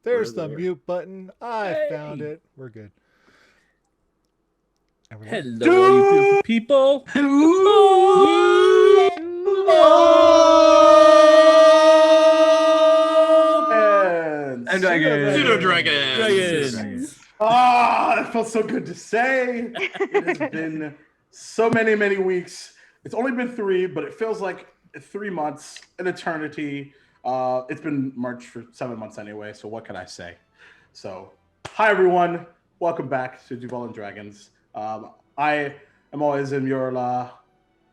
There's the mute button. I found it. We're good. Hello, you beautiful people. And Pseudo dragons. Ah, that felt so good to say. It has been so many weeks. It's only been 3, but it feels like 3 months, an eternity. It's been March for 7 months anyway, so what can I say? So, hi everyone. Welcome back to Duval and Dragons. I am always in your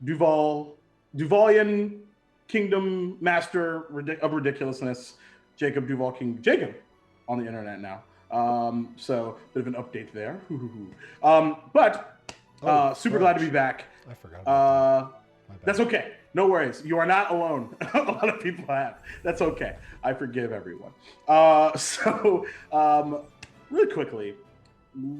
Duvalian Kingdom Master of Ridiculousness, Jacob Duval King Jacob on the internet now. So bit of an update there. Super glad to be back. I forgot about that. That's okay. No worries. You are not alone. A lot of people have. That's okay. I forgive everyone. Really quickly,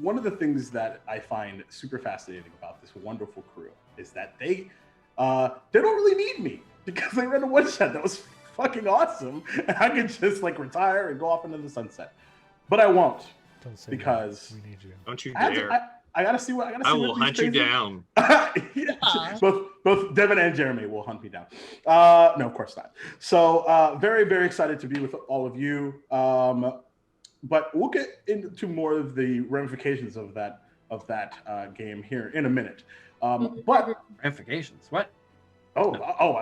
one of the things that I find super fascinating about this wonderful crew is that they don't really need me because they run a one shot that was fucking awesome, and I could just like retire and go off into the sunset. But I won't. Don't say because that. We need you. Don't you dare. I gotta see what I gotta see. I will hunt you down. Yeah, both Devin and Jeremy will hunt me down. No, of course not. So very excited to be with all of you. But we'll get into more of the ramifications of that game here in a minute. But ramifications? What? Oh!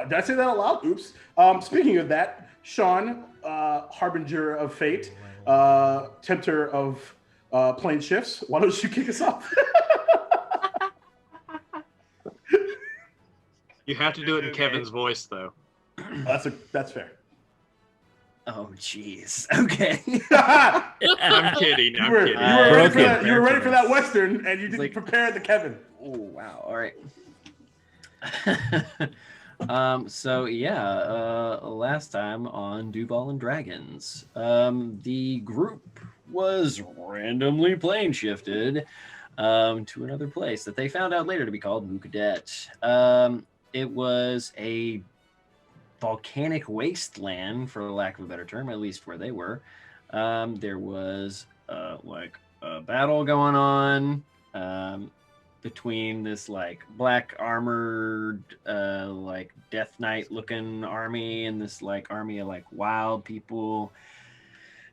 Did I say that out loud? Oops. Speaking of that, Sean, harbinger of fate, tempter of plane shifts. Why don't you kick us off? You have to do it in Kevin's voice, though. That's fair. Oh, jeez. Okay. I'm kidding. You were ready for that Western, and you didn't prepare the Kevin. Oh, wow. All right. Last time on Duval and Dragons, the group was randomly plane shifted to another place that they found out later to be called Mukadet. It was a volcanic wasteland, for lack of a better term, at least where they were. There was like a battle going on between this like black armored like Death Knight looking army and this like army of like wild people,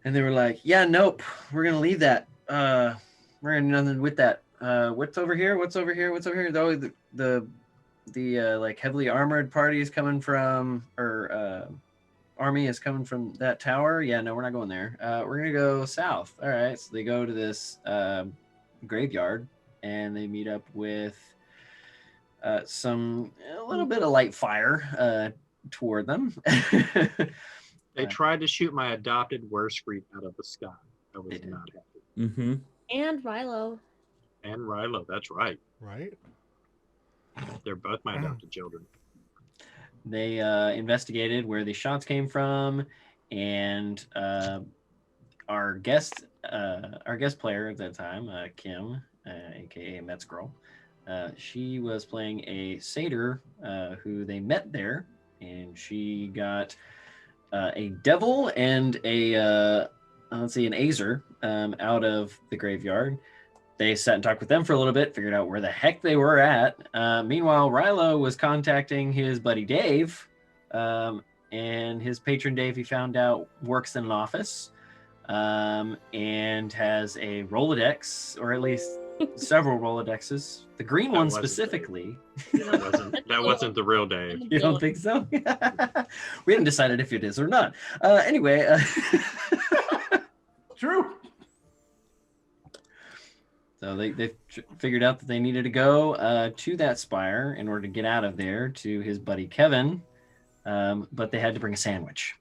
and they were like, yeah, nope, we're gonna leave that, we're gonna do nothing with that. What's over here? The like heavily armored party is coming from, or army is coming from that tower. Yeah, no, we're not going there. We're gonna go south. All right, so they go to this graveyard, and they meet up with a little bit of light fire toward them. They tried to shoot my adopted Werscreet out of the sky. I was not happy. Mm-hmm. And Rilo. And Rilo, that's right. Right? They're both my adopted children. They investigated where the shots came from, and our guest player at that time, Kim, aka Mets Girl, she was playing a satyr who they met there, and she got a devil and an Azer out of the graveyard. They sat and talked with them for a little bit, figured out where the heck they were at. Meanwhile, Rilo was contacting his buddy Dave, and his patron Dave, he found out, works in an office and has a Rolodex, or at least several Rolodexes. The green one specifically. That wasn't the real Dave. You don't think so? We haven't decided if it is or not. Anyway. True. So they figured out that they needed to go to that spire in order to get out of there to his buddy Kevin, but they had to bring a sandwich.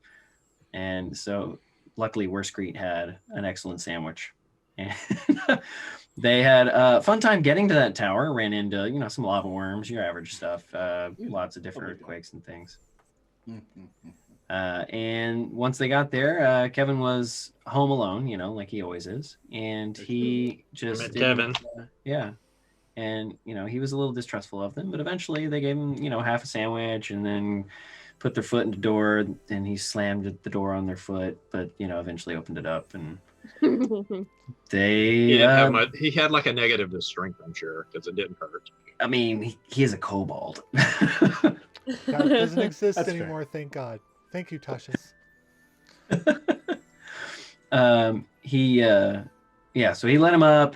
And so luckily Werscreet had an excellent sandwich. And they had a fun time getting to that tower, ran into, some lava worms, your average stuff, lots of different earthquakes and things. And once they got there, Kevin was home alone, like he always is. And he just Kevin. Yeah. And, he was a little distrustful of them, but eventually they gave him, half a sandwich and then put their foot in the door, and he slammed the door on their foot, but eventually opened it up, and they He didn't have much. He had like a negative to strength, I'm sure, because it didn't hurt. I mean, he is a kobold. That doesn't exist That's anymore, thank God. Thank you, Tasha's. So he let him up,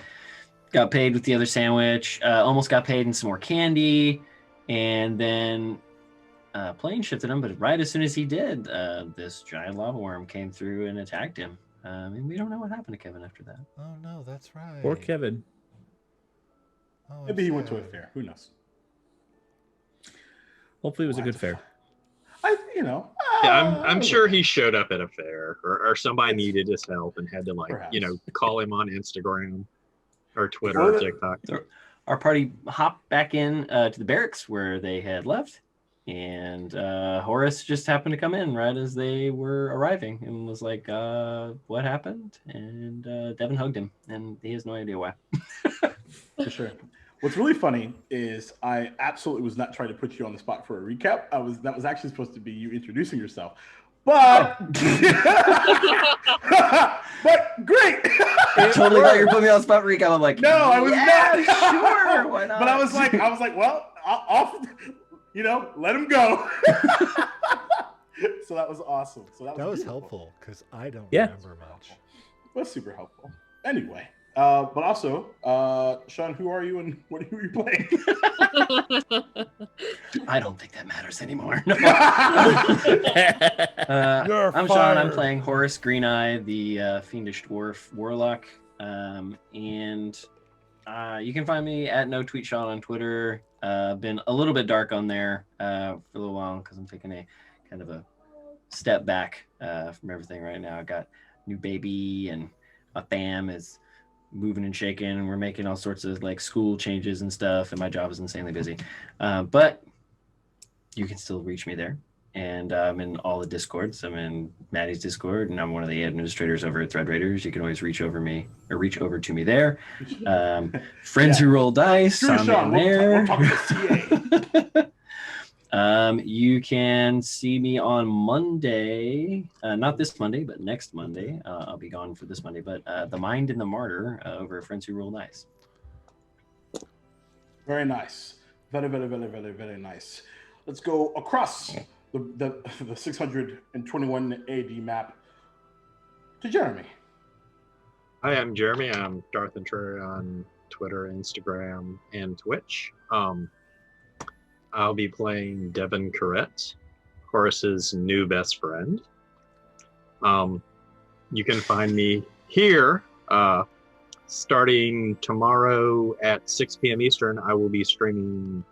got paid with the other sandwich, almost got paid in some more candy, and then plane shifted him. But right as soon as he did, this giant lava worm came through and attacked him. And we don't know what happened to Kevin after that. Oh no, that's right. Poor Kevin. Oh, Maybe he went to a sad. fair. Who knows? Hopefully it was a good fair. I'm sure he showed up at a fair, or somebody needed his help and had to Perhaps. call him on Instagram or Twitter or TikTok. Our party hopped back in to the barracks where they had left, and Horace just happened to come in right as they were arriving and was like, what happened? And Devin hugged him, and he has no idea why. For sure. What's really funny is I absolutely was not trying to put you on the spot for a recap. That was actually supposed to be you introducing yourself. But but great. I totally thought you were putting me on the spot recap. I'm like, No, I was not. Sure, why not? But I was like, well, off, let him go. So that was awesome. So that was beautiful. Helpful because I don't Yeah. remember much. That's super helpful. Anyway, but also, Sean, who are you and what are you playing? I don't think that matters anymore. You're I'm Sean. I'm fired. playing Horace Greeneye, the fiendish dwarf warlock, and you can find me at NoTweetSean on Twitter. Been a little bit dark on there for a little while because I'm taking a kind of a step back from everything right now. I got new baby and my fam is moving and shaking, and we're making all sorts of school changes and stuff, and my job is insanely busy. But you can still reach me there. And I'm in all the Discords. I'm in Maddie's Discord, and I'm one of the administrators over at Thread Raiders. You can always reach over to me there. Friends Who Roll Dice, Sure, I'm Sean, in there. we're talking to CA. You can see me on Monday, not this Monday, but next Monday. I'll be gone for this Monday, but The Mind and the Martyr over at Friends Who Roll Dice. Very nice. Very, very, very, very, very nice. Let's go across the 621 AD map to Jeremy. Hi, I'm Jeremy. I'm Darth and Trey on Twitter, Instagram, and Twitch. I'll be playing Devin Corrett, Horace's new best friend. You can find me here starting tomorrow at 6 p.m. Eastern. I will be streaming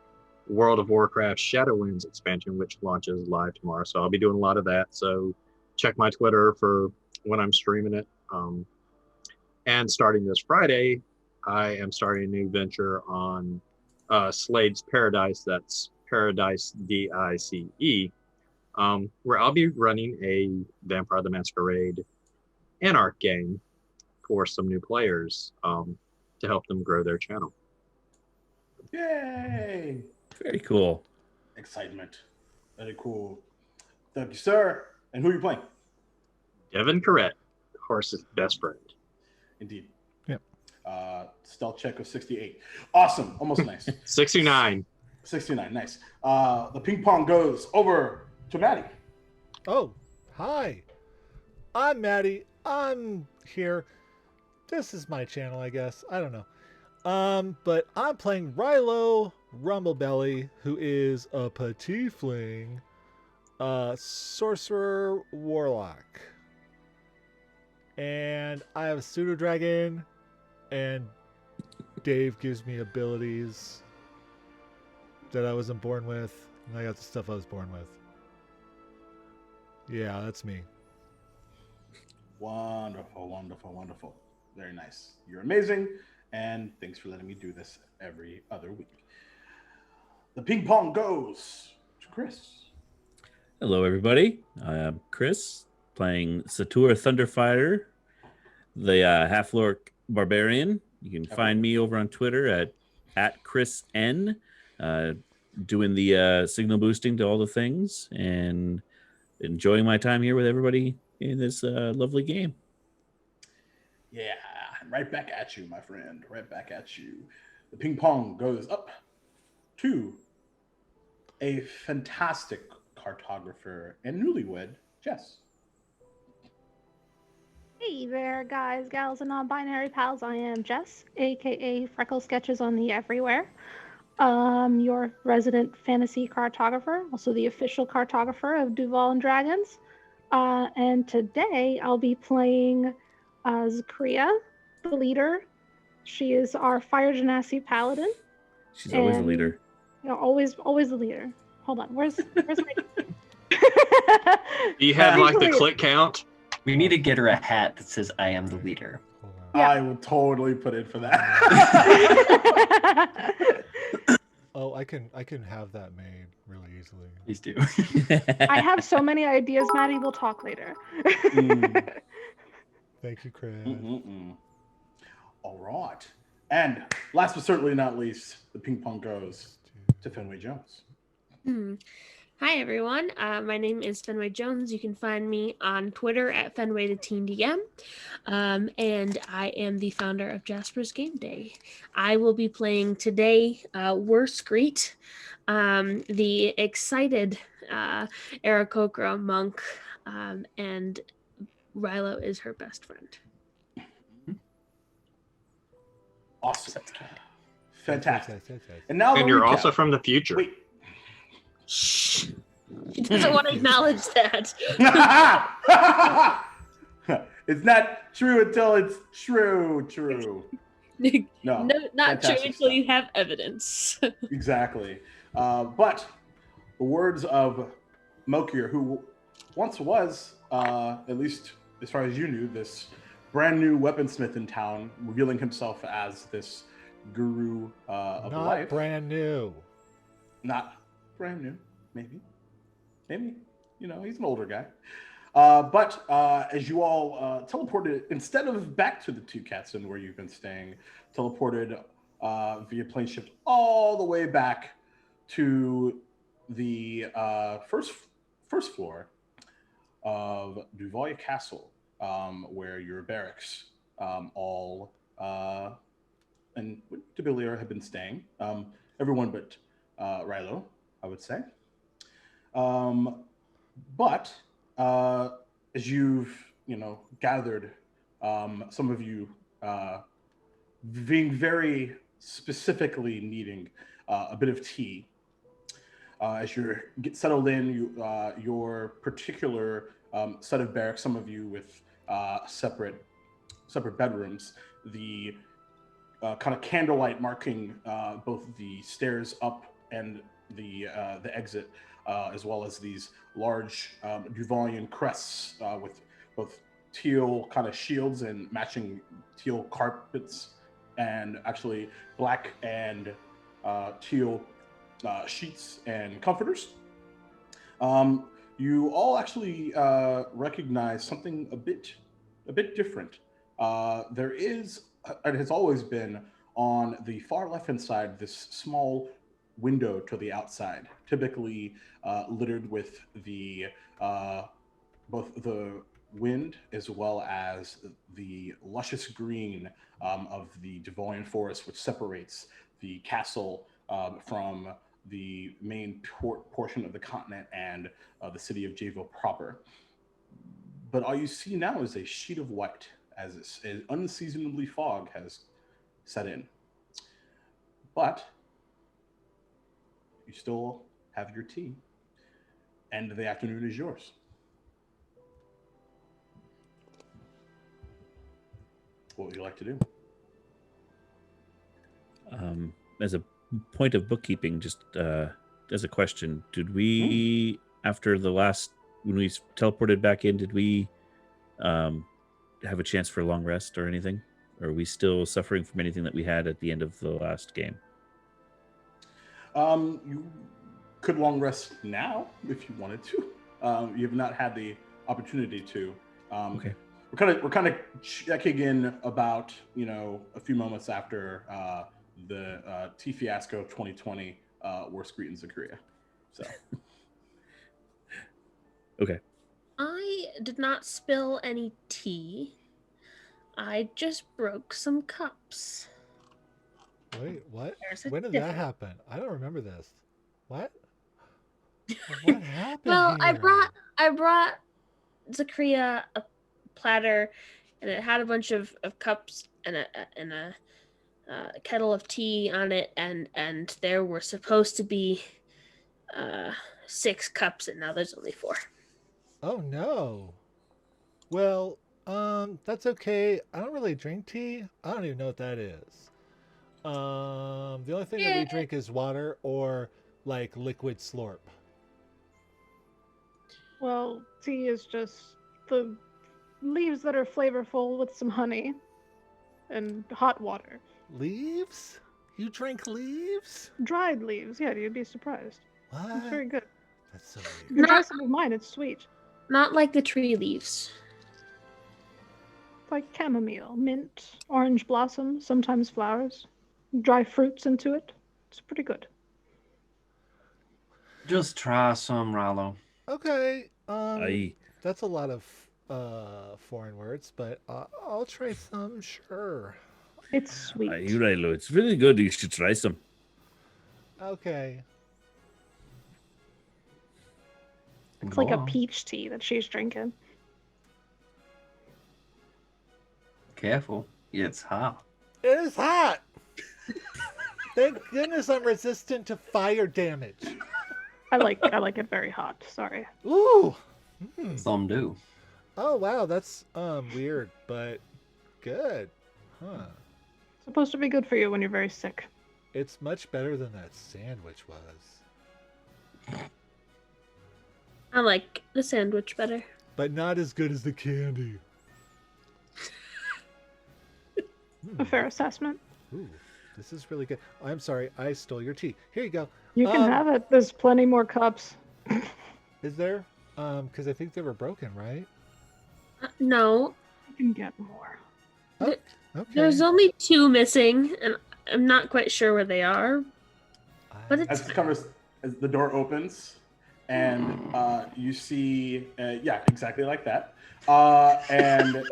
World of Warcraft Shadowlands expansion, which launches live tomorrow. So I'll be doing a lot of that. So check my Twitter for when I'm streaming it. And starting this Friday, I am starting a new venture on Slade's Paradise. That's Paradise DICE, where I'll be running a Vampire the Masquerade Anarch game for some new players to help them grow their channel. Yay! Very cool. Excitement. Very cool. Thank you, sir. And who are you playing? Devin Corrett, Horace's best friend. Indeed. Yep. Stealth check of 68. Awesome. Almost nice. 69. 69. Nice. The ping pong goes over to Maddie. Oh, hi. I'm Maddie. I'm here. This is my channel, I guess. I don't know. But I'm playing Rilo Rumblebelly, who is a Petitfling, sorcerer warlock. And I have a pseudo dragon, and Dave gives me abilities that I wasn't born with, and I got the stuff I was born with. Yeah, that's me. Wonderful, wonderful, wonderful. Very nice. You're amazing, and thanks for letting me do this every other week. The ping pong goes to Chris. Hello, everybody. I'm Chris, playing Satur Thunderfighter, the half-orc barbarian. You can find me over on Twitter at Chris N. doing the signal boosting to all the things and enjoying my time here with everybody in this lovely game. Yeah, right back at you, my friend. Right back at you. The ping pong goes up to a fantastic cartographer and newlywed, Jess. Hey there, guys, gals, and non-binary pals. I am Jess, aka FreckleSketches on the everywhere. Your resident fantasy cartographer, also the official cartographer of Duval and Dragons. And today I'll be playing Zakria, the leader. She is our Fire Genasi paladin. She's always a leader. You know, always the leader. Hold on, where's my? You have She's like the leader. click count. We need to get her a hat that says "I am the leader." Hold on. Yeah. I will totally put in for that. Oh, I can have that made really easily. Please do. I have so many ideas, Maddie. We'll talk later. Thank you, Chris. All right. And last but certainly not least, the ping pong goes to Fenway Jones. Hi everyone, my name is Fenway Jones. You can find me on Twitter at Fenway the Teen DM, and I am the founder of Jasper's Game Day. I will be playing today Worskreet, the excited Aarakocra monk, and Rilo is her best friend. Awesome. Fantastic. Yes. And now the And you're recap. also from the future. Wait. Shh. She doesn't want to acknowledge that. It's not true until it's true. No, No, not true fantastic until stuff. you have evidence. Exactly. But the words of Mokir, who once was, at least as far as you knew, this brand new weaponsmith in town, revealing himself as this guru of Not life. brand new. Not brand new, maybe. You know, he's an older guy. But as you all teleported, instead of back to the Two Cats Inn where you've been staying, teleported via plane shift all the way back to the first floor of Duval Castle, where your barracks all and Debilier have been staying. Everyone but Rilo, I would say. But as you've gathered, some of you being very specifically needing a bit of tea. As you get settled in, your particular set of barracks, some of you with separate bedrooms, the kind of candlelight marking both the stairs up and the exit, as well as these large Duvalian crests with both teal kind of shields and matching teal carpets, and actually black and teal sheets and comforters. You all actually recognize something a bit different. There is, it has always been on the far left-hand side, this small window to the outside, typically littered with the both the wind as well as the luscious green of the Devonian forest, which separates the castle from the main portion of the continent and the city of Jacksonville proper. But all you see now is a sheet of white as an unseasonably fog has set in. But you still have your tea, and the afternoon is yours. What would you like to do? As a point of bookkeeping, just as a question, did we, after the last, when we teleported back in, did we have a chance for a long rest or anything? Or are we still suffering from anything that we had at the end of the last game? You could long rest now if you wanted to. You have not had the opportunity to. Okay. We're kind of checking in about a few moments after the tea fiasco of 2020 worst greetings of Korea. So Okay. I did not spill any tea. I just broke some cups. Wait, what? There's a When did that difference. happen? I don't remember this. What? What happened Well, here? I brought Zakria a platter, and it had a bunch of cups and a kettle of tea on it, and there were supposed to be 6 cups, and now there's only 4. Oh no. Well, that's okay. I don't really drink tea. I don't even know what that is. The only thing that we drink is water or like liquid slurp. Well, tea is just the leaves that are flavorful with some honey and hot water. Leaves? You drink leaves? Dried leaves, yeah, you'd be surprised. What? It's very good. That's so You weird. can try some of mine, it's sweet. Not like the tree leaves. Like chamomile, mint, orange blossom, sometimes flowers. Dry fruits into it. It's pretty good. Just try some, Rallo. Okay. I That's a lot of foreign words, but I'll try some, sure. It's sweet. you're right, Lo. It's really good. You should try some. Okay. It's Go like a on. peach tea that she's drinking. Careful. It's hot. It is hot. Thank goodness I'm resistant to fire damage. I like it very hot. Sorry. Ooh. Hmm. Some do. Oh wow, that's weird, but good. Huh. It's supposed to be good for you when you're very sick. It's much better than that sandwich was. I like the sandwich better. But not as good as the candy. A fair assessment. Ooh, this is really good. I'm sorry, I stole your tea. Here you go. You can have it. There's plenty more cups. Is there? Because I think they were broken, right? No, You can get more. Okay. there's only 2 missing, and I'm not quite sure where they are. But as as the door opens, and you see, yeah, exactly like that, and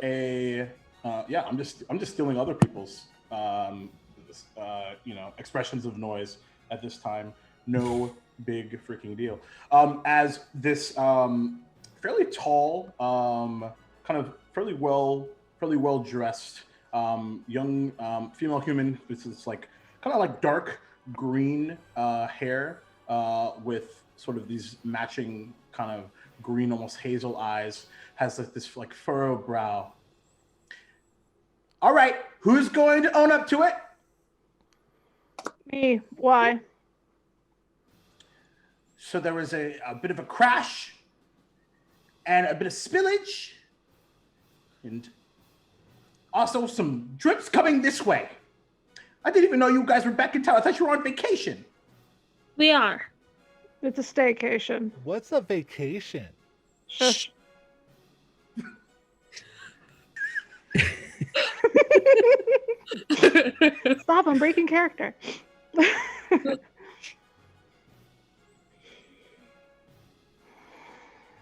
I'm just stealing other people's, expressions of noise at this time. No big freaking deal. As this fairly tall, kind of fairly well dressed young female human. This is like kind of like dark green hair with sort of these matching kind of green, almost hazel eyes. Has like this like furrowed brow. All right, who's going to own up to it? Me. Why? So there was a bit of a crash and a bit of spillage and also some drips coming this way. I didn't even know you guys were back in town. I thought you were on vacation. We are. It's a staycation. What's a vacation? Shush. Stop, I'm breaking character.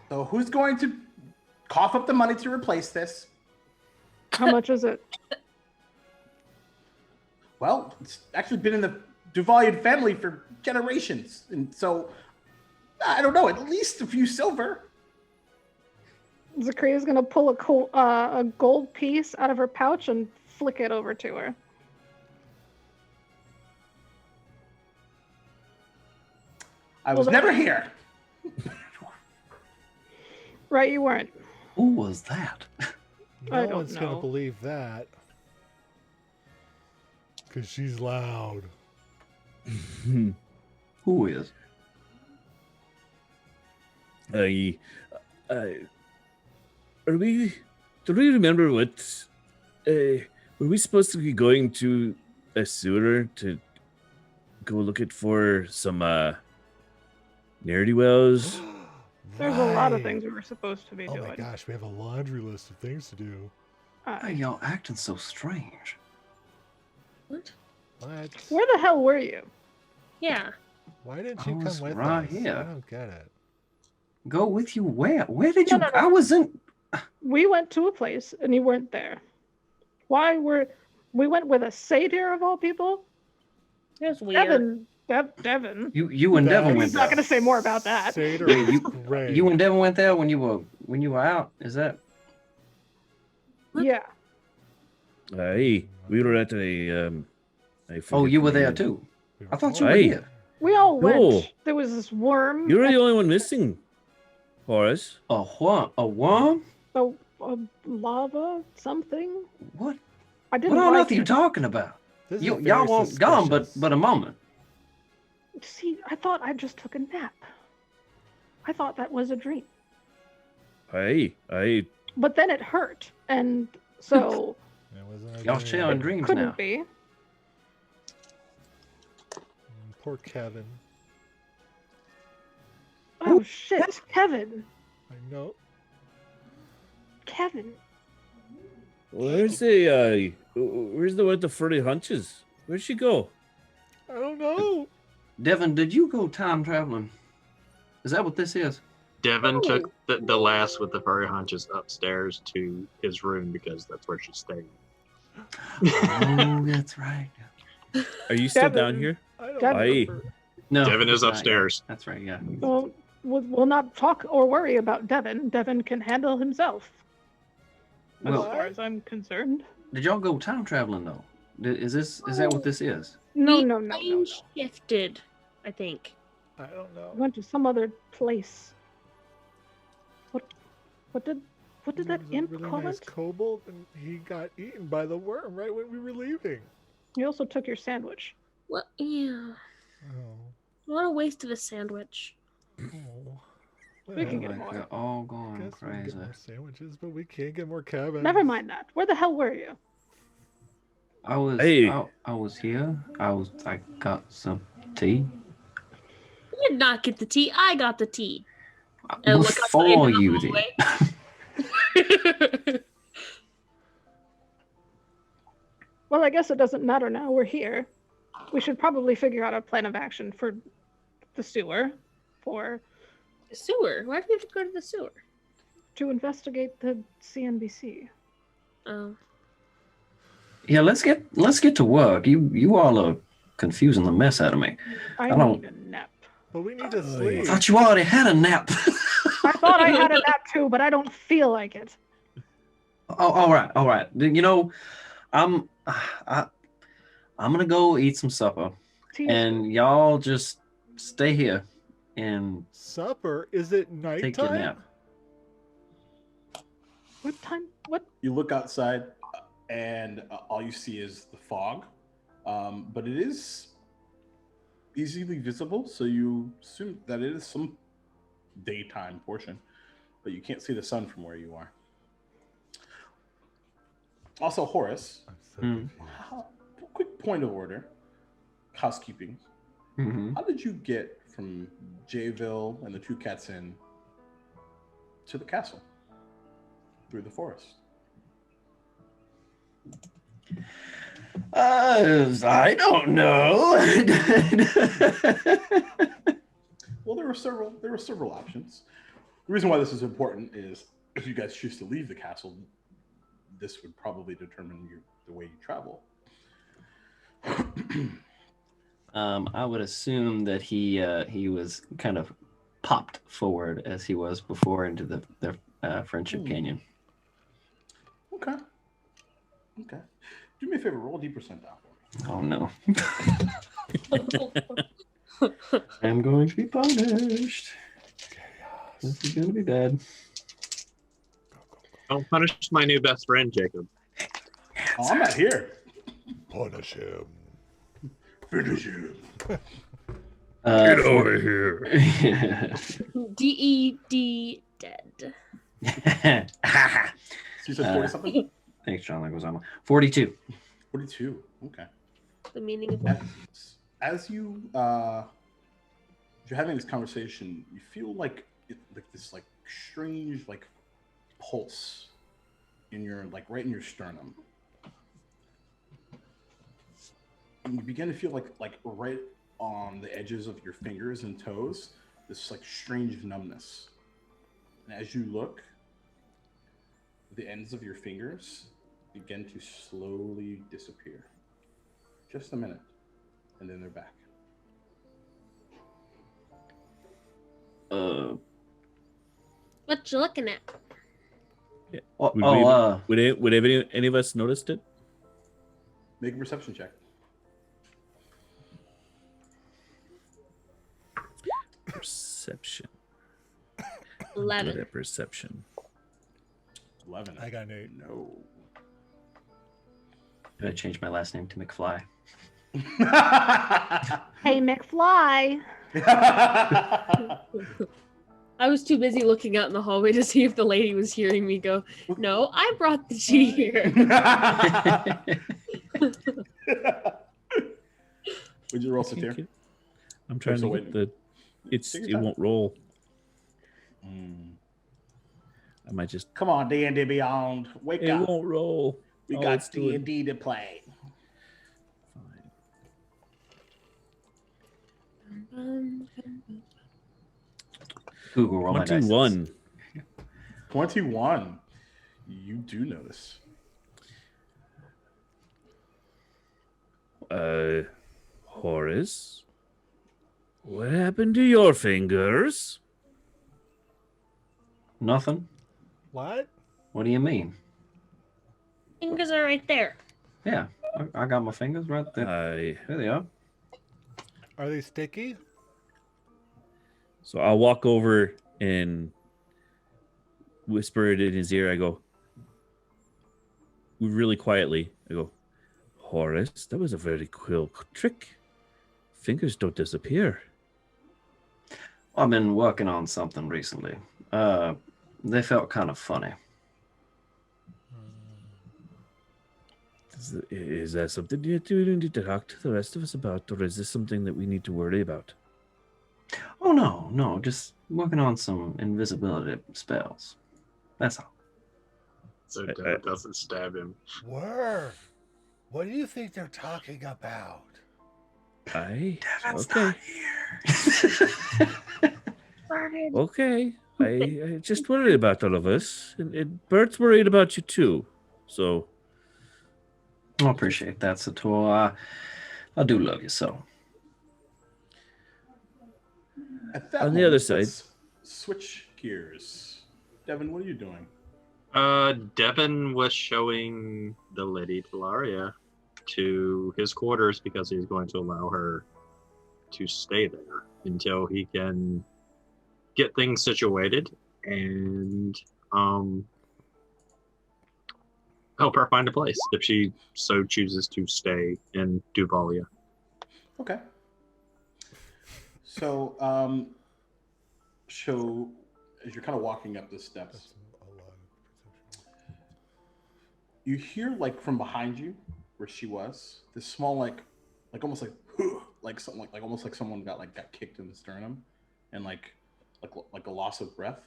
So who's going to cough up the money to replace this? How much is it? Well, it's actually been in the Duvalian family for generations. And so, I don't know, at least a few silver. Zakria's gonna pull a gold piece out of her pouch and flick it over to her. I was never here. Right, you weren't. Who was that? No I don't one's gonna know. believe that. Because she's loud. Who is? Are we? Do we remember what? Were we supposed to be going to a sewer to go looking for some ne'er-do-wells? There's a lot of Right. things we were supposed to be Oh doing. my gosh, we have a laundry list of things to do. Hey, y'all acting so strange. What? What? Where the hell were you? Yeah. Why didn't you I come was with right us? here. I don't get it. Go with you where? Where did No, you? no, no. I wasn't. We went to a place and you weren't there. Why were we went with a satyr of all people? That's weird. Devin. You and Devin That's went He's not there. going to say more about that. Satyr Wait, is great. you and Devin went there when you were out. Is that? Yeah. Hey, we were at a. I Oh, forget you the were there name. too. We I thought you were Hey. here. We all went. No. There was this worm. You're the only one missing, Horace. A what? A worm? a lava something. What? I didn't What on like earth are you it. talking about? This is Y'all very weren't gone, suspicious. but a moment. See, I thought I just took a nap. I thought that was a dream. Hey, But then it hurt, and so It wasn't a Y'all dream. sharing dreams couldn't now. be. Poor Kevin. Oh shit, Kevin. I know. Kevin. where's the one with the furry hunches? Where'd she go? I don't know. Devin, did you go time traveling? Is that what this is? Devin Oh. took the lass with the furry hunches upstairs to his room because that's where she's staying. Oh, that's right. Are you still Devin. down here? I don't Devin. remember. No, Devin is that's right, upstairs. yeah. That's right. Yeah. Well, we'll not talk or worry about Devin. Devin can handle himself. As Well, far as I'm concerned. did y'all go time traveling though? Is that what this is? No, We no, no, no, no. plane shifted, I think. I don't know. We went to some other place. What did There that was a imp really call nice it? kobold, and he got eaten by the worm right when we were leaving. He also took your sandwich. Well, yeah. Oh. What a waste of a sandwich. Oh. We can Well, get Like more. they're all I going guess we can crazy. get more sandwiches, but we can't get more cabins. Never mind that. Where the hell were you? I was Hey. I was here. I got some tea. You did not get the tea. I got the tea. And look outside Before into the you did. hallway. Well, I guess it doesn't matter now. We're here. We should probably figure out a plan of action for the sewer, The sewer. Why do we have to go to the sewer? to investigate the CNBC. Oh. Yeah, let's get to work. You all are confusing the mess out of me. I don't- need a nap. But we need to Oh, sleep. I thought you already had a nap. I thought I had a nap too, but I don't feel like it. Oh, all right. You know, I'm gonna go eat some supper, Tea and y'all just stay here and Supper? Is it take your nighttime? nap. what time? What? You look outside, and all you see is the fog, but it is easily visible, so you assume that it is some daytime portion, but you can't see the sun from where you are. Also, Horace, I'm so Hmm. confused. quick point of order, housekeeping. Mm-hmm. How did you get from Jayville and the Two Cats Inn to the castle through the forest? I don't know. Well, there were several options. The reason why this is important is if you guys choose to leave the castle, this would probably determine the way you travel. I would assume that he was kind of popped forward as he was before into the Friendship Canyon. Okay. Do me a favor, roll a D% down for me. Oh no. I'm going to be punished. This is going to be bad. Don't punish my new best friend, Jacob. Oh, I'm not here. Punish him. Finish him. Get over here. DED dead. So you said 40 something? Thanks, John Leguizamo. 42. 42. Okay. The meaning of what? As you're having this conversation, you feel like this strange pulse in your right in your sternum, and you begin to feel like right on the edges of your fingers and toes, this like strange numbness. And as you look, the ends of your fingers begin to slowly disappear. Just a minute, and then they're back. What you looking at? Would any of us noticed it? Make a perception check. Perception. 11. Good at perception. 11. I got an 8. No. I changed my last name to McFly. Hey, McFly. I was too busy looking out in the hallway to see if the lady was hearing me go, no, I brought the tea here. Would you roll Satir? I'm trying to get the... It won't roll. I might just... Come on, D&D Beyond. Wake up. It won't roll. We got D&D to play. Google roll my dice. 21. 21. You do notice. Horace? What happened to your fingers? Nothing. What? What do you mean? Fingers are right there. Yeah, I got my fingers right there. There they are. Are they sticky? So I'll walk over and whisper it in his ear. I go, really quietly, I go, Horace, that was a very cool trick. Fingers don't disappear. I've been working on something recently. They felt kind of funny. Is that something you need to talk to the rest of us about, or is this something that we need to worry about? Oh, no, just working on some invisibility spells. That's all. So Dad doesn't stab him. Word. What do you think they're talking about? Devin's okay. not here. Okay. I just worried about all of us. And Bert's worried about you too. So I appreciate that, Sator. I do love you so. At that On the moment, other side. let's switch gears. Devin, what are you doing? Devin was showing the Lady Talaria to his quarters because he's going to allow her to stay there until he can get things situated and help her find a place if she so chooses to stay in Duvalia. Okay. So, as you're kind of walking up the steps, you hear like from behind you, where she was, this small like almost like something like almost like someone got kicked in the sternum, and like a loss of breath,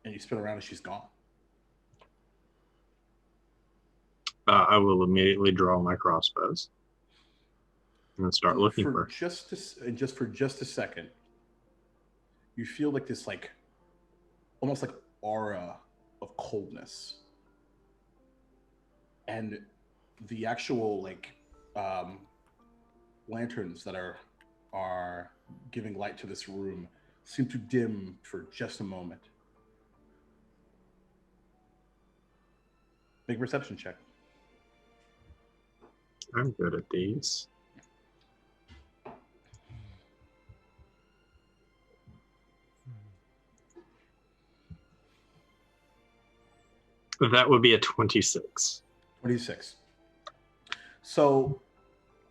and you spin around and she's gone. I will immediately draw my crossbows and start looking for her. Just for just a second, you feel like this almost like aura of coldness, and the actual lanterns that are giving light to this room seem to dim for just a moment. Make a perception check. I'm good at these. That would be a 26. 26. So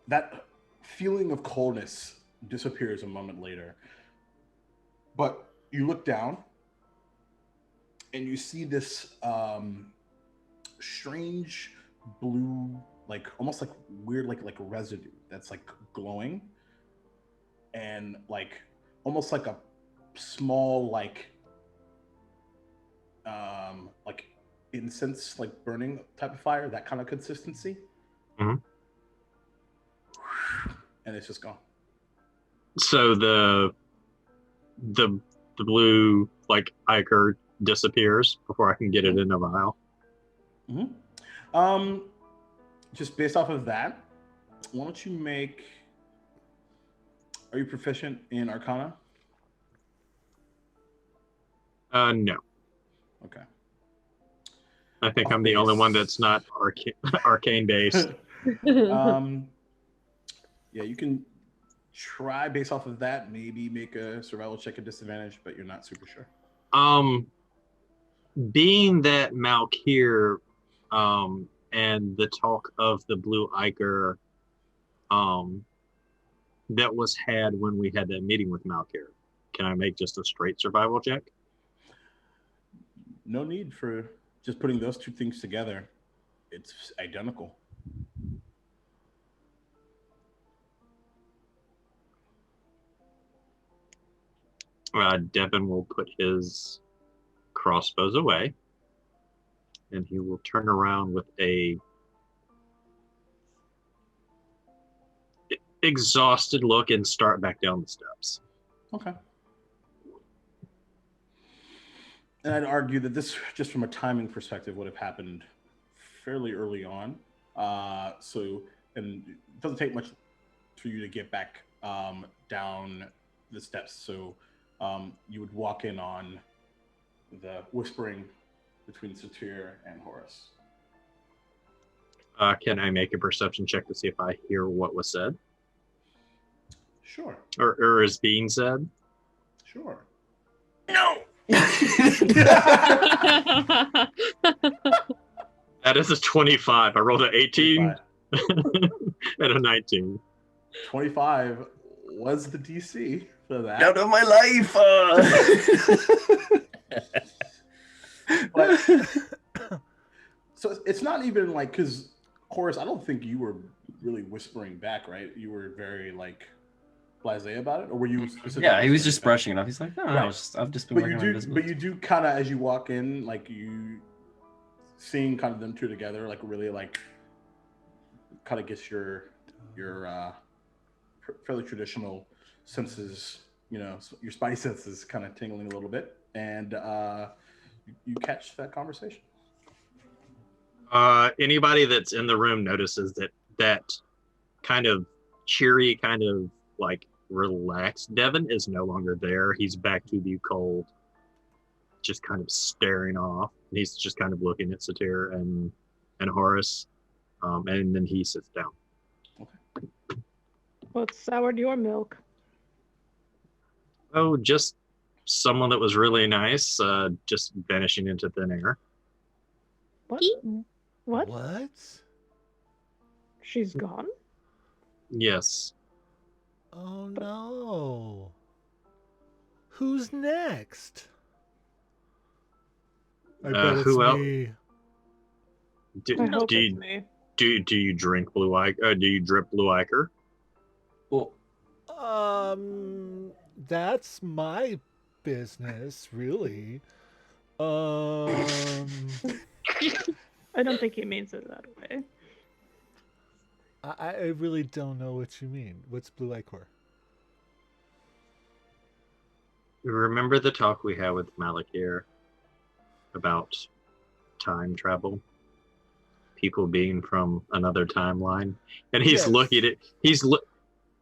that feeling of coldness disappears a moment later. But you look down and you see this strange blue, almost like weird, like residue that's glowing, and almost like a small incense, burning type of fire, that kind of consistency. Mm-hmm. and it's just gone. So the blue like ichor disappears before I can get it in a vial. Just based off of that, why don't you make? Are you proficient in Arcana? No. Okay. I think I'm the only one that's not arcane based. Yeah, you can try based off of that. Maybe make a survival check at disadvantage, but you're not super sure. Being that Malkir, and the talk of the blue ichor, that was had when we had that meeting with Malkir, can I make just a straight survival check? No need for just putting those two things together. It's identical. Devin will put his crossbows away, and he will turn around with a exhausted look and start back down the steps. Okay. And I'd argue that this, just from a timing perspective, would have happened fairly early on. And it doesn't take much for you to get back down the steps. So you would walk in on the whispering between Satyr and Horus. Can I make a perception check to see if I hear what was said? Sure. Or is being said? Sure. No. That is a 25. I rolled an 18 and a 19. 25 was the DC for that. Out of my life. But, so it's not even like, because Horus, I don't think you were really whispering back, right? You were very like blasé about it, or were you specifically? Yeah, he was just brushing it off. He's like, no, Right. I've just been working on But you do kind of, as you walk in, like you seeing kind of them two together, like really like kind of gets your fairly traditional senses, you know, your spidey senses kind of tingling a little bit, and you catch that conversation. Anybody that's in the room notices that kind of cheery, kind of like relaxed Devin is no longer there. He's back to the cold, just kind of staring off. He's just kind of looking at Satyr and Horus, and then he sits down. Okay. What soured your milk? Oh, just someone that was really nice, just vanishing into thin air. What? What? What? She's gone? Yes. Oh no. Who's next? I bet it's Who else? me. I hope Do it's you, me. do you drink blue ichor? Do you drip blue ichor? Well, That's my business, really. I don't think he means it that way. I really don't know what you mean. What's blue ichor? Remember the talk we had with Malakir about time travel? People being from another timeline, and he's Yes. looking at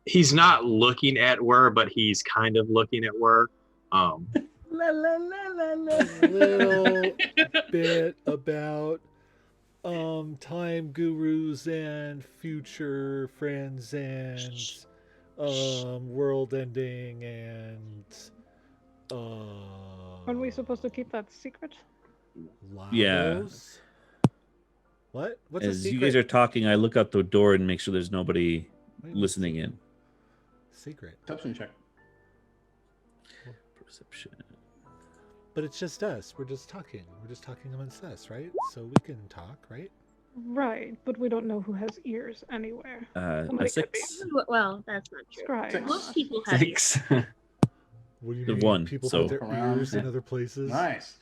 he's not looking at where, but he's kind of looking at where. A little bit about time gurus and future friends and world ending and Aren't we supposed to keep that secret? Yeah. Lagos? What? What's a As secret? you guys are talking, I look out the door and make sure there's nobody Wait, listening in. Secret. Perception check. Perception. But it's just us. We're just talking. We're just talking amongst us, right? So we can talk, right? Right, but we don't know who has ears anywhere. A Somebody could be. 6. Well, that's not true. Scribe. Most people have ears. 6. What do you The mean? one, People so- put their Around, ears in yeah. other places? Nice.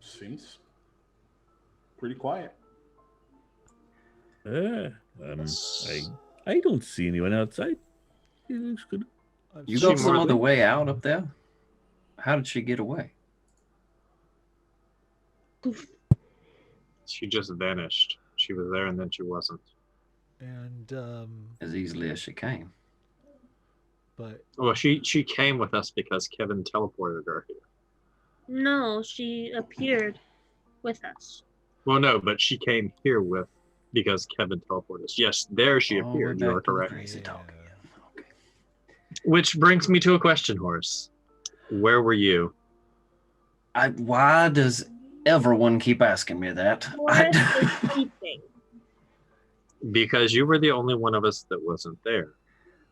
Seems pretty quiet. I I don't see anyone outside. It looks good. You She got some more other than- way out up there? How did she get away? She just vanished. She was there and then she wasn't. And As easily as she came. but Well, she came with us because Kevin teleported her here. No, she appeared with us. Well, no, but she came here with because Kevin teleported us. Yes, there she Oh, we're appeared. You are back to the correct. crazy talk again. Okay. Which brings me to a question, Horace. Where were you? Why does everyone keep asking me that? Forrest is sleeping. Because you were the only one of us that wasn't there.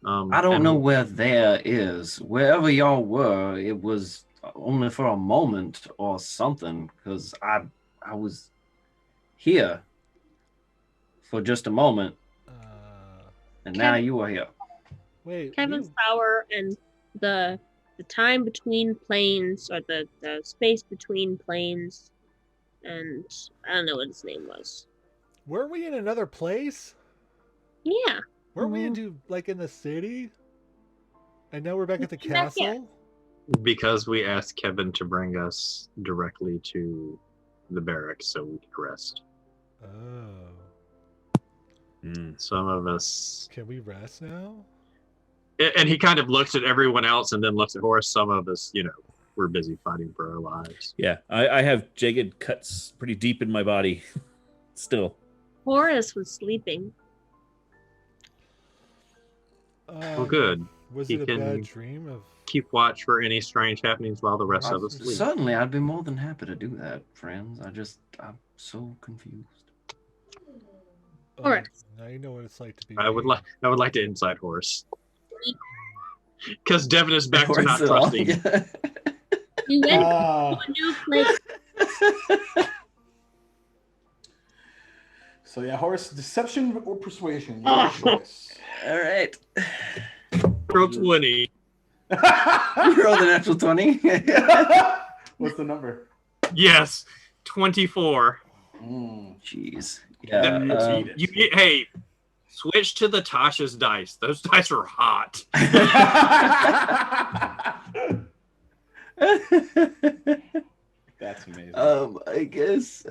I don't know where there is. Wherever y'all were, it was only for a moment or something, because I was here for just a moment, and now Kevin- you are here. wait, Kevin's power and the time between planes, or the space between planes, and I don't know what his name was. were we in another place? Yeah. Were we into like in the city? And now we're back at the We're back here. castle. Because we asked Kevin to bring us directly to the barracks so we could rest. Oh, Some of us, can we rest now? and he kind of looks at everyone else and then looks at Horace. Some of us, we're busy fighting for our lives. Yeah, I have jagged cuts pretty deep in my body still. Horace was sleeping. Well, good. Was He it a can bad dream of? Keep watch for any strange happenings while the rest of us sleep. Certainly, I'd be more than happy to do that, friends. I'm so confused. Oh, Horace. now you know what it's like to be. I would me. like to insight Horace. Because Devin is back to not Horace at all? trusting. We went Ah. to a new place. So yeah, Horace, deception or persuasion? Your choice. All right. Roll 20. You rolled a natural 20. What's the number? Yes, 24. Jeez. That- Yeah. Hey, switch to the Tasha's dice. Those dice are hot. That's amazing. I guess.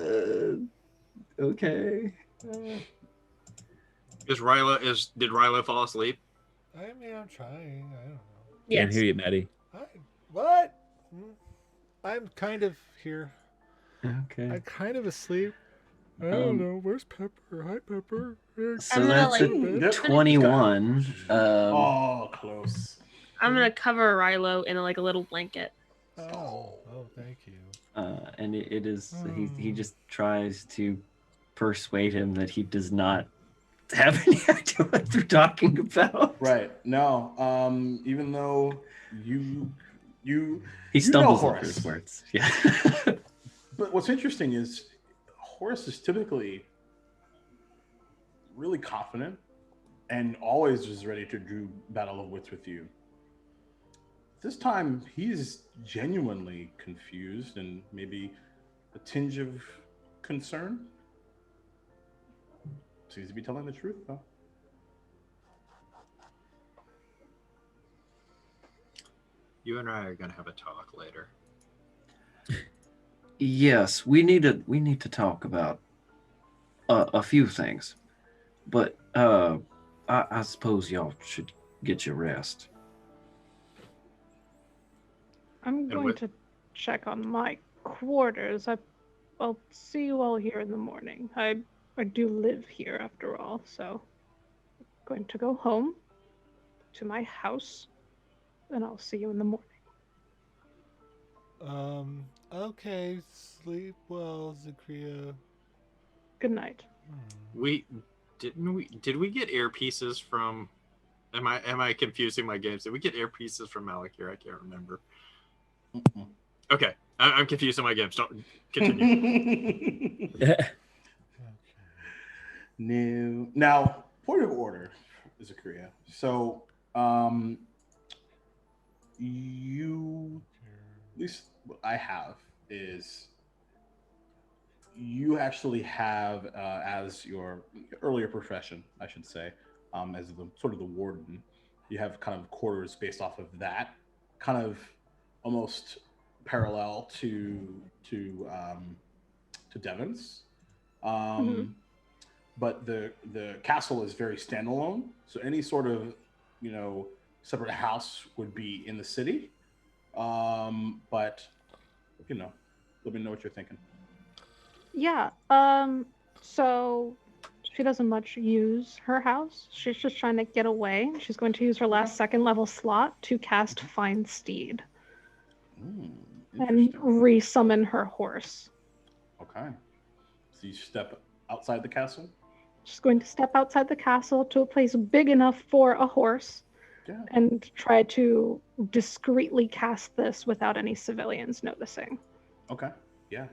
Okay. Did Ryla fall asleep? I mean, I'm trying. I don't know. Can't Yes. hear you, Maddie. What? I'm kind of here. Okay. I'm kind of asleep. I don't know. Where's Pepper? Hi, Pepper. So I'm gonna, that's like, a Yep. 21. Oh, close. I'm gonna cover Rilo in a little blanket. Oh, thank you. And it is he just tries to persuade him that he does not have any idea what they're talking about. Right. No. Even though you He stumbles over Horace. his words. Yeah. But what's interesting is Horace is typically really confident and always is ready to do battle of wits with you. This time he's genuinely confused and maybe a tinge of concern. Seems to be telling the truth, though. You and I are gonna have a talk later. Yes, we need to talk about a few things, but I suppose y'all should get your rest. I'm going to check on my quarters. I'll see you all here in the morning. I do live here after all, so I'm going to go home to my house, and I'll see you in the morning. Okay. Sleep well, Zakria. Good night. Did we get earpieces from? Am I confusing my games? Did we get earpieces from Malakir? I can't remember. Okay, I'm confusing my games. Don't continue. No. Now, point of order, Zakria. So, you, at least what I have is you actually have, as your earlier profession, I should say, as the sort of the warden. You have kind of quarters based off of that, kind of almost parallel to Devon's. But the castle is very standalone. So any sort of, separate house would be in the city. But let me know what you're thinking. Yeah. So she doesn't much use her house. She's just trying to get away. She's going to use her last second level slot to cast Find Steed and resummon her horse. Okay. So you step outside the castle? She's going to step outside the castle to a place big enough for a horse and try to discreetly cast this without any civilians noticing. Okay. Yeah.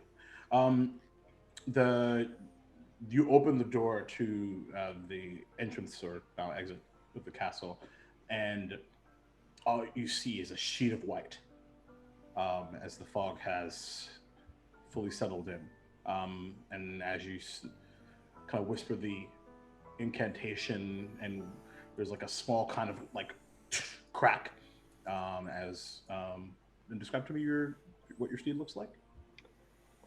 You open the door to the entrance or now exit of the castle, and all you see is a sheet of white as the fog has fully settled in. And as you kind of whisper the incantation, and there's like a small kind of like crack and describe to me what your steed looks like.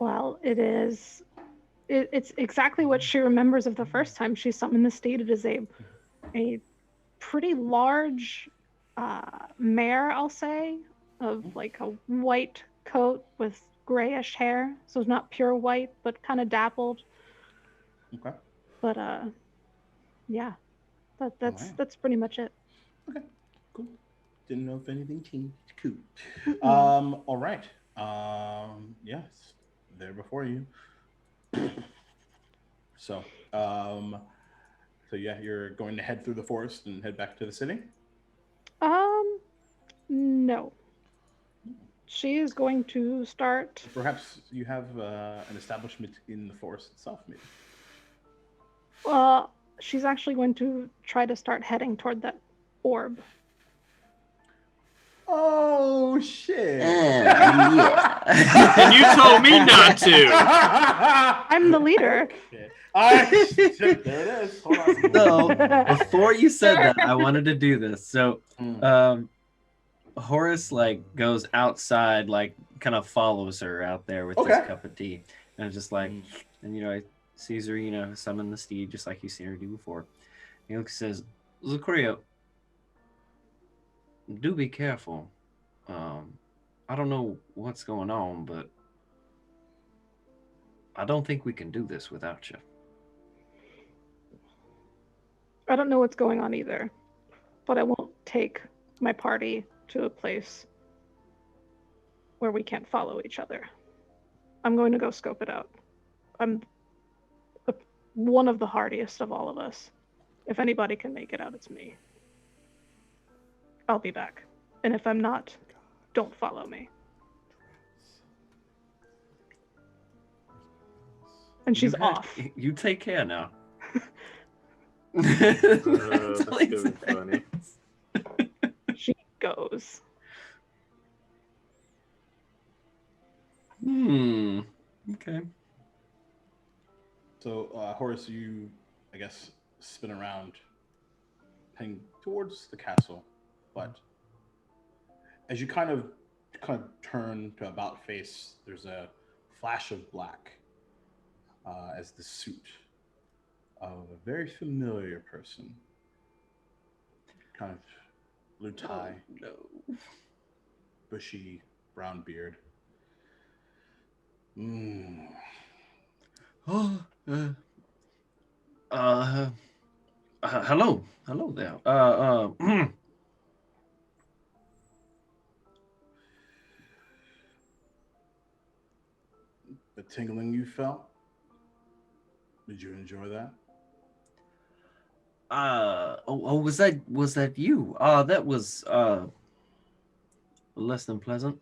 Well, it's exactly what she remembers of the first time she summoned the steed. It is a pretty large mare, I'll say, of like a white coat with grayish hair. So it's not pure white, but kind of dappled. Okay. But yeah, that's pretty much it. Okay, cool. Didn't know if anything changed. Cool. All right. Yes, there before you. So yeah, you're going to head through the forest and head back to the city? No. She is going to start. Perhaps you have an establishment in the forest itself, maybe. Well, she's actually going to try to start heading toward that orb. Oh shit! Yeah. And you told me not to. I'm the leader. There it is. Hold on. So before you said that, I wanted to do this. So Horace like goes outside, like kind of follows her out there with his cup of tea, and it's just like, and sees her, summon the steed just like you've seen her do before. He looks and says, "Lucario, do be careful. I don't know what's going on, but I don't think we can do this without you." I don't know what's going on either, but I won't take my party to a place where we can't follow each other. I'm going to go scope it out. I'm one of the hardiest of all of us. If anybody can make it out, it's me. I'll be back. And if I'm not, don't follow me. And she's off. You take care now. That's gonna be funny. She goes. Okay. So, Horace, you, I guess, spin around, heading towards the castle, but as you kind of turn to about face, there's a flash of black as the suit of a very familiar person, kind of blue tie, bushy brown beard. Hello there. The tingling you felt, did you enjoy that? Was that you? That was less than pleasant.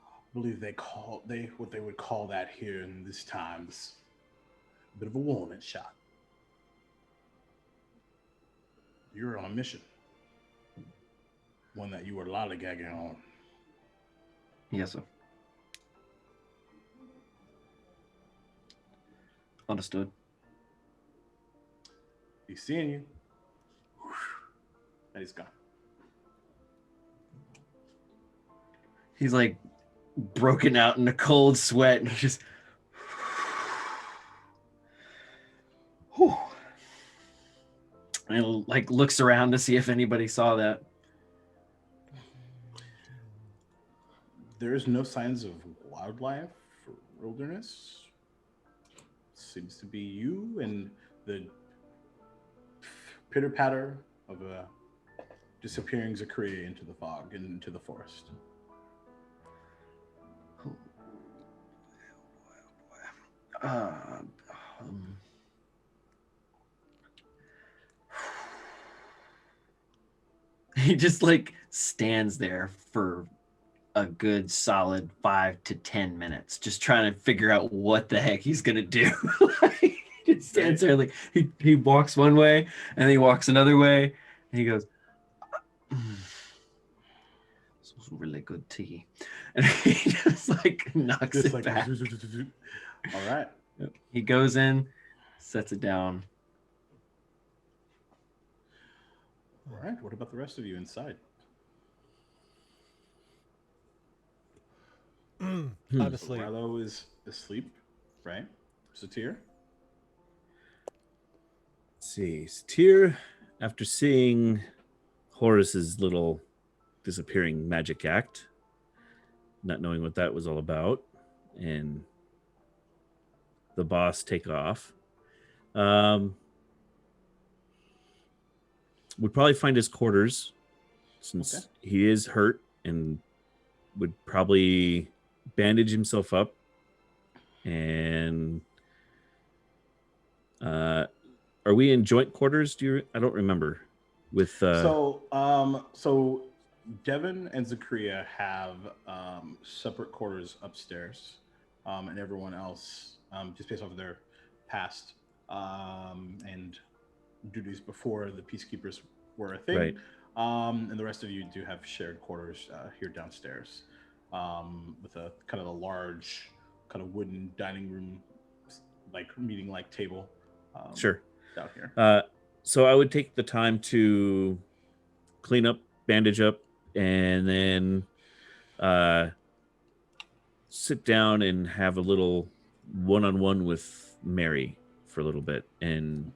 I believe what they would call that here in this times a bit of a warning shot. You're on a mission, one that you were lollygagging on. Yes, sir. Understood. He's seeing you. And he's gone. He's like broken out in a cold sweat, and he just. Whew. And he like looks around to see if anybody saw that. There's no signs of wildlife or wilderness. Seems to be you and the pitter patter of a disappearing Zachariah into the fog and into the forest. He just like stands there for a good solid 5 to 10 minutes, just trying to figure out what the heck he's gonna do. He just stands there like he walks one way and then he walks another way, and he goes, "This was really good tea," and he just like knocks Just it like, back. all right. He goes in, sets it down. All right. What about the rest of you inside? Honestly, Rilo is asleep, right? Satir? Let's see. Satir, after seeing Horace's little disappearing magic act, not knowing what that was all about, and the boss take off, would probably find his quarters, since he is hurt, and would probably bandage himself up. And are we in joint quarters? I don't remember. With So Devin and Zachariah have separate quarters upstairs, and everyone else, just based off of their past and duties before the peacekeepers were a thing. Right. And the rest of you do have shared quarters here downstairs, with a kind of a large kind of wooden dining room, like meeting like table. Sure. Out here. So I would take the time to clean up, bandage up, and then sit down and have a little one-on-one with Mary for a little bit, and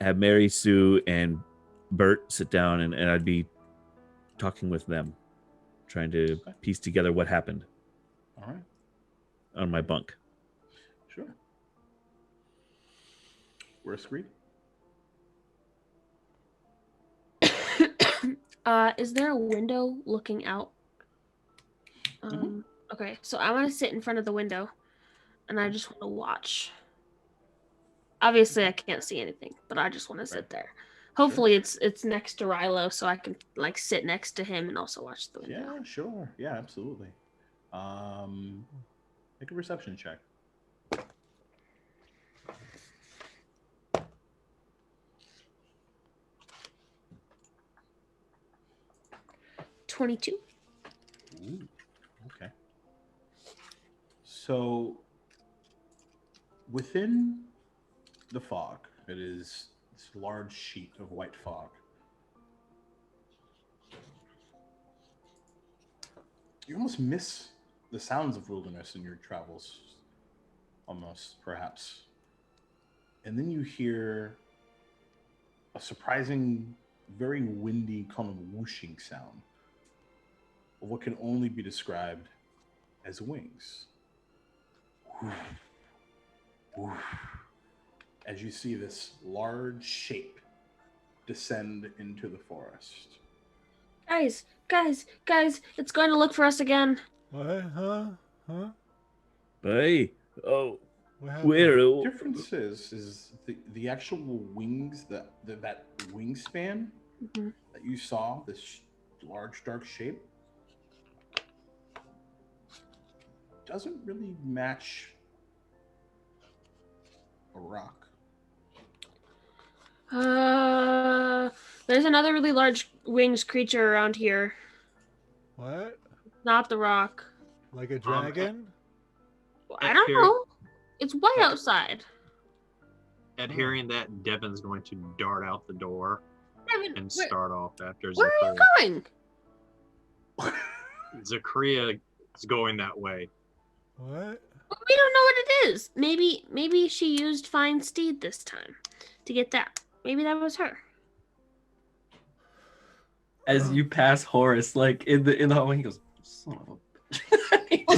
have Mary, Sue, and Bert sit down, and I'd be talking with them, trying to piece together what happened. All right. On my bunk. Sure. We're screen. Is there a window looking out? Okay, so I want to sit in front of the window, and I just want to watch. Obviously, I can't see anything, but I just want to sit there. Hopefully, it's next to Rilo, so I can like sit next to him and also watch the window. Yeah, sure. Yeah, absolutely. Make a perception check. 22. Ooh, okay. So within the fog, it is this large sheet of white fog. You almost miss the sounds of wilderness in your travels, almost, perhaps. And then you hear a surprising, very windy kind of whooshing sound of what can only be described as wings. Woof, woof, as you see this large shape descend into the forest. Guys, it's going to look for us again. What? Huh? Hey, oh, What happened? where? The difference is the actual wings, that wingspan that you saw, this large dark shape, doesn't really match a rock. There's another really large wings creature around here. What? Not the rock. Like a dragon? I don't know. It's way outside. At hearing that, Devin's going to dart out the door Devin, and start off after where are you going? Zachariah is going that way. What? Well, we don't know what it is. Maybe she used Fine Steed this time to get that. Maybe that was her. As you pass Horace, like in the hallway, he goes, "Son of a bitch."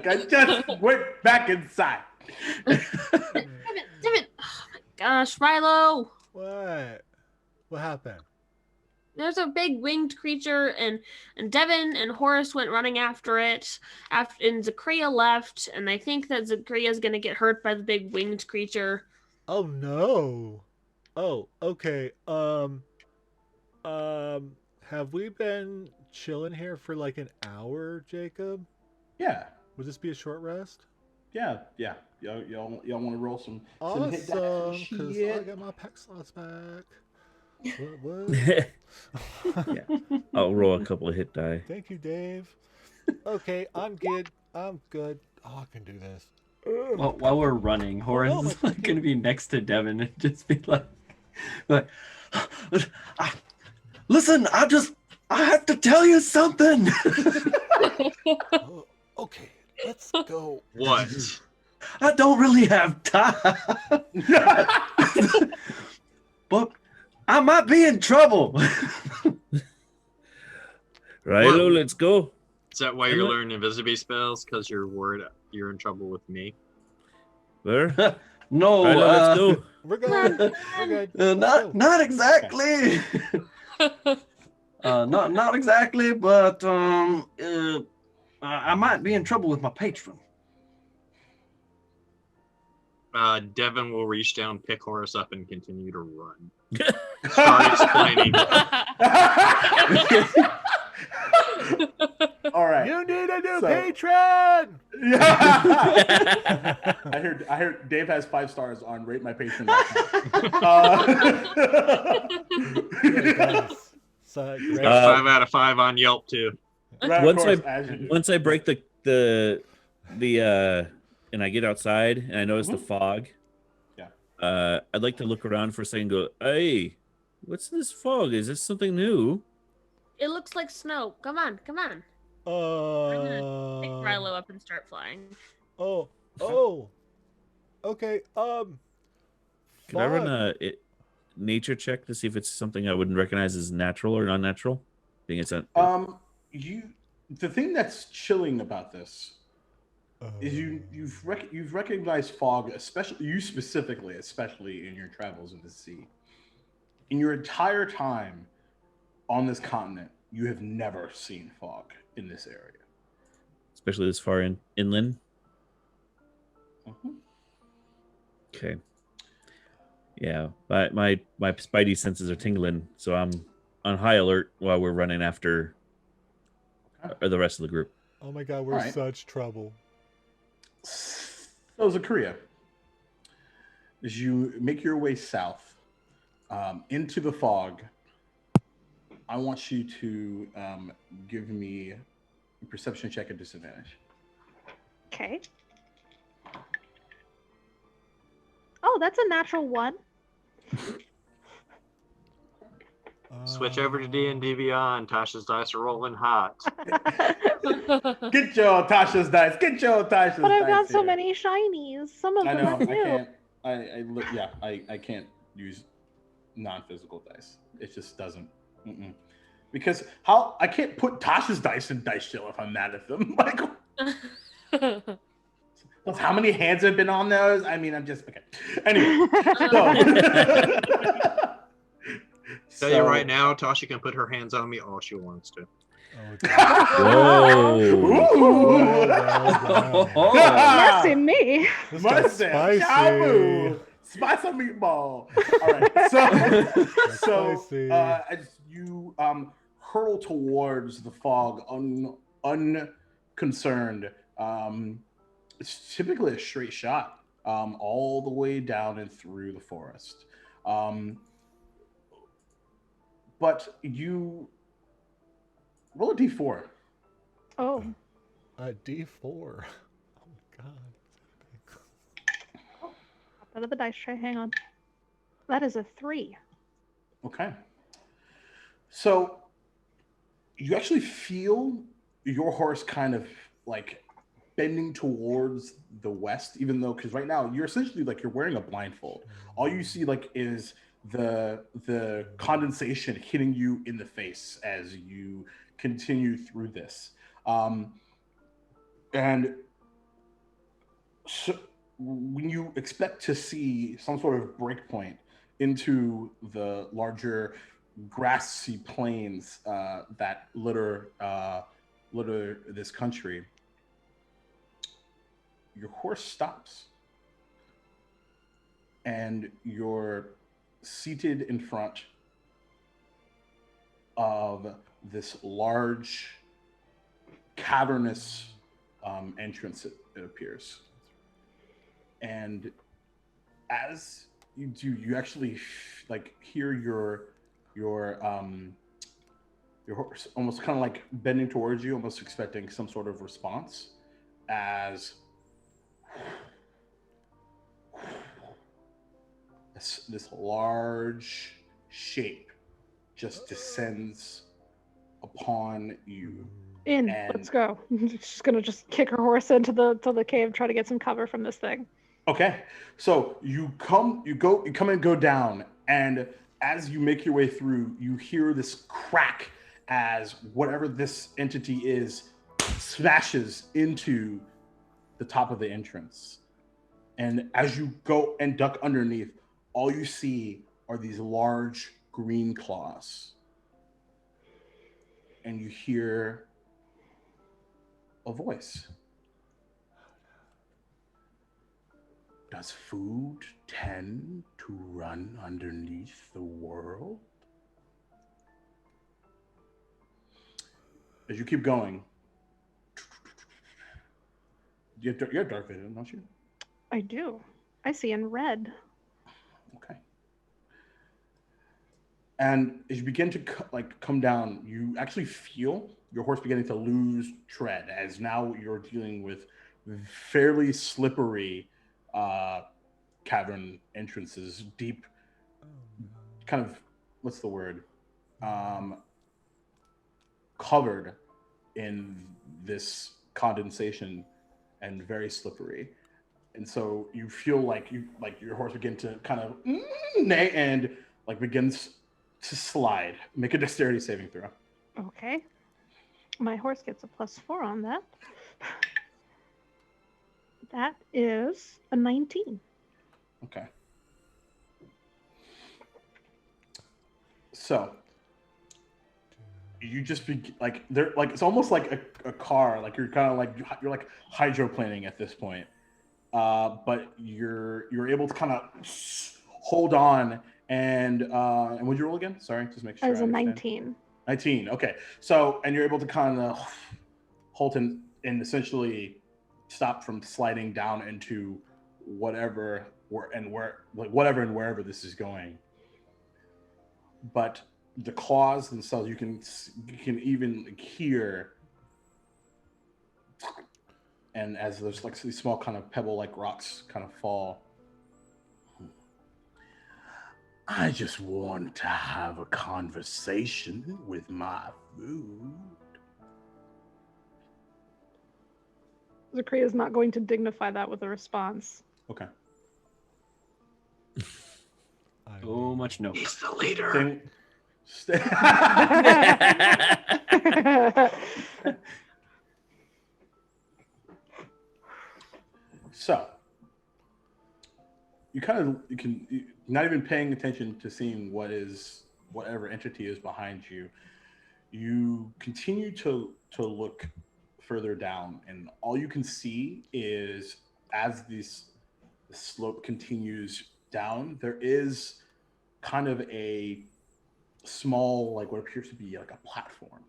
I just went back inside. Devin. Oh my gosh, Rilo. What? What happened? There's a big winged creature, and Devin and Horace went running after it. And Zachariah left, and I think that Zachariah is gonna get hurt by the big winged creature. Oh no. Oh, okay. Have we been chilling here for like an hour, Jacob? Yeah. Would this be a short rest? Yeah. Y'all want to roll some hit dice? Awesome, because I got my pack slots back. What? Yeah. I'll roll a couple of hit die. Thank you, Dave. Okay, I'm good. Oh, I can do this. Well, while we're running, Horace Oh, is like, gonna be next to Devin and just be like, "Listen, I have to tell you something." Oh, okay, let's go. What? I don't really have time, but I might be in trouble. Rilo, let's go. Is that why you're learning invisibility spells? Because you're worried you're in trouble with me? Where? No, Rilo, let's go. We're good. We're good. not exactly. Not exactly, but I might be in trouble with my patron. Devin will reach down, pick Horace up, and continue to run. Start explaining. All right. You need a new So- patron. I heard Dave has 5 stars on Rate My Patron. Good, guys. So, great. 5 out of 5 on Yelp too. Right, Once of course, as you do. Once I break the and I get outside and I notice the fog. Yeah. I'd like to look around for a second and go, hey, what's this fog? Is this something new? It looks like snow. Come on. I'm gonna pick Rilo up and start flying. Oh. Okay. Can I run a nature check to see if it's something I wouldn't recognize as natural or non-natural? I think it's The thing that's chilling about this is you've recognized fog, especially you specifically, especially in your travels in the sea. In your entire time on this continent, you have never seen fog in this area, especially this far inland. Mm-hmm. Okay. Yeah, my spidey senses are tingling, so I'm on high alert while we're running after the rest of the group. Oh my God, we're All right. such trouble. So Zachariah, as you make your way south into the fog, I want you to give me a perception check at disadvantage. Okay. Oh, that's a natural 1. Switch over to D&D Beyond. Tasha's dice are rolling hot. Get your Tasha's dice. Get your Tasha's dice. But I've got so here. many shinies. Some of I them know. are I new. can't. I can't use non-physical dice. It just doesn't. Because I can't put Tasha's dice in dice jail if I'm mad at them. Like, how many hands have been on those? I mean, I'm just okay. Anyway, Tell you right now, Tasha can put her hands on me all she wants to. Whoa. Ooh. Mercy me. This got Mercy, spicy. shabu, spicy meatball. All right, so Spicy. as you hurl towards the fog, unconcerned, it's typically a straight shot, all the way down and through the forest. But you roll a d4. Oh. D4. Oh my God. Out of the dice tray. Hang on. That is a 3. Okay. So you actually feel your horse kind of like bending towards the west, even though, because right now you're essentially like you're wearing a blindfold. All you see like is the condensation hitting you in the face as you continue through this. And so when you expect to see some sort of breakpoint into the larger grassy plains that litter this country, your horse stops, and you're seated in front of this large cavernous entrance. It appears, and as you do, you actually like hear your horse almost kind of like bending towards you, almost expecting some sort of response, as this large shape just descends upon you. In. And- Let's go. She's gonna just kick her horse into the cave, try to get some cover from this thing. Okay, so you come and go down, and as you make your way through, you hear this crack as whatever this entity is smashes into the top of the entrance. And as you go and duck underneath, all you see are these large green claws. And you hear a voice. Does food tend to run underneath the world? As you keep going, you have dark vision, don't you? I do. I see in red. Okay. And as you begin to come down, you actually feel your horse beginning to lose tread, as now you're dealing with fairly slippery cavern entrances, deep, kind of, what's the word? Covered in this condensation and very slippery. And so you feel like your horse begin to kind of neigh and like begins to slide. Make a dexterity saving throw. Okay. My horse gets a +4 on that. That is a 19. Okay. So you just be like they're like it's almost like a car, like you're kind of like you're like hydroplaning at this point. But you're able to kind of hold on and would you roll again? Sorry, just make sure. As I a understand. 19. 19. Okay. So and you're able to kind of hold and essentially stop from sliding down into whatever wherever this is going. But the claws themselves, you can even hear, and as there's like these small kind of pebble-like rocks kind of fall. I just want to have a conversation with my food. Zakria is not going to dignify that with a response. Okay. So much no. He's the leader. So you're not even paying attention to seeing whatever entity is behind you. You continue to look further down, and all you can see is as the slope continues down, there is kind of a small, like what appears to be like a platform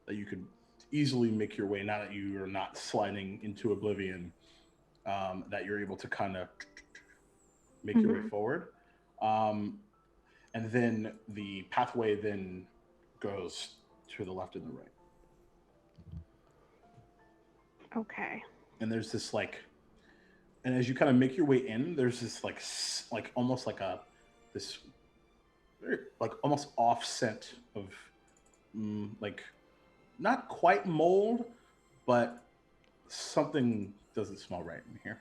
that you could easily make your way, now that you are not sliding into oblivion, that you're able to kind of make your way forward. And then the pathway then goes to the left and the right. Okay. And there's this like And as you kind of make your way in, there's this like almost like this like almost off scent of like not quite mold, but something doesn't smell right in here.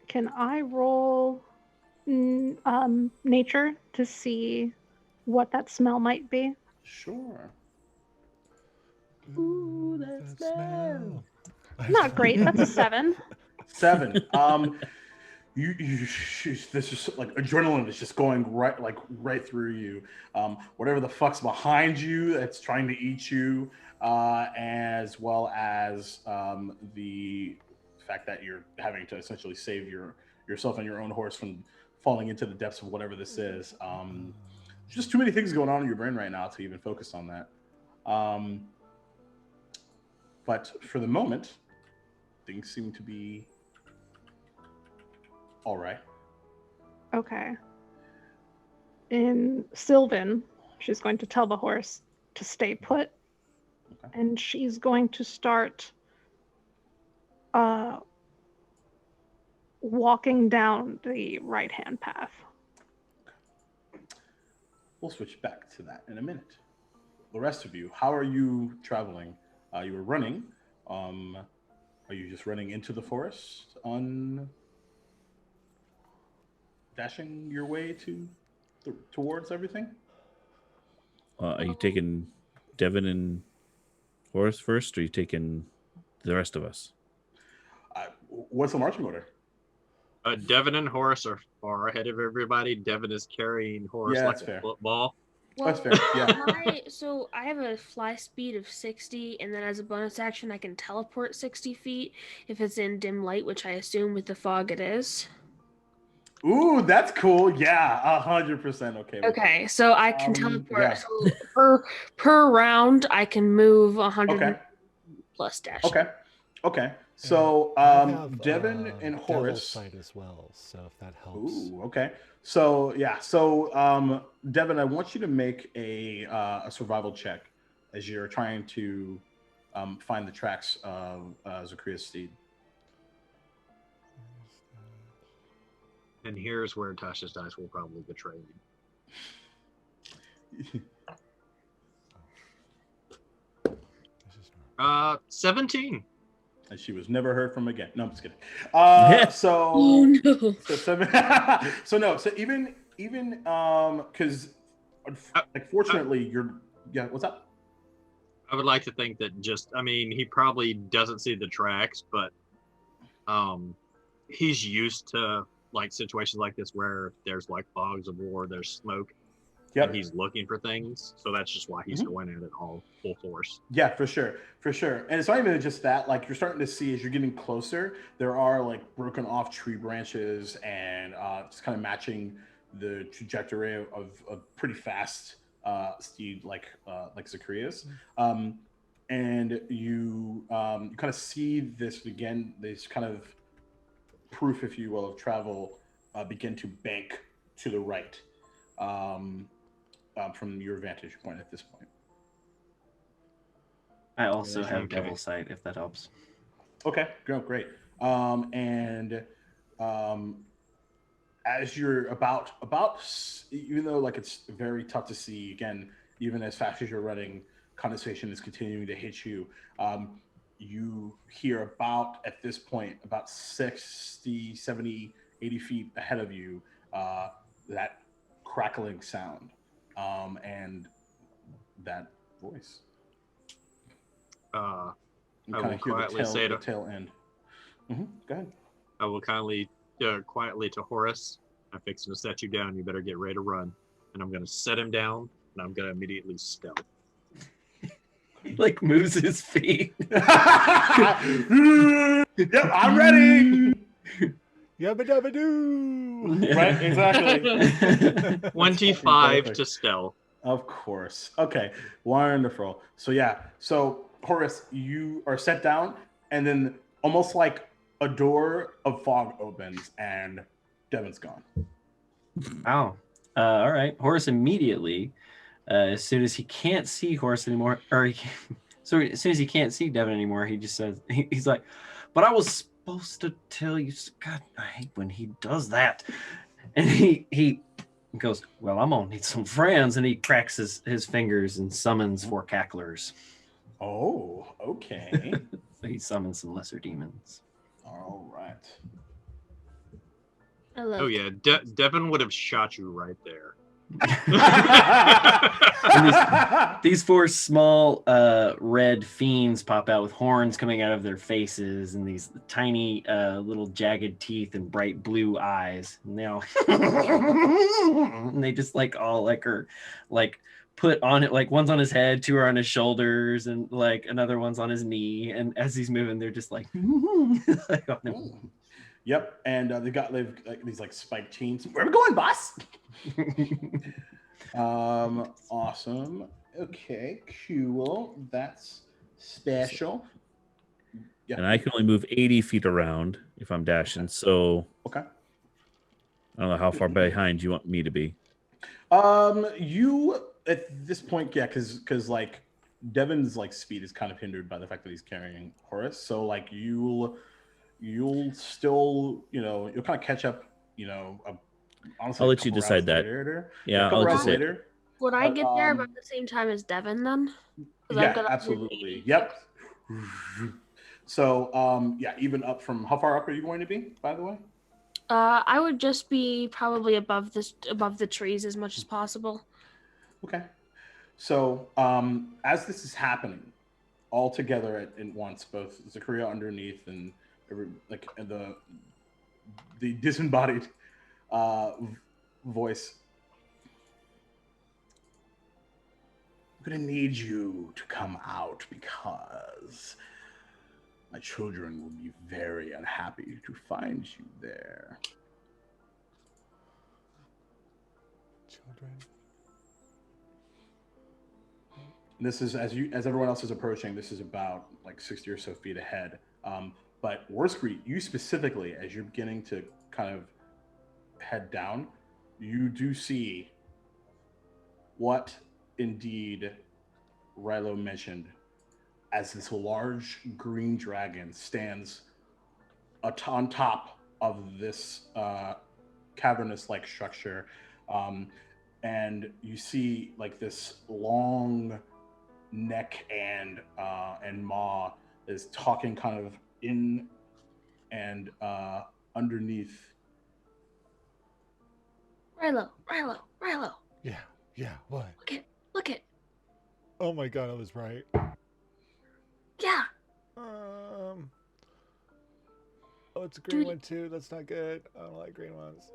Can I roll nature to see what that smell might be? Sure. Ooh, that smell. Not great. That's a 7. 7. You this is like adrenaline is just going right through you. Whatever the fuck's behind you that's trying to eat you, as well as the fact that you're having to essentially save yourself and your own horse from falling into the depths of whatever this is. There's just too many things going on in your brain right now to even focus on that. But for the moment, things seem to be all right. Okay. In Sylvan, she's going to tell the horse to stay put. Okay. And she's going to start walking down the right-hand path. We'll switch back to that in a minute. The rest of you, how are you traveling? You were running. Are you just running into the forest dashing your way towards everything? Are you taking Devin and Horace first, or are you taking the rest of us? What's the marching order? Devin and Horace are far ahead of everybody. Devin is carrying Horace Yeah, like that's a fair. football. That's fair, yeah. So I have a fly speed of 60, and then as a bonus action, I can teleport 60 feet if it's in dim light, which I assume with the fog it is. Ooh, that's cool. Yeah, 100% okay. Okay, so I can teleport. Yeah. So per round, I can move 100 Okay. plus dash. Okay. So I have, Devin and Devil's Horace. Sight as well, so if that helps. Ooh, okay. So yeah, so Devin, I want you to make a survival check as you're trying to find the tracks of Zacharias' steed. And here's where Tasha's dice will probably betray me. 17. And she was never heard from again. No, I'm just kidding. So, Oh no. So even because like fortunately you're what's up? I would like to think that he probably doesn't see the tracks, but he's used to like situations like this where there's like fogs of war, there's smoke. Yep. And he's looking for things, so that's just why he's going at it all full force. Yeah, for sure. And it's not even just that. Like you're starting to see as you're getting closer, there are like broken off tree branches, and it's kind of matching the trajectory of a pretty fast steed like Zacharias. And you kind of see this again, this kind of proof, if you will, of travel begin to bank to the right. From your vantage point at this point. I also have Devil's Sight, if that helps. Okay, great. As you're about, even though like it's very tough to see, again, even as fast as you're running, condensation is continuing to hit you. You hear at this point, about 60, 70, 80 feet ahead of you, that crackling sound. And that voice. I will quietly say the tail end. Go ahead. I will quietly to Horace, I'm fixing to set you down. You better get ready to run. And I'm going to set him down, and I'm going to immediately stealth. He like moves his feet. Yep, I'm ready. Yabba dabba doo. Right, exactly. 25 to stealth. Of course. Okay, wonderful. So Horace, you are set down, and then almost like a door of fog opens, and Devin's gone. Wow. All right. Horace immediately, as soon as he can't see Horace anymore, as So as soon as he can't see Devin anymore, he just says, he's like, but I was supposed to tell you. God, I hate when he does that. And he goes, well, I'm going to need some friends. And he cracks his fingers and summons 4 cacklers. Oh, okay. So he summons some lesser demons. All right. I love Oh yeah, Devin would have shot you right there. And these 4 small red fiends pop out with horns coming out of their faces and these tiny little jagged teeth and bright blue eyes. And they all and they just like all like are like put on it, like one's on his head, 2 are on his shoulders, and like another one's on his knee. And as he's moving, they're just like, like on him. Yep, and they've like these like spiked chains. Where are we going, boss? Awesome. Okay, cool. That's special. Yeah. And I can only move 80 feet around if I'm dashing. So Okay. I don't know how far behind you want me to be. You at this point, yeah, because like Devin's like speed is kind of hindered by the fact that he's carrying Horus. So like you'll still, you'll kind of catch up, honestly. I'll let you decide that. Later. Yeah, a couple I'll rounds just say later. Would I But, get there about the same time as Devin then? 'Cause I've Yeah, got absolutely. Yep. So, yeah, even up from how far up are you going to be, by the way? I would just be probably above the trees as much as possible. Okay. So, as this is happening, all together at once, both Zakaria underneath and the disembodied voice. I'm gonna need you to come out because my children will be very unhappy to find you there. Children. This is as everyone else is approaching. This is about like 60 or so feet ahead. But Warscreet, you specifically, as you're beginning to kind of head down, you do see what indeed Rilo mentioned as this large green dragon stands on top of this cavernous-like structure. And you see like this long neck and maw is talking kind of in and underneath. Rilo. Yeah, what? Look it. Oh my god, I was right. Yeah. Oh, it's a green one too. That's not good. I don't like green ones.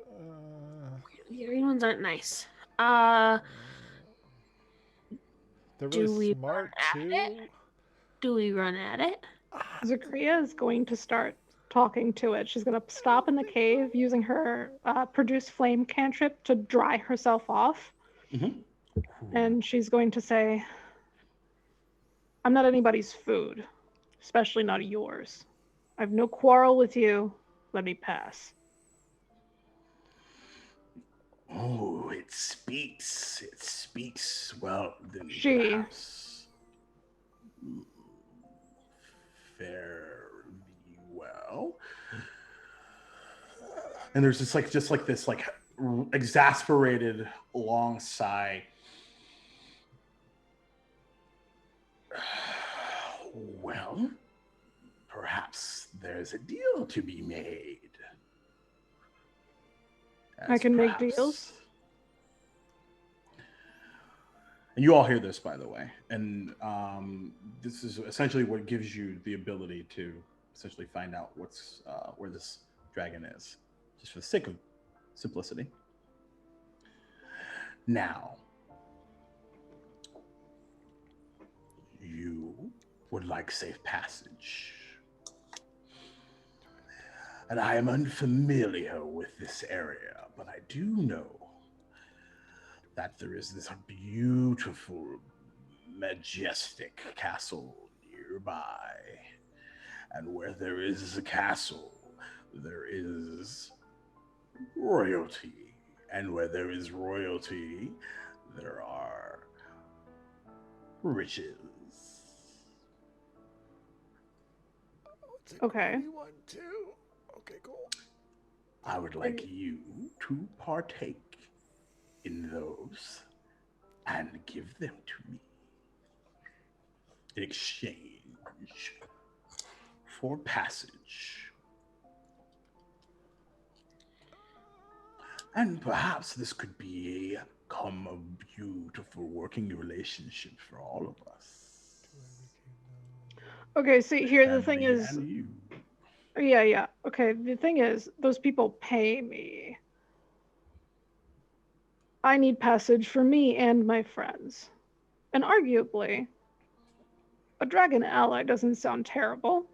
The green ones aren't nice. They're Do really we smart run too. at it? Do we run at it? Zakaria is going to start talking to it. She's going to stop in the cave using her produce flame cantrip to dry herself off. Mm-hmm. And she's going to say, I'm not anybody's food, especially not yours. I have no quarrel with you. Let me pass. Oh, it speaks. It speaks. Well, then She. perhaps fare thee well. And there's just like this like exasperated long sigh. Well, perhaps there's a deal to be made. I can make deals. And you all hear this, by the way. And this is essentially what gives you the ability to essentially find out what's where this dragon is, just for the sake of simplicity. Now, you would like safe passage. And I am unfamiliar with this area, but I do know that there is this beautiful, majestic castle nearby. And where there is a castle, there is royalty. And where there is royalty, there are riches. Okay. One, two. Okay, cool. I would like you to partake in those and give them to me in exchange for passage. And perhaps this could become a beautiful working relationship for all of us. Okay, see, here the And thing me is, and you. yeah. Okay, the thing is, those people pay me. I need passage for me and my friends. And arguably, a dragon ally doesn't sound terrible.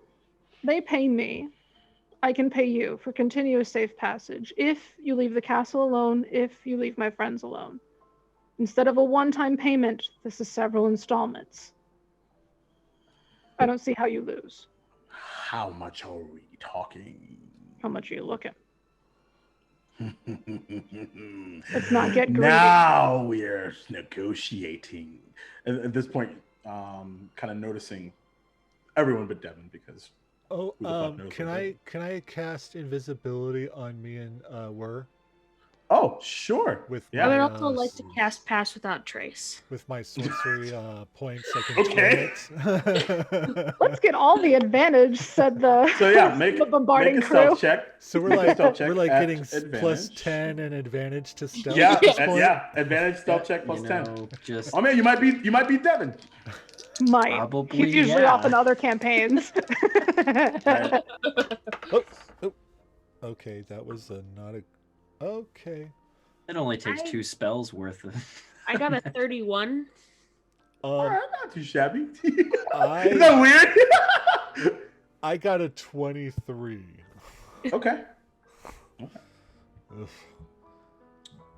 They pay me. I can pay you for continuous safe passage if you leave the castle alone, if you leave my friends alone. Instead of a one-time payment, this is several installments. I don't see how you lose. How much are we talking? How much are you looking? Let's not get greedy. Now we're negotiating. At this point, kind of noticing everyone but Devin, because Oh, who the fuck knows can what I cast invisibility on me and Wur Oh, sure. with Yeah. I would my, also like to cast Pass Without Trace. with my sorcery points? I can Okay. turn it. Let's get all the advantage, said the, So yeah, make the bombarding make a crew. stealth check. So we're Make a like stealth check we're like at getting plus advantage. 10 and advantage to stealth. Yeah, at this point. yeah. Advantage stealth check plus You 10. know, just Oh man, you might be Devin. Might. Probably, He's usually yeah. off in other campaigns. Right. Oh. Okay, that was not a. Okay. it only takes I- 2 spells worth of. I got a 31. All right, not too shabby. I- Isn't that weird? I got a 23. Okay. Ugh.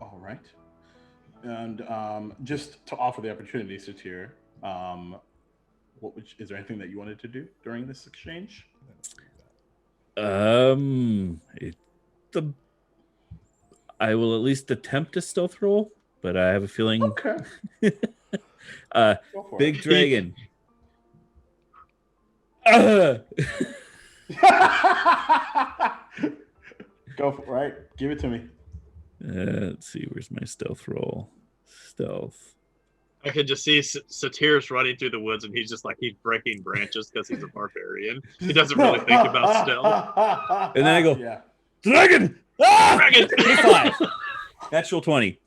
All right. And just to offer the opportunity, Satir, is there anything that you wanted to do during this exchange? I will at least attempt a stealth roll, but I have a feeling. Okay. uh, Go for big it. dragon. Go for it. Right. Give it to me. Let's see. Where's my stealth roll? Stealth. I could just see Satir's running through the woods, and he's just like he's breaking branches because he's a barbarian. He doesn't really think about stealth. And then I go, Yeah. Dragon! Ah! Dragon! 25. Natural 20.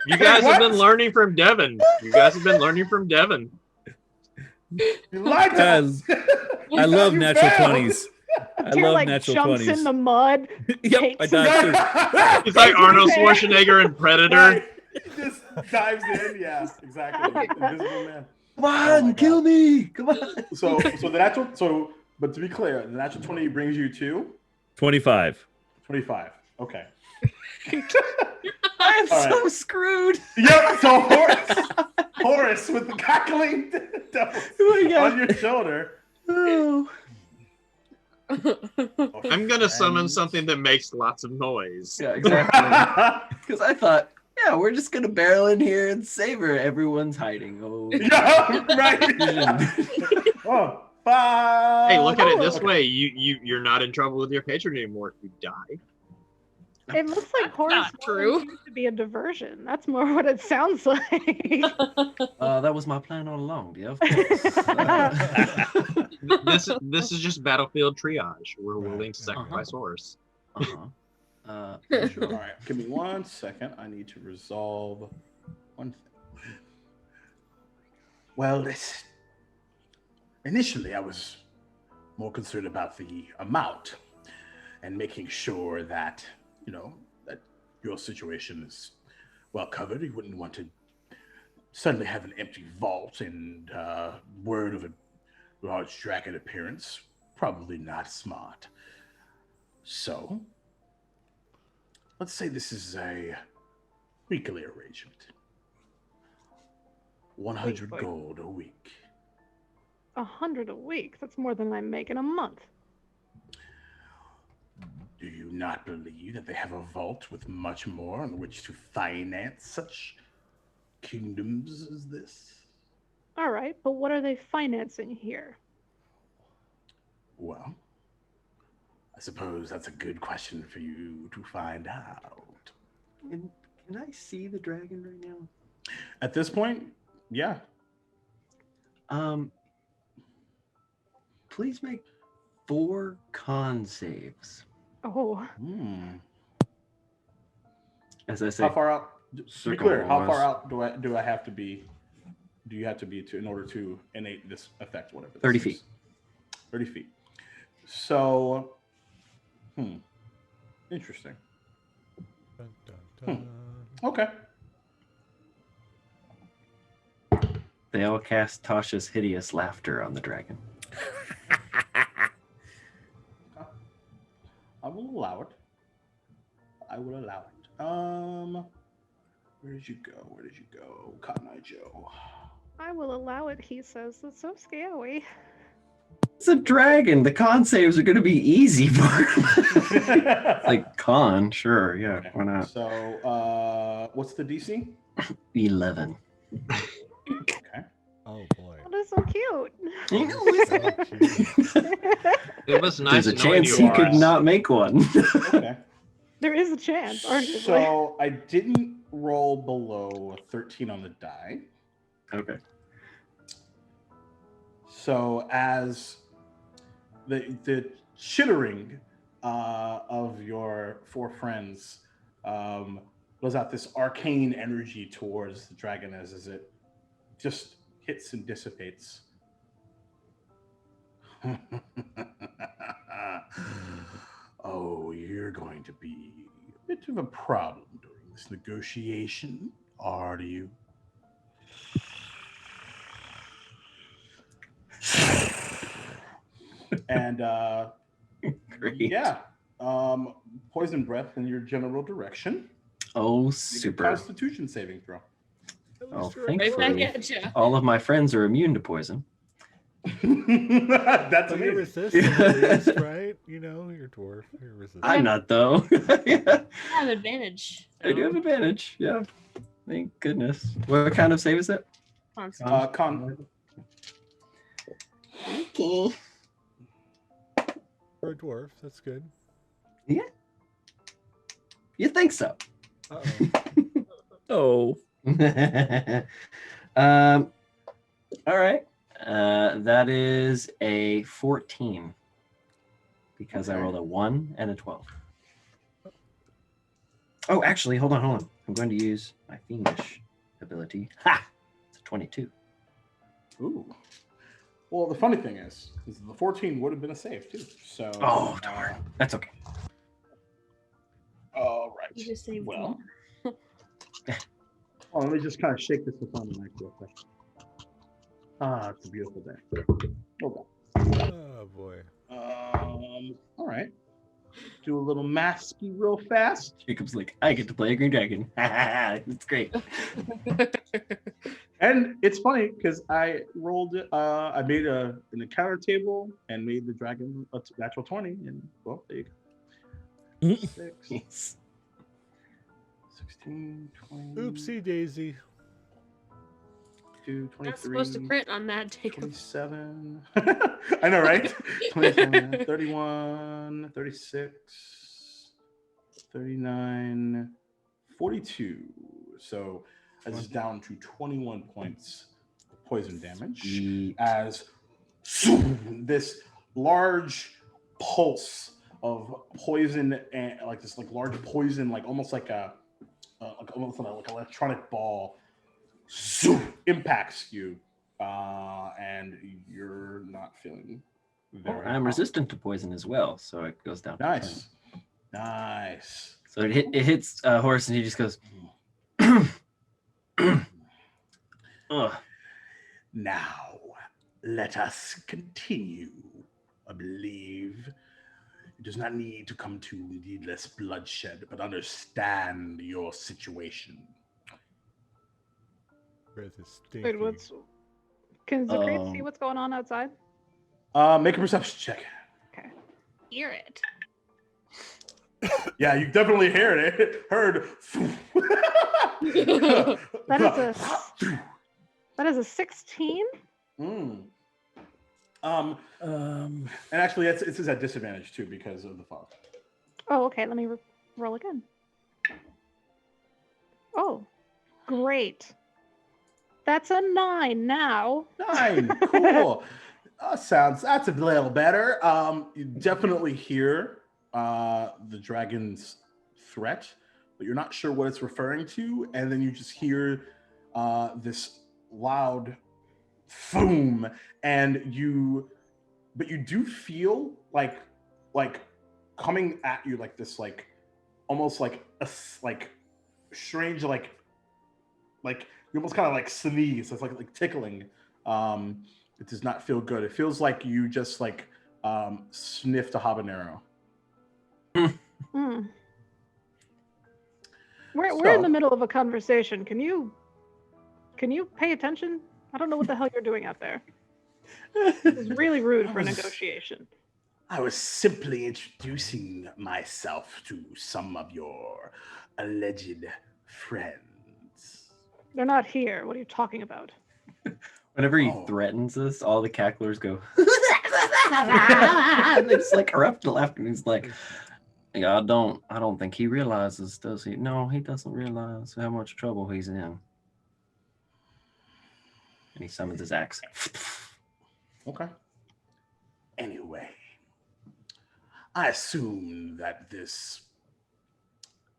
You guys What? have been learning from Devin. You guys have been learning from Devin. You lied to us. I love You natural failed. 20s. I Tyr, love like natural jumps 20s. in the mud. Yep, takes I some- died too. He's like Arnold Schwarzenegger in Predator. Right. He just dives in. Yeah, exactly. Invisible man. Come Oh my on, kill God. me! Come on. So but to be clear, the natural 20 brings you to 25. 25. Okay. I'm All so right. screwed. Yep. So Horace with the cackling devils Oh my God. on your shoulder. Oh. I'm gonna summon And- something that makes lots of noise. Yeah, exactly. Because I thought, yeah, we're just gonna barrel in here and save her. Everyone's hiding. Oh, Yeah, right. Oh, bye. Hey, look at it this Okay. way: you're not in trouble with your patron anymore if you die. It looks like Horace not true. volunteered to be a diversion. That's more what it sounds like. that was my plan all along. Yeah, of course. This is just battlefield triage. We're Right. willing to sacrifice horse. Uh-huh. Sure. All right. Give me 1 second. I need to resolve one thing. Well, initially I was more concerned about the amount and making sure that, that your situation is well covered. You wouldn't want to suddenly have an empty vault and word of a large dragon appearance. Probably not smart. So, let's say this is a weekly arrangement. 100 Weekly. gold a week. 100 a week. That's more than I make in a month. Do you not believe that they have a vault with much more on which to finance such kingdoms as this? All right, but what are they financing here? Well, I suppose that's a good question for you to find out. Can I see the dragon right now? At this point, yeah. Please make 4 con saves. Oh, As I say, How far out? To be clear, how far circle out do I have to be? Do you have to be in order to innate this effect? Whatever. This 30 is? feet. 30 feet. So, interesting. Dun, dun, dun. Okay. They all cast Tasha's hideous laughter on the dragon. I will allow it. I will allow it. Where did you go, Cotton Eye Joe? I will allow it, he says. That's so scary. It's a dragon. The con saves are going to be easy for him. Like con, sure, yeah, Okay. why not? So, what's the DC? 11. Okay. Oh boy. Oh, that's so cute. I know, isn't it? It was nice There's a knowing chance you he could Horace. not make one. Okay. There is a chance, arguably. So I didn't roll below a 13 on the die. Okay. So as the chittering of your 4 friends goes out this arcane energy towards the dragon as it just hits and dissipates. Oh, you're going to be a bit of a problem during this negotiation, are you? And Great. yeah, poison breath in your general direction. Oh, Make a super. Constitution saving throw. Oh, Right back thankfully, at you. all of my friends are immune to poison. That's But you're amazing. resistant at least, right? You know, you're dwarf. You're resistant. I'm not, though. Yeah, I have advantage. I do have advantage. Yeah. Thank goodness. What kind of save is that? Con. Okay. For a dwarf, that's good. You think so? Uh-oh. Oh, All right. That is a 14 because I Okay. rolled a 1 and a 12. Oh, actually, hold on. I'm going to use my fiendish ability. Ha! It's a 22. Ooh. Well, the funny thing is the 14 would have been a save too. So. Oh, darn. That's okay. All right. You just saved Well. one. Oh, let me just kind of shake this on the mic real quick. Ah, it's a beautiful day. Hold Oh boy. on. All right. Do a little masky real fast. Jacob's like, I get to play a green dragon. It's great. And it's funny because I rolled it. I made an encounter table and made the dragon a natural 20. And well, there you go. 6, Yes. 16, 20. Oopsie daisy. 22, 23. Not supposed to crit on that, Jacob. 27. I know, right? 27, 31, 36, 39, 42. So this is down to 21 points of poison damage Sweet. as this large pulse of poison and like this like large poison, like almost like a almost like an electronic ball impacts you, and you're not feeling very. I'm resistant to poison as well, so it goes down. to 10. Nice, nice. So it hits Horace, and he just goes. Ugh. Now, let us continue. I believe it does not need to come to needless bloodshed, but understand your situation. Breath is Wait, stinky. what's... Can Zakreet see what's going on outside? Make a perception check. Okay. Hear it. Yeah, you definitely heard it. Heard. That is a That is a 16. And actually, it's at disadvantage too because of the fog. Oh, okay. Let me roll again. Oh, great. That's a 9 now. 9. Cool. That's a little better. You definitely hear the dragon's threat, but you're not sure what it's referring to. And then you just hear this loud boom, and you do feel like coming at you like this, like almost like a strange like you almost kind of like sneeze. It's like tickling. It does not feel good. It feels like you just like sniffed a habanero. Mm. We're in the middle of a conversation. Can you pay attention? I don't know what the hell you're doing out there. This is really rude for a negotiation. I was simply introducing myself to some of your alleged friends. They're not here. What are you talking about? Whenever he threatens us, all the cacklers go, and they just like erupt to laughter. And he's like, "Yeah, I don't think he realizes, does he? No, he doesn't realize how much trouble he's in." And he summons his axe. Okay. Anyway, I assume that this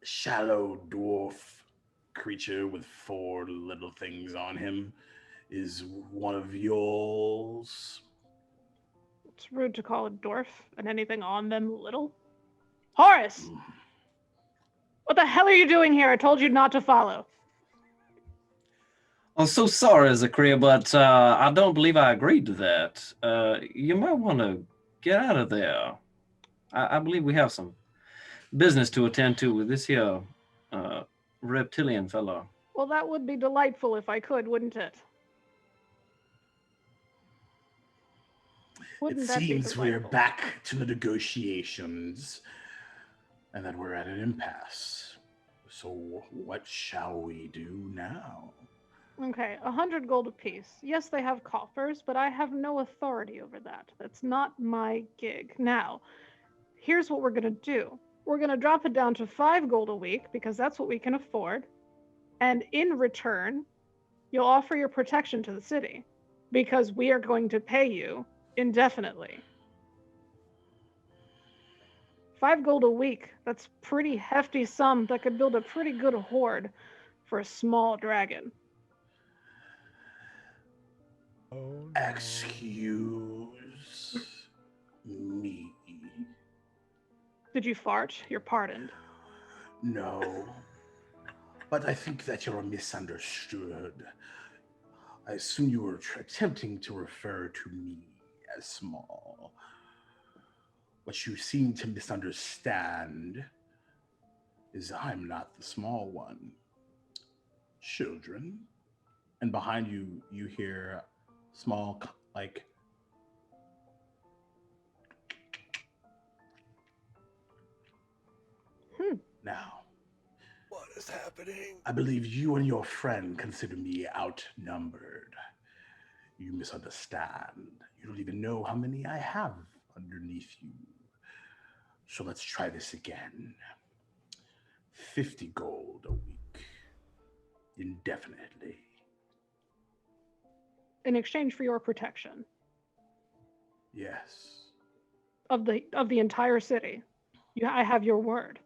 shallow dwarf creature with 4 little things on him is one of yours. It's rude to call a dwarf and anything on them little. Horace! What the hell are you doing here? I told you not to follow. I'm so sorry, Zachariah, but I don't believe I agreed to that. You might want to get out of there. I believe we have some business to attend to with this here reptilian fellow. Well, that would be delightful if I could, wouldn't it? It seems we're back to the negotiations and that we're at an impasse. So what shall we do now? Okay, 100 gold apiece. Yes, they have coffers, but I have no authority over that. That's not my gig. Now, here's what we're going to do. We're going to drop it down to 5 gold a week because that's what we can afford. And in return, you'll offer your protection to the city because we are going to pay you indefinitely. 5 gold a week. That's pretty hefty sum that could build a pretty good hoard for a small dragon. Oh, no. Excuse me. Did you fart? You're pardoned. No. But I think that you're misunderstood. I assume you were attempting to refer to me as small. What you seem to misunderstand is I'm not the small one. Children. And behind you, you hear small, like, Now, What is happening? I believe you and your friend consider me outnumbered. You misunderstand. You don't even know how many I have underneath you. So let's try this again. 50 gold a week. Indefinitely. In exchange for your protection Yes. of the entire city. I have your word.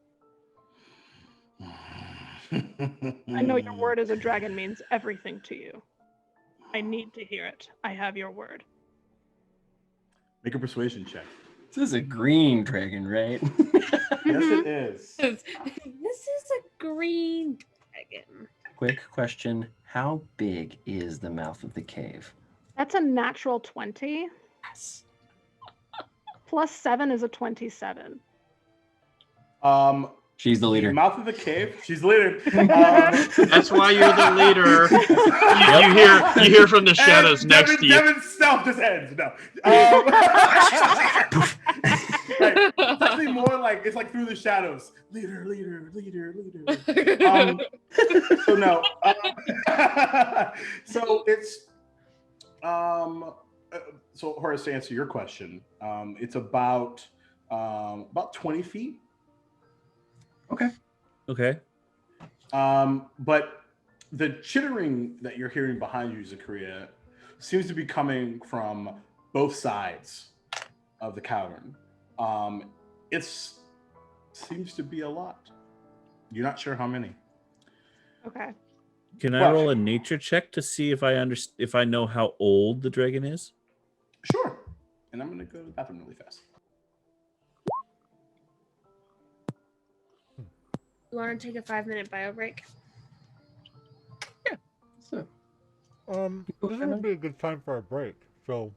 I know your word as a dragon means everything to you. I need to hear it. I have your word. Make a persuasion check. This is a green dragon, right? Yes, it is. This is a green dragon. Quick question. How big is the mouth of the cave? That's a natural 20. Plus 7 is a 27. She's the leader. Mouth of the cave. She's the leader. That's why you're the leader. You hear from the shadows next to you. Devin's stealth just ends. No. Right. It's actually more like it's like through the shadows. Leader. So no. So it's so Horace, to answer your question, it's about 20 feet. Okay. But the chittering that you're hearing behind you, Zakaria, seems to be coming from both sides of the cavern. It seems to be a lot. You're not sure how many. Okay. Can I roll a nature check to see if I know how old the dragon is? Sure. And I'm going to go to the bathroom really fast. You want to take a 5-minute bio break? So, This would be a good time for a break. So,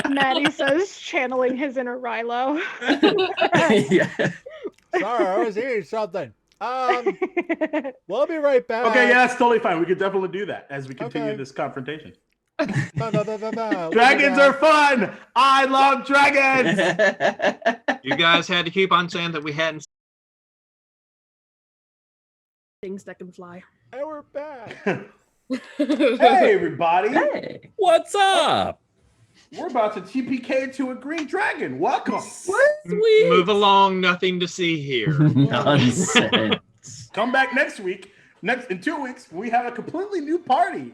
Maddie says, channeling his inner Rilo. yeah. sorry, I was eating something. We'll be right back. Okay, yeah, that's totally fine. We could definitely do that as we continue Okay. this confrontation. We'll be Dragons back. are fun. I love dragons. You guys had to keep on saying that we hadn't. Things that can fly. And we're back. Hey, everybody. Hey. What's up? We're about to TPK to a green dragon. Welcome. Sweet. Move along, nothing to see here. Nonsense. Come back next week. In 2 weeks, we have a completely new party.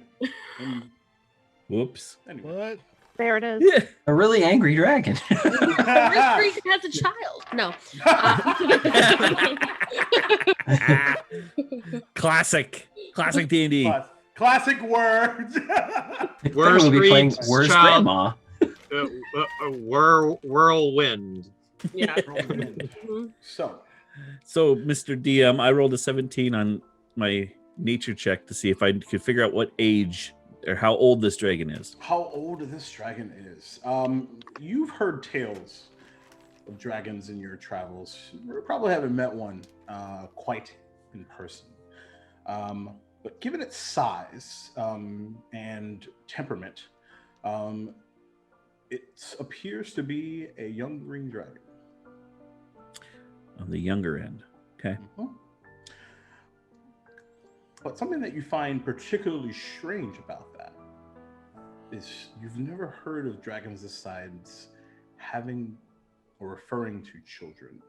Whoops. Anyway. What? There it is. Yeah. A really angry dragon. This creature has a child. No. Classic D&D. Classic words. Worst We'll be playing streets, Worst child. Grandma. Whirlwind. Yeah. So, Mr. DM, I rolled a 17 on my nature check to see if I could figure out what age or how old this dragon is. how old this dragon is? You've heard tales of dragons in your travels. You probably haven't met one quite in person. But given its size and temperament, it appears to be a young green dragon. On the younger end. Okay. Mhm. But something that you find particularly strange about that is you've never heard of dragons this size having or referring to children.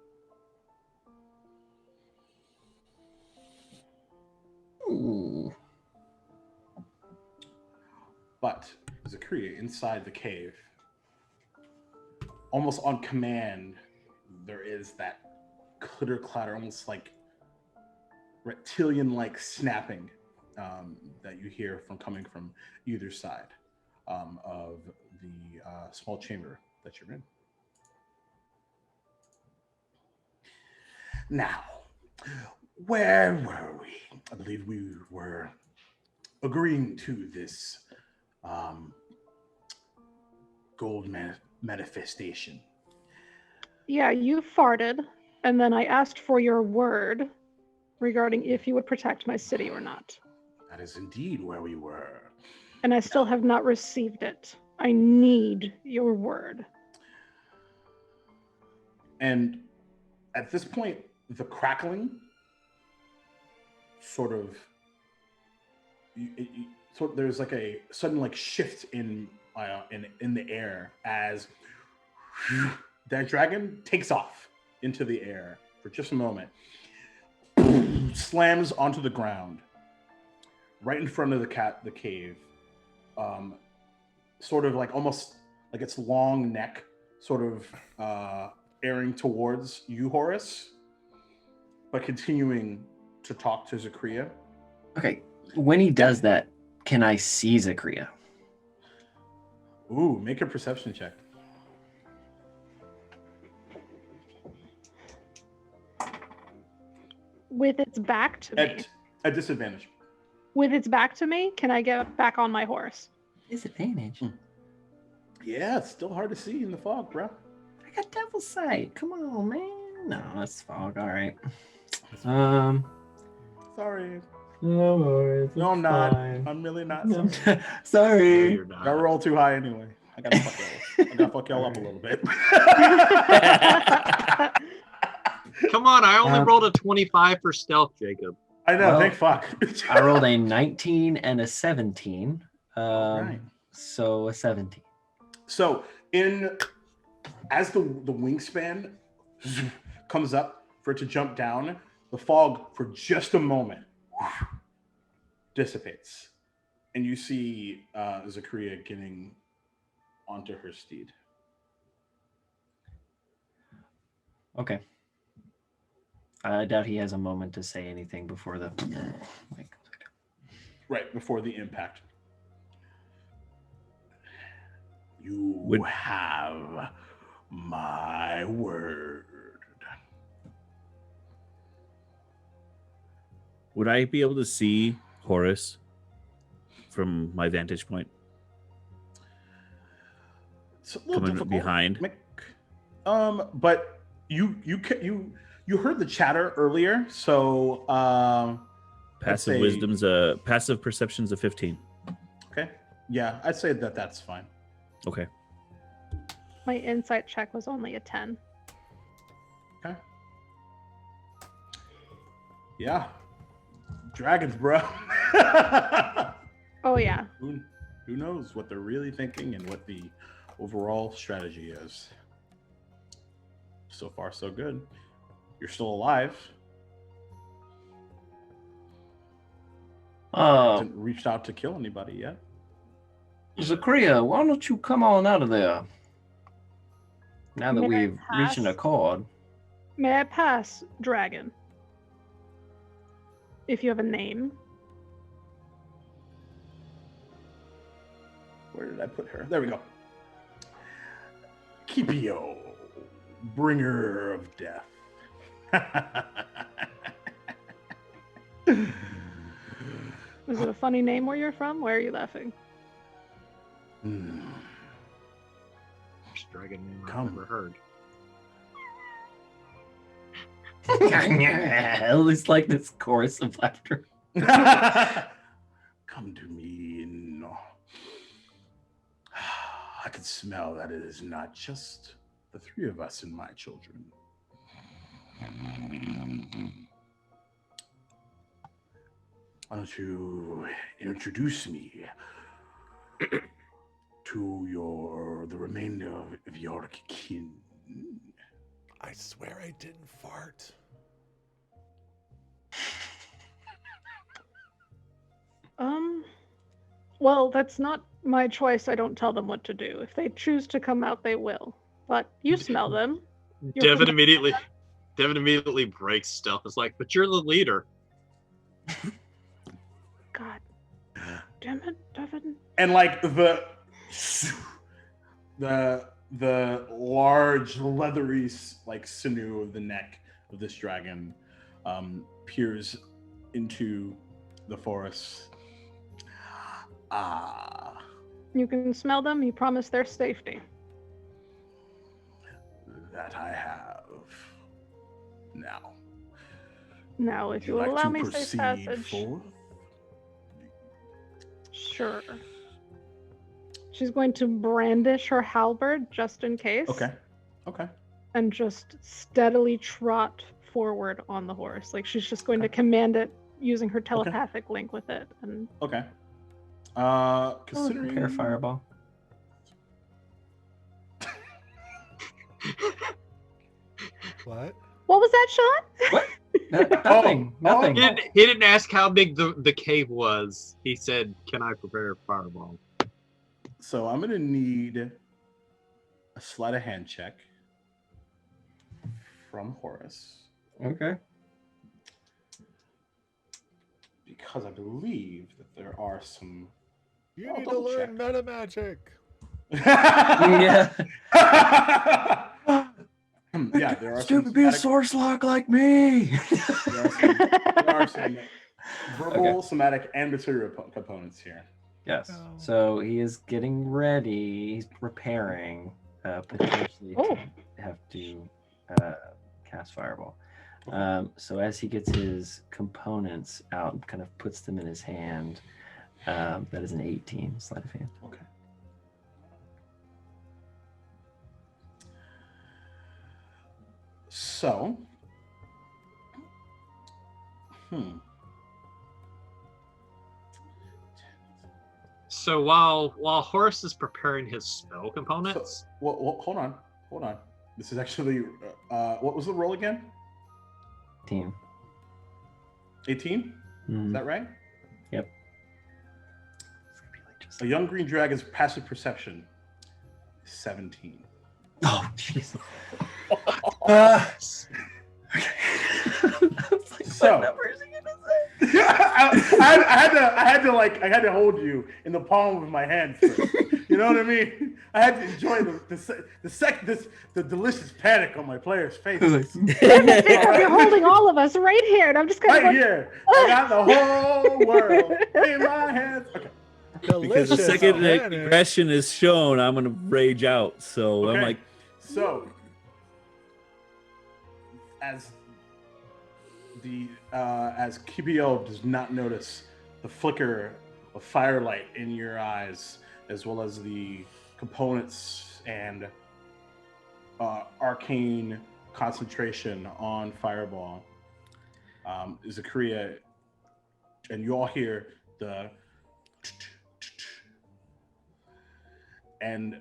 Ooh. But Zakaria, inside the cave, almost on command, there is that clitter clatter, almost like reptilian-like snapping that you hear coming from either side of the small chamber that you're in. Now, where were we? I believe we were agreeing to this gold manifestation. Yeah, you farted, and then I asked for your word regarding if you would protect my city or not. That is indeed where we were. And I still have not received it. I need your word. And at this point, the crackling sort of, there's like a sudden shift in the air as that dragon takes off into the air for just a moment, slams onto the ground right in front of the cave, sort of almost like its long neck sort of airing towards you, Horace, but continuing to talk to Zakaria. Okay, when he does that, can I see Zakaria? Ooh, make a perception check. With its back to me. At disadvantage. With its back to me, can I get back on my horse? Disadvantage. Yeah, it's still hard to see in the fog, bro. I got Devil Sight. Come on, man. No, that's fog. All right. Sorry. No worries. No, I'm not. fine. I'm really not. No, Sorry. No, sorry. you're not. I roll too high anyway. I gotta fuck y'all. I gotta fuck y'all up a little bit. Come on, I only rolled a 25 for stealth, Jacob. I know. Well, thank fuck. I rolled a 19 and a 17. Right. So a 17. So as the wingspan comes up for it to jump down, the fog for just a moment dissipates, and you see Zakaria getting onto her steed. Okay. I doubt he has a moment to say anything before the. Right before the impact. You Would- have my word. Would I be able to see Horus from my vantage point It's a little coming difficult, behind? Mick. But you heard the chatter earlier, so Passive say- wisdom's passive perception's a 15. okay. Yeah, I'd say that's fine. Okay. My insight check was only a 10. Okay. Yeah. Dragons, bro. Oh yeah. Who knows what they're really thinking and what the overall strategy is. So far, so good. You're still alive. Hasn't reached out to kill anybody yet. Zakaria, why don't you come on out of there? Now that May I we've reached an pass? accord. May I pass, dragon? If you have a name. Where did I put her? There we go. Kipio, bringer of death. Is it a funny name where you're from? Why are you laughing? Hmm. Dragon name I've Come. never heard. At least like this chorus of laughter. Come to me and I can smell that it is not just the three of us and my children. Why don't you introduce me to the remainder of your kin? I swear I didn't fart. Well, that's not my choice. I don't tell them what to do. If they choose to come out, they will. But you smell them. You're Devin familiar- immediately breaks stealth. It's like, but you're the leader. God damn it, Devin. And like the large leathery like sinew of the neck of this dragon peers into the forest. Ah, You can smell them. You promise their safety. that I have. Now, Now, if would you will like allow to me safe proceed passage. forth? Sure. She's going to brandish her halberd just in case. Okay. Okay. And just steadily trot forward on the horse. Like she's just going to Okay. command it using her telepathic link with it. And Okay. Considering Prepare fireball. What? what was that shot? What? Nothing. Nothing. He didn't ask how big the cave was. He said, "Can I prepare a fireball?" So I'm gonna need a sleight of hand check from Horace Okay. because I believe that there are some. You I'll need to double learn check. meta magic. Yeah. Yeah, there are Stupid, some be a somatic- source lock like me. there are some verbal, somatic, and material components here. Yes. No. So he is getting ready. He's preparing potentially Oh. have to cast Fireball. So as he gets his components out and kind of puts them in his hand, that is an 18 sleight of hand. Okay. So, So while Horace is preparing his spell components, well, hold on. This is actually what was the roll again? 18. 18? Is that right? Yep. A young green dragon's passive perception is 17. Oh, jeez. So I had to hold you in the palm of my hand first. You know what I mean? I had to enjoy the delicious panic on my player's face. You're holding all of us right here, and I'm just kind of Right here. I got the whole world in my hands. Okay. Because the second that aggression is shown, I'm gonna rage out. So Okay. I'm like, So as QBO does not notice the flicker of firelight in your eyes, as well as the components and arcane concentration on Fireball, Zachariah, and you all hear the and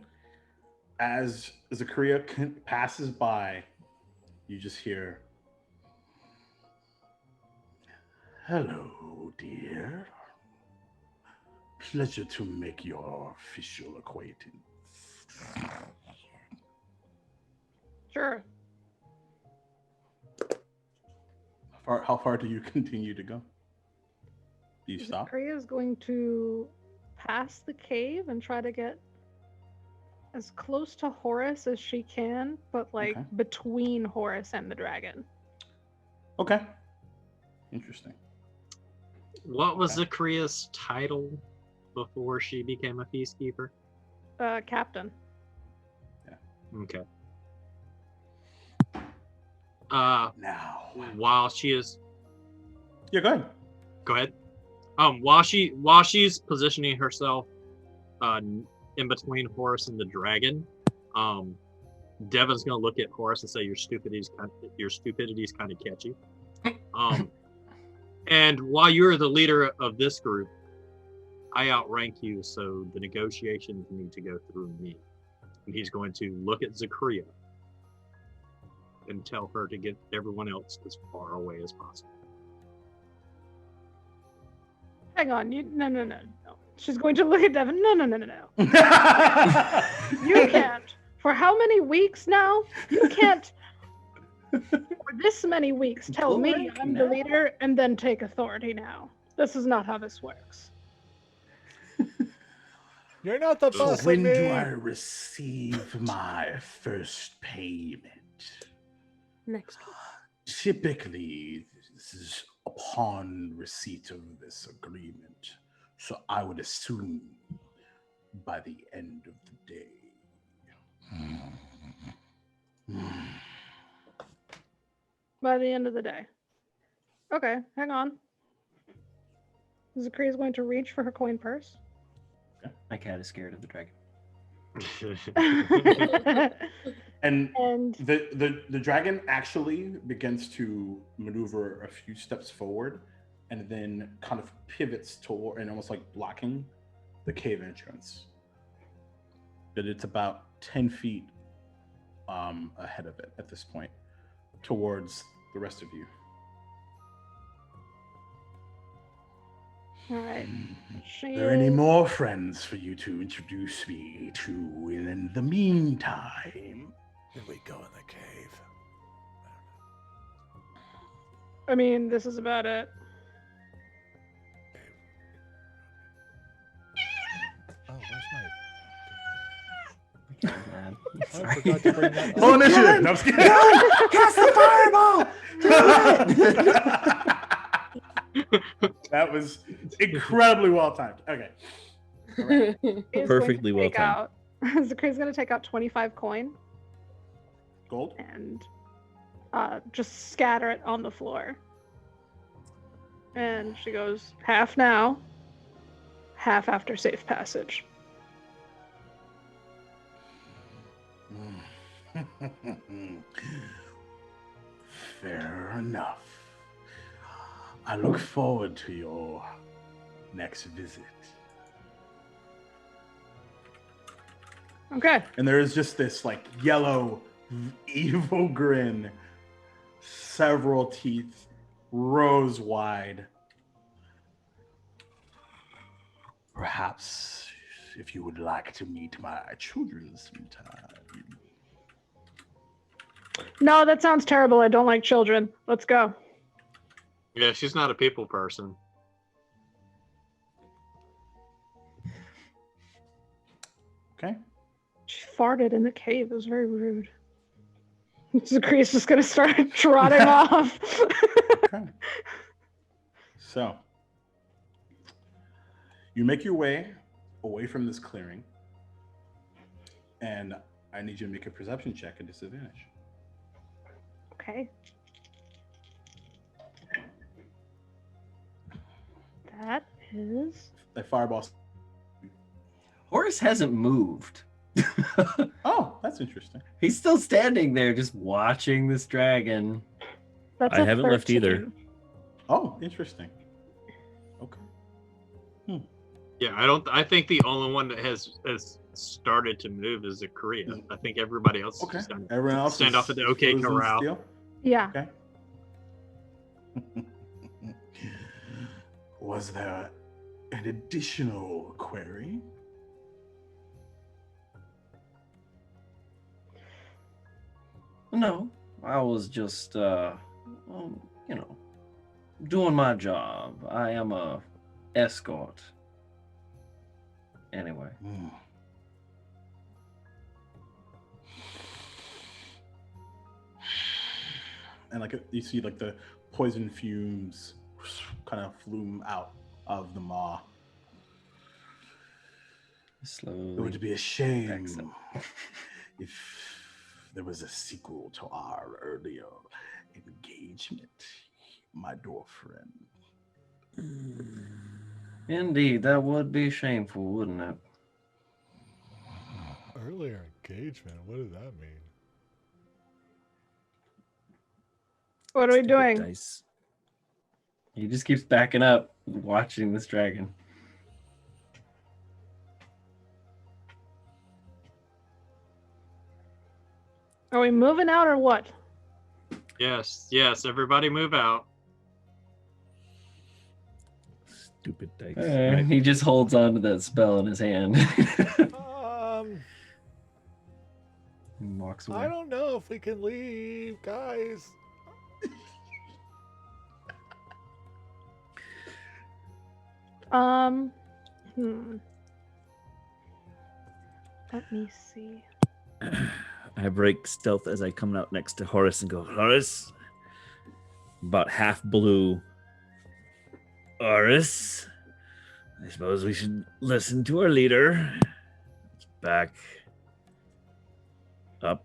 as Zachariah passes by, you just hear, "Hello, dear. Pleasure to make your official acquaintance." Sure. How far do you continue to go? Do you stop? Zachariah is going to pass the cave and try to get as close to Horus as she can, but like Okay. between Horus and the dragon. Okay. Interesting. what was Zachariah's title before she became a peacekeeper? Captain. Okay. Now. While she is, Yeah, go ahead. go ahead. While she's positioning herself, in between Horus and the dragon, Devin's gonna look at Horus and say, "Your stupidity's kind of catchy." And while you're the leader of this group, I outrank you, so the negotiations need to go through me. And he's going to look at Zachariah and tell her to get everyone else as far away as possible. Hang on, no. She's going to look at Devin. No. You can't. For how many weeks now? You can't. For this many weeks, tell me I'm the leader and then take authority now. This is not how this works. You're not the boss When of do me. I receive my first payment? Next week. Typically, this is upon receipt of this agreement. So I would assume by the end of the day. By the end of the day. Okay, hang on. Zachariah is going to reach for her coin purse. My cat is scared of the dragon. And And the dragon actually begins to maneuver a few steps forward and then kind of pivots toward and almost like blocking the cave entrance. But it's about 10 feet ahead of it at this point, towards the rest of you. all right. She Are there any is- more friends for you to introduce me to in the meantime? Did we go in the cave? I mean, this is about it. Oh, where's my... Man. I forgot to bring that Oh, up. initiative! No, I'm just kidding. Cast the fireball! That was incredibly well timed. Okay. He is going to Perfectly well take out- Zachariah's going to take out 25 coin Gold? and just scatter it on the floor. And she goes, half now, half after safe passage. Fair enough. I look forward to your next visit. Okay. And there is just this like yellow, evil grin, several teeth, rows wide. Perhaps if you would like to meet my children sometime. No, that sounds terrible. I don't like children. Let's go. Yeah, she's not a people person. Okay. She farted in the cave. It was very rude. Zacchaeus just gonna start trotting off. Okay. So, you make your way away from this clearing, and I need you to make a perception check at disadvantage. Okay. That is. That fireball. Horace hasn't moved. Oh, that's interesting. He's still standing there just watching this dragon. That's I a haven't left either. 13. Oh, interesting. Okay. Yeah, I think the only one that has started to move is Korea. I think everybody else Okay. is just Everyone else stand is off at the OK frozen corral. still? Yeah. Okay. Was there an additional query? No, I was just, doing my job. I am a escort. Anyway. And like you see, like the poison fumes kind of flume out of the maw. Slowly. It would be a shame exit. if there was a sequel to our earlier engagement, my dwarf friend. Indeed, that would be shameful, wouldn't it? Earlier engagement. What does that mean? What are we Stupid doing? Dice. He just keeps backing up, watching this dragon. Are we moving out or what? Yes, everybody move out. Stupid dice. Right. He just holds on to that spell in his hand. And walks away. I don't know if we can leave, guys. Let me see. I break stealth as I come out next to Horace and go, Horace, about half blue. Horace, I suppose we should listen to our leader. It's back up.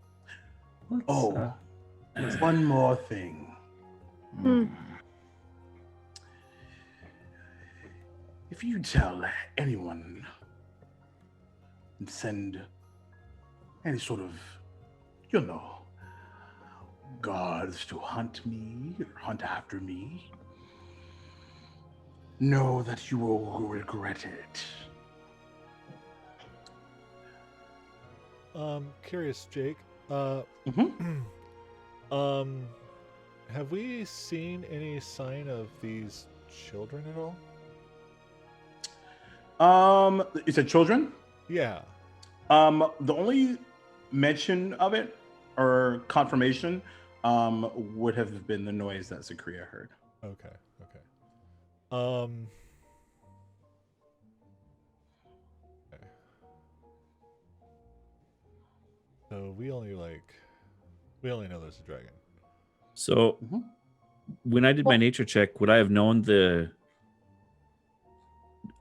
One more thing. If you tell anyone and send any sort of, guards to hunt me or hunt after me, know that you will regret it. Curious, Jake. Have we seen any sign of these children at all? You said children? Yeah. The only mention of it or confirmation would have been the noise that Zakria heard. Okay. Okay. So we only know there's a dragon. So when I did my nature check, would I have known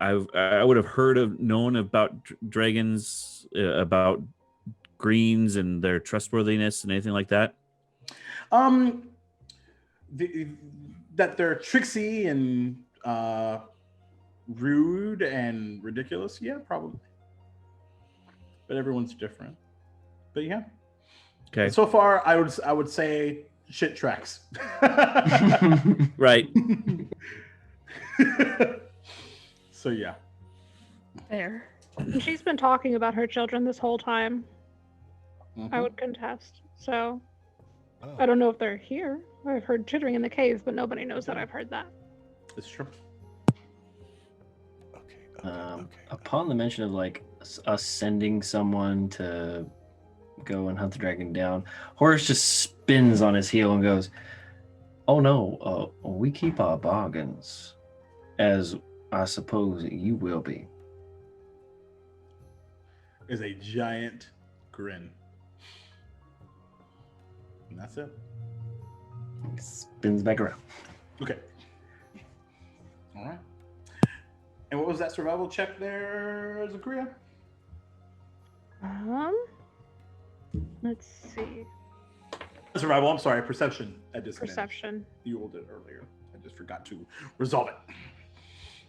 I would have known about dragons, about greens and their trustworthiness and anything like that? That they're tricksy and rude and ridiculous. Yeah, probably. But everyone's different. But yeah. Okay. So far, I would say shit tracks. Right. So yeah. Fair. She's been talking about her children this whole time. Mhm. I would contest. So Oh. I don't know if they're here. I've heard chittering in the caves, but nobody knows that I've heard that. It's true. Okay. Upon the mention of like us sending someone to go and hunt the dragon down, Horace just spins on his heel and goes, "Oh no, we keep our bargains, as I suppose you will be." Is a giant grin. And that's it. He spins back around. Okay. All right. And what was that survival check there, Zakaria? Let's see. Survival, I'm sorry, perception at disadvantage. Perception. You rolled it earlier. I just forgot to resolve it.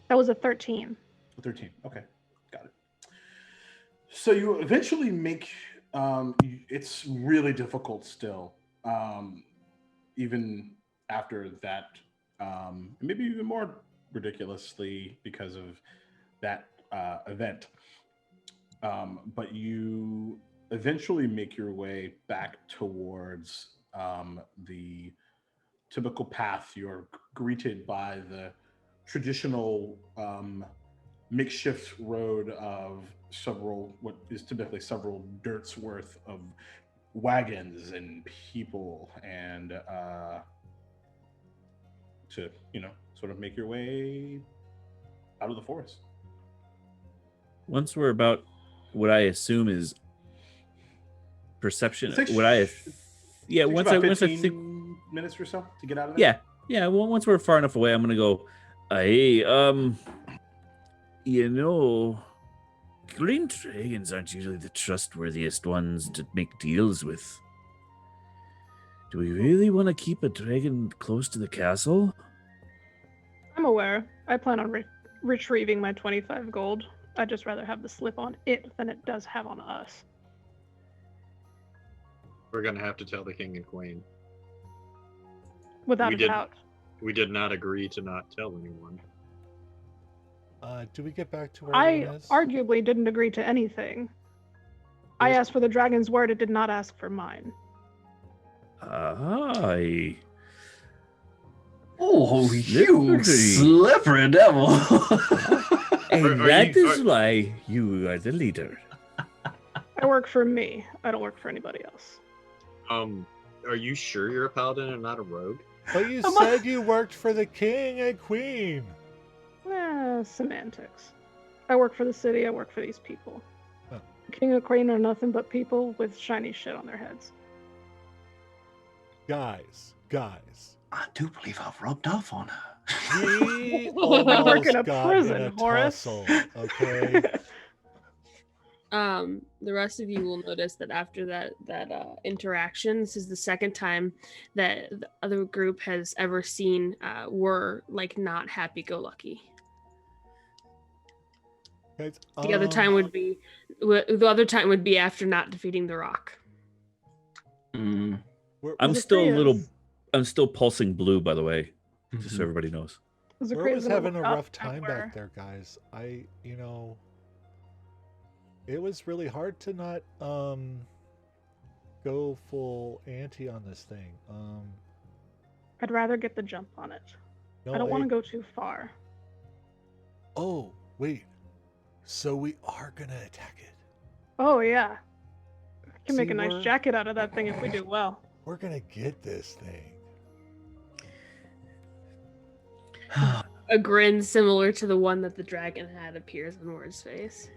That was a 13. 13. Okay, got it. So you eventually make, it's really difficult still, even after that, maybe even more ridiculously because of that event. But you eventually make your way back towards the typical path. You're greeted by the traditional makeshift road of what is typically several dirts worth of wagons and people, and to sort of make your way out of the forest. Once we're about what I assume is perception, Takes once I 15 think minutes or so to get out of there. yeah. Well, once we're far enough away, I'm gonna go. Hey, green dragons aren't usually the trustworthiest ones to make deals with. Do we really want to keep a dragon close to the castle? I'm aware. I plan on retrieving my 25 gold. I'd just rather have the slip on it than it does have on us. We're gonna have to tell the king and queen. Without We a did- doubt. We did not agree to not tell anyone. Do we get back to where I everyone is? arguably didn't agree to anything. I asked for the dragon's word, it did not ask for mine. Aye. Oh, you Slippery. slippery devil! And Are that you- is why you are the leader. I work for me. I don't work for anybody else. Are you sure you're a paladin and not a rogue? But you said you worked for the king and queen. Semantics. I work for the city, I work for these people. Huh. King and queen are nothing but people with shiny shit on their heads. Guys. I do believe I've rubbed off on her. We I work in almost a got prison, in a Horace. tussle, okay? The rest of you will notice that after that interaction, this is the second time that the other group has ever seen were like not happy-go-lucky. Guys, The other time would be after not defeating the rock. Mm. I'm The still a thing little. is- I'm still pulsing blue, by the way, just so Mhm. everybody knows. We're Zakriya's was gonna having a look up rough at time where- back there, guys. It was really hard to not go full ante on this thing. I'd rather get the jump on it. No, I don't want to go too far. Oh, wait. So we are gonna attack it. Oh yeah. I can make See, a nice we're- jacket out of that thing if we do well. We're gonna get this thing. A grin similar to the one that the dragon had appears on Ward's face.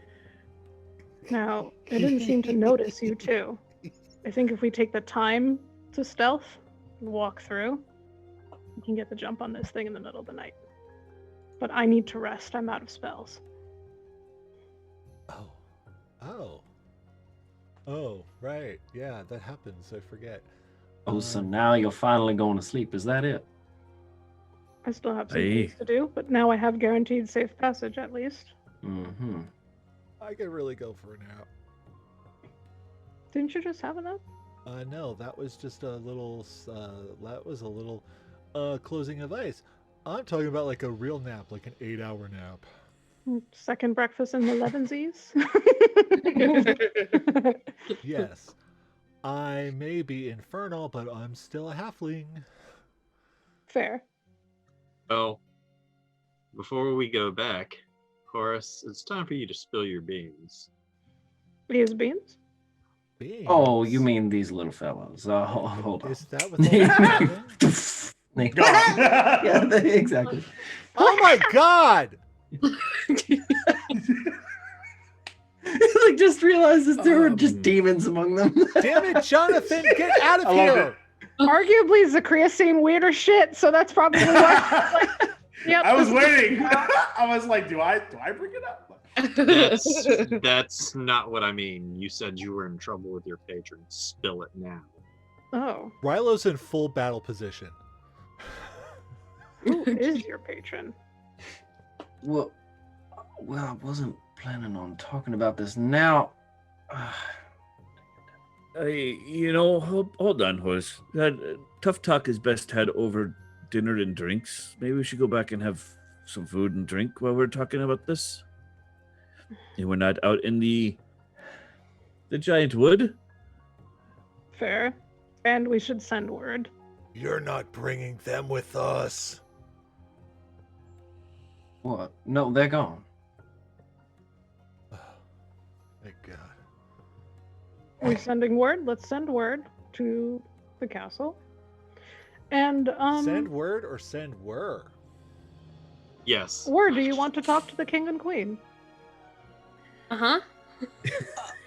Now, it didn't seem to notice you too. I think if we take the time to stealth and walk through, we can get the jump on this thing in the middle of the night. But I need to rest. I'm out of spells. Oh. Oh, right. Yeah, that happens. I forget. Oh, so now you're finally going to sleep. Is that it? I still have some Aye. things to do, but now I have guaranteed safe passage at least. Mm-hmm. I could really go for a nap. Didn't you just have a nap? No, that was just a little. That was a little closing of ice. I'm talking about like a real nap, like an 8-hour nap. Second breakfast in the Levensies? Yes, I may be infernal, but I'm still a halfling. Fair. Well, before we go back, Horace, it's time for you to spill your beans. These beans? Beans. Oh, you mean these little fellows? Hold on. Is that what they're doing? Yeah, exactly. Oh my god! Like just realizes there were just Um, demons among them. Damn it, Jonathan, get out of I love here! Arguably, Zakria's seen weirder shit, so that's probably why. Yep, I was this is- waiting. I was like, do I bring it up? That's not what I mean. You said you were in trouble with your patron. Spill it now. Oh, Rylo's in full battle position. who is your patron? Well, I wasn't planning on talking about this now. Hold on, Horace. Tough talk is best had over dinner and drinks. Maybe we should go back and have some food and drink while we're talking about this. And we're not out in the giant wood. Fair. And we should send word. You're not bringing them with us. What? No, they're gone. Thank God. We're sending word. Let's send word to the castle. And Send word or send were? Yes. word. Do you want to talk to the king and queen? Uh-huh.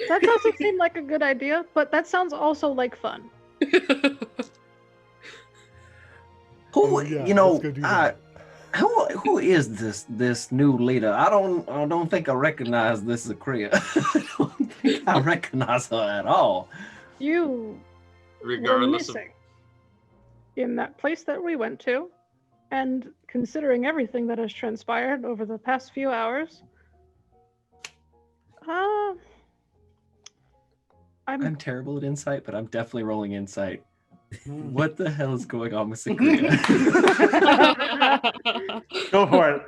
That doesn't seem like a good idea, but that sounds also like fun. Oh, yeah, let's go do that. Who is this new leader? I don't think I recognize this Zakria. I don't think I recognize her at all. You were Regardless of missing in that place that we went to, and considering everything that has transpired over the past few hours, I'm terrible at insight, but I'm definitely rolling insight. What the hell is going on with Zakria? Go for it.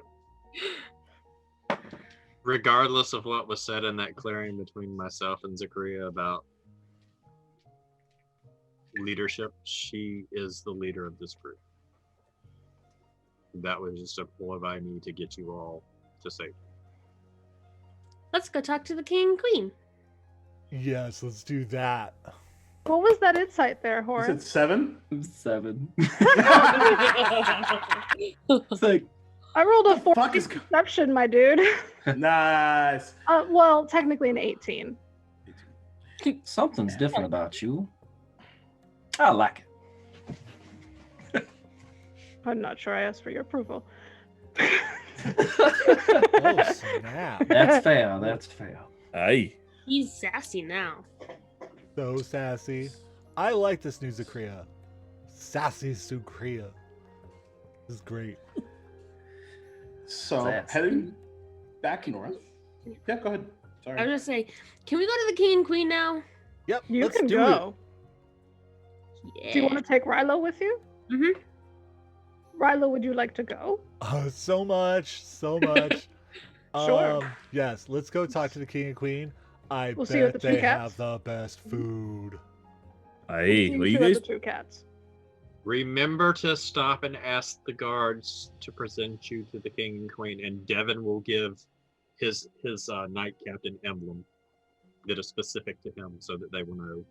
regardless of what was said in that clearing between myself and Zakria about leadership, she is the leader of this group. That was just a ploy by me to get you all to safety. Let's go talk to the king and queen. Yes, let's do that. What was that insight there, You Horace? said 7? 7. It's like, I rolled a 4 Fuck is perception, my dude. nice. Well, technically an 18. something's different about you. I like it. I'm not sure I asked for your approval. Oh, snap. That's fair. That's fair. Aye. He's sassy now. So sassy. I like this new Zakria. Sassy Zakria. This is great. So, That's- heading back north. Yeah, go ahead. Sorry. I was just saying, can we go to the king and queen now? Yep, You let's can do go. Yeah. Do you want to take Rilo with you? Mm-hmm. Rilo, would you like to go? it. So much, so much. Sure. Yes, let's go talk to the king and queen. I We'll see you at bet the Two they Cats. have the best food. Aye. See Well, you two of guys the 2 cats. Remember to stop and ask the guards to present you to the king and queen, and Devin will give his knight captain emblem that is specific to him, so that they will know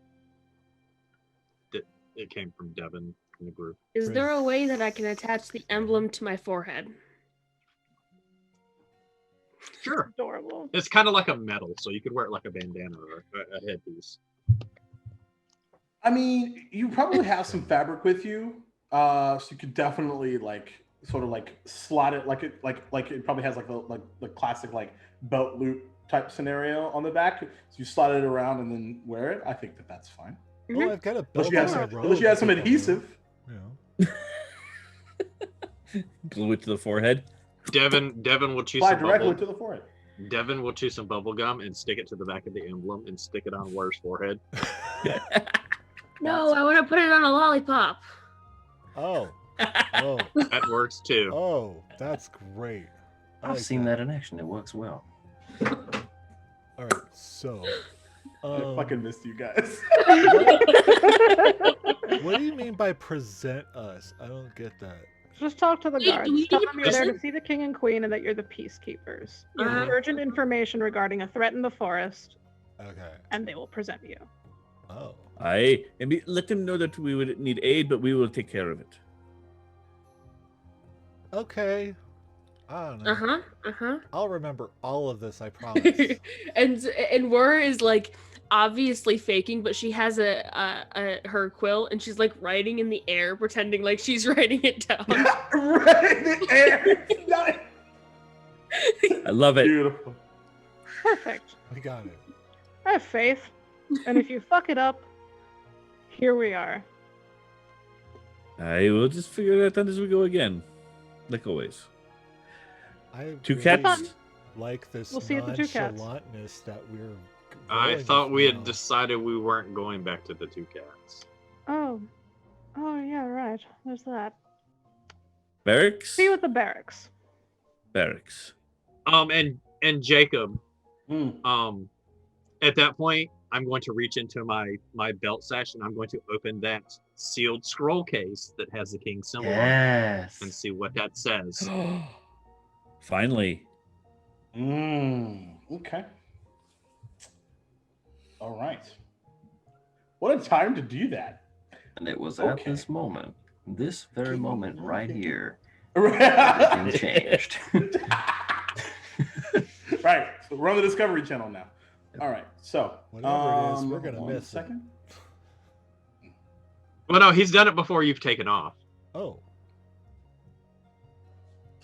that it came from Devin in the group. Is there a way that I can attach the emblem to my forehead? Sure. Adorable. It's kind of like a medal, so you could wear it like a bandana or a headpiece. I mean, you probably have some fabric with you, so you could definitely sort of slot it like it probably has like the classic like belt loop type scenario on the back. So you slide it around and then wear it. I think that's fine. Well, I've got a belt Unless you have some adhesive. You know. Glue it to the forehead. Devin will chew Slide some directly bubble. to the forehead. Devin will chew some bubble gum and stick it to the back of the emblem and stick it on War's forehead. No, I want to put it on a lollipop. Oh. Oh. That works too. Oh, that's great. I I've like seen that in action. It works well. All right, so. I fucking missed you guys. What do you mean by present us? I don't get that. Just talk to the Wait, do guards. we Tell need them to you're there to present- see the king and queen and that you're the peacekeepers. You have Uh-huh. urgent information regarding a threat in the forest, Okay. and they will present you. Oh. Let them know that we would need aid, but we will take care of it. Okay. I don't know. Uh-huh. I'll remember all of this, I promise. and War is like obviously faking, but she has her quill and she's like writing in the air, pretending like she's writing it down. Right in the air. Nice. I love it. Beautiful. Perfect. We got it. I have faith. And if you fuck it up, here we are. I will just figure it out as we go again, like always. I Two really cats. like this We'll see you at the Two Cats. nonchalantness that we're. I rolling thought with we had now. decided we weren't going back to the Two Cats. Oh. Oh, yeah, right. There's that. Barracks. See you at the barracks. Barracks. And Jacob, Mm. at that point, I'm going to reach into my belt sash and I'm going to open that sealed scroll case that has the king symbol on it Yes. and see what that says. Finally. Okay. All right. What a time to do that. And it was at Okay. this moment, this very moment right here, Right. everything changed. Right. So we're on the Discovery Channel now. All right. So Whatever it is, we're gonna one miss it. second. Well, no, he's done it before you've taken off. Oh.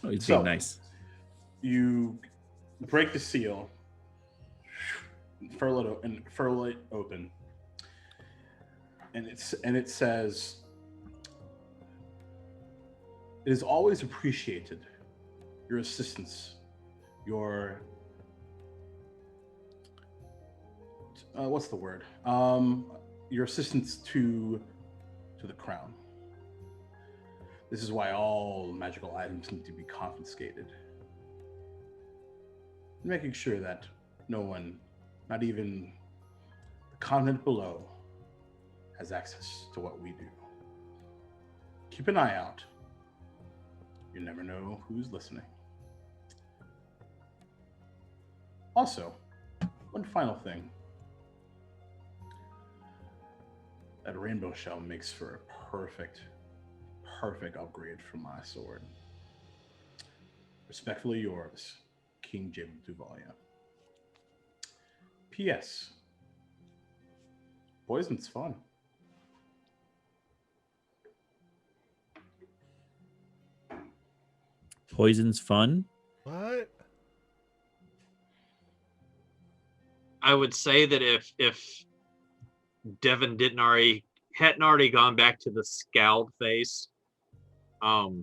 Oh, he's So- being nice. You break the seal, furl it open, and it says, "It is always appreciated your assistance, your what's the word? Your assistance to the crown. This is why all magical items need to be confiscated. Making sure that no one, not even the continent below, has access to what we do. Keep an eye out. You never know who's listening. Also, one final thing. That rainbow shell makes for a perfect upgrade for my sword. Respectfully yours, King Jacob Duval. P.S. Poison's fun. Poison's fun. What? I would say that if Devin hadn't already gone back to the scowled face, after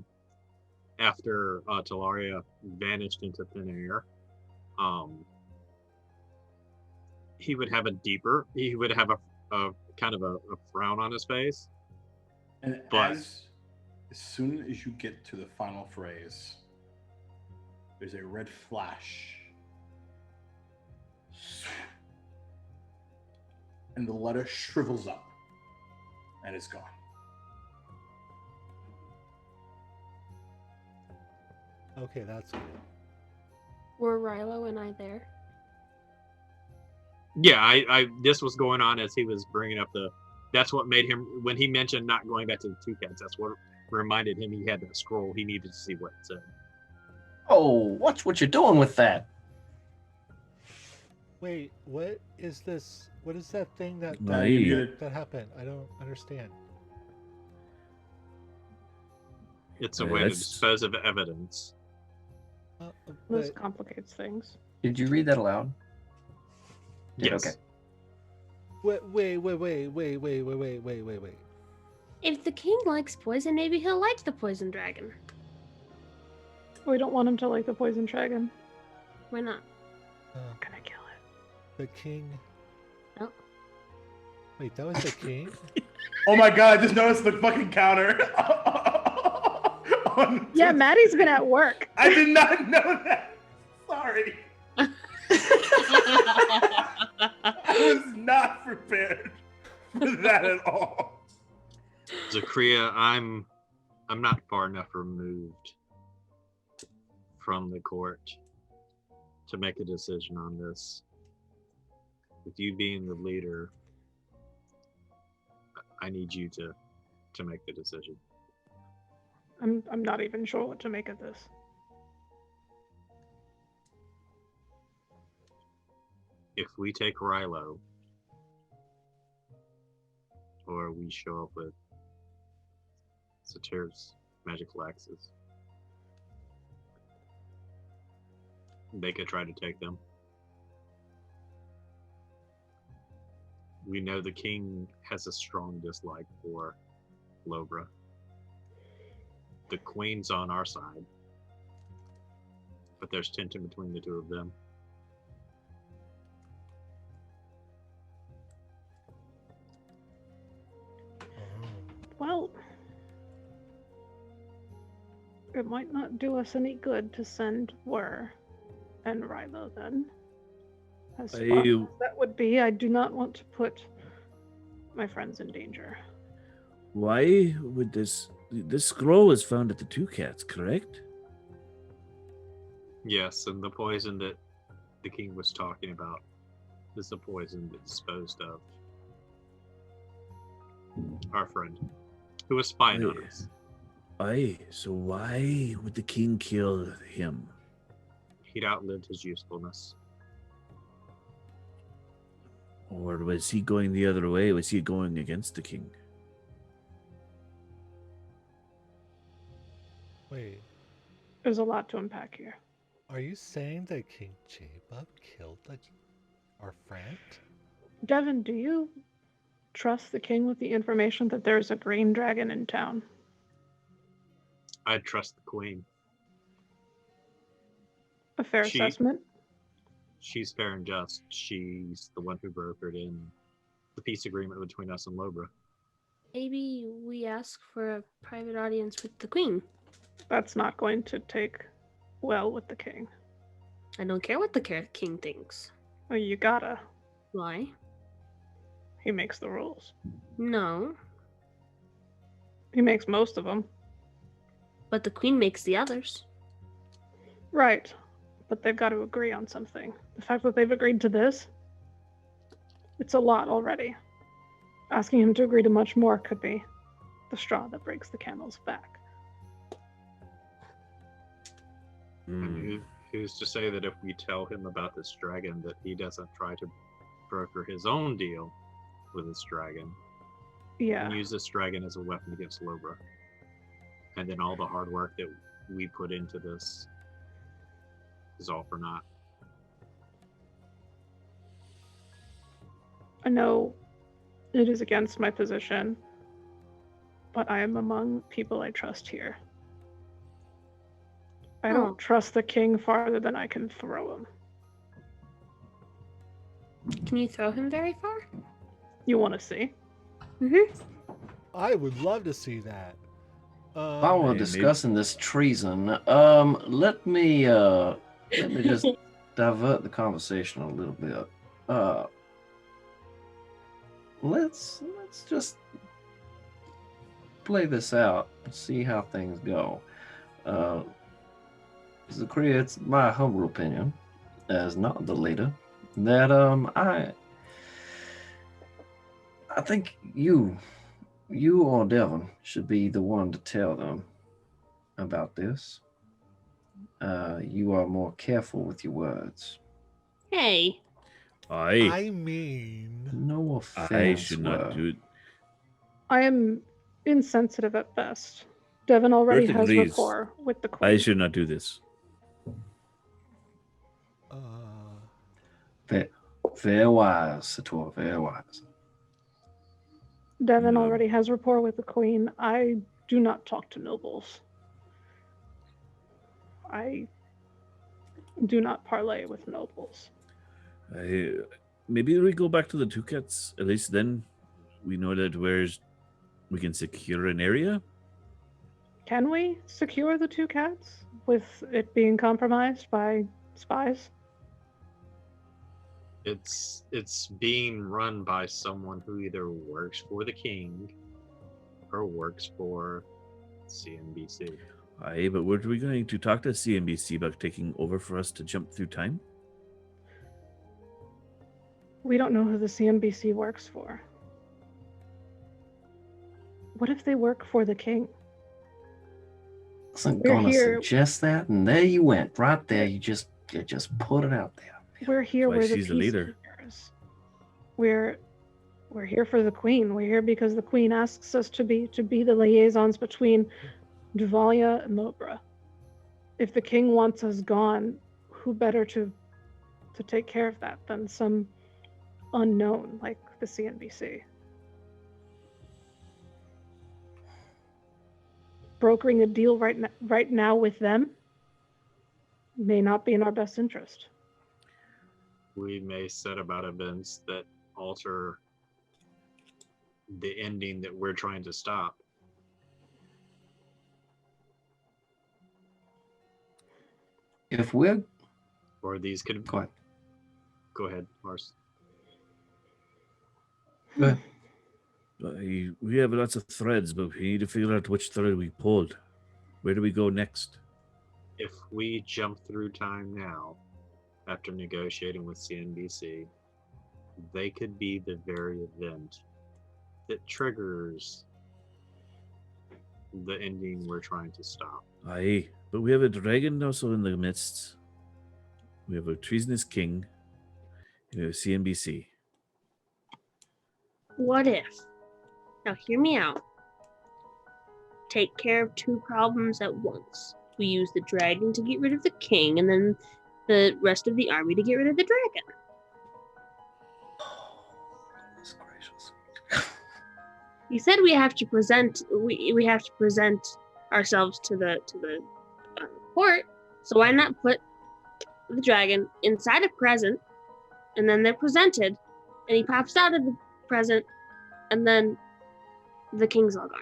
Talaria vanished into thin air, he would have a kind of a frown on his face. And But- as soon as you get to the final phrase, there's a red flash. And the letter shrivels up and is gone. Okay, that's good. Were Rilo and I there? Yeah, I this was going on as he was bringing up that's what made him, when he mentioned not going back to the Two Cats, that's what reminded him he had that scroll. He needed to see what it said. Oh, watch what you're doing with that. Wait, what is this? What is that thing that Right. that happened? I don't understand. It's a Yeah, way to that's- dispose of evidence. This But complicates things. Did you read that aloud? Yes. Okay. Wait. If the king likes poison, maybe he'll like the poison dragon. We don't want him to like the poison dragon. Why not? Can I kill it? The king. Oh. Wait, that was the king? Oh my god, I just noticed the fucking counter. Yeah, Maddie's been at work. I did not know that. Sorry. I was not prepared for that at all. Zakria, I'm not far enough removed from the court to make a decision on this. With you being the leader, I need you to make the decision. I'm not even sure what to make of this. If we take Rilo, or we show up with Satir's magical axes, they could try to take them. We know the king has a strong dislike for Lobra. The queen's on our side, but there's tension between the two of them. Well, it might not do us any good to send Whir and Rilo then. As far as that would be, I do not want to put my friends in danger. Why would this scroll was found at the Two Cats, correct? Yes, and the poison that the king was talking about is the poison that disposed of our friend, who was spying on us. Aye, so why would the king kill him? He'd outlived his usefulness. Or was he going the other way? Was he going against the king? Wait, There's a lot to unpack here. are you saying that King Jabub killed our friend? Devin, do you trust the king with the information that there's a green dragon in town? I trust the queen. A fair assessment? She's fair and just. She's the one who brokered in the peace agreement between us and Lobra. Maybe we ask for a private audience with the queen. That's not going to take well with the king. I don't care what the king thinks. Well, you gotta. Why? He makes the rules. No, He makes most of them. but the queen makes the others. Right. But they've got to agree on something. The fact that they've agreed to this, it's a lot already. Asking him to agree to much more could be the straw that breaks the camel's back. And who's to say that if we tell him about this dragon that he doesn't try to broker his own deal with this dragon Yeah. and use this dragon as a weapon against Lobra? And then all the hard work that we put into this is all for naught. I know it is against my position, but I am among people I trust here. I don't trust the king farther than I can throw him. Can you throw him very far? You want to see? I would love to see that. While we're discussing this treason, let me just divert the conversation a little bit. Let's just play this out and see how things go. Zakria, it's my humble opinion, as not the leader, that I think you or Devon should be the one to tell them about this. You are more careful with your words. Hey. I mean, No offense. I should not do it. I am insensitive at best. Devon already Earth has agrees. rapport with the queen. I should not do this. Fair. Very wise, Sator, very wise. Devin Yeah. already has rapport with the queen. I do not talk to nobles. I do not parlay with nobles. Maybe we go back to the Two Cats. At least then we know that we can secure an area. Can we secure the Two Cats with it being compromised by spies? It's being run by someone who either works for the king or works for CNBC. Aye, but were we going to talk to CNBC about taking over for us to jump through time? We don't know who the CNBC works for. What if they work for the king? I wasn't We're gonna here- suggest that, and there you went, right there. You just put it out there. We're here. Why We're the she's the leader. peacekeepers. We're here for the queen. We're here because the queen asks us to be the liaisons between Duvalia and Lobra. If the king wants us gone, who better to take care of that than some unknown like the CNBC? Brokering a deal right now with them may not be in our best interest. We may set about events that alter the ending that we're trying to stop. If we're Or these could go ahead. go ahead, Mars. Go ahead. We have lots of threads, but we need to figure out which thread we pulled. Where do we go next? If we jump through time now, after negotiating with CNBC, they could be the very event that triggers the ending we're trying to stop. Aye, but we have a dragon also in the midst. We have a treasonous king. And we have CNBC. What if? Now, hear me out. Take care of two problems at once. We use the dragon to get rid of the king, and then the rest of the army to get rid of the dragon. Goodness gracious. You said we have to present. We have to present ourselves to the court. So why not put the dragon inside a present, and then they're presented, and he pops out of the present, and then the king's all gone.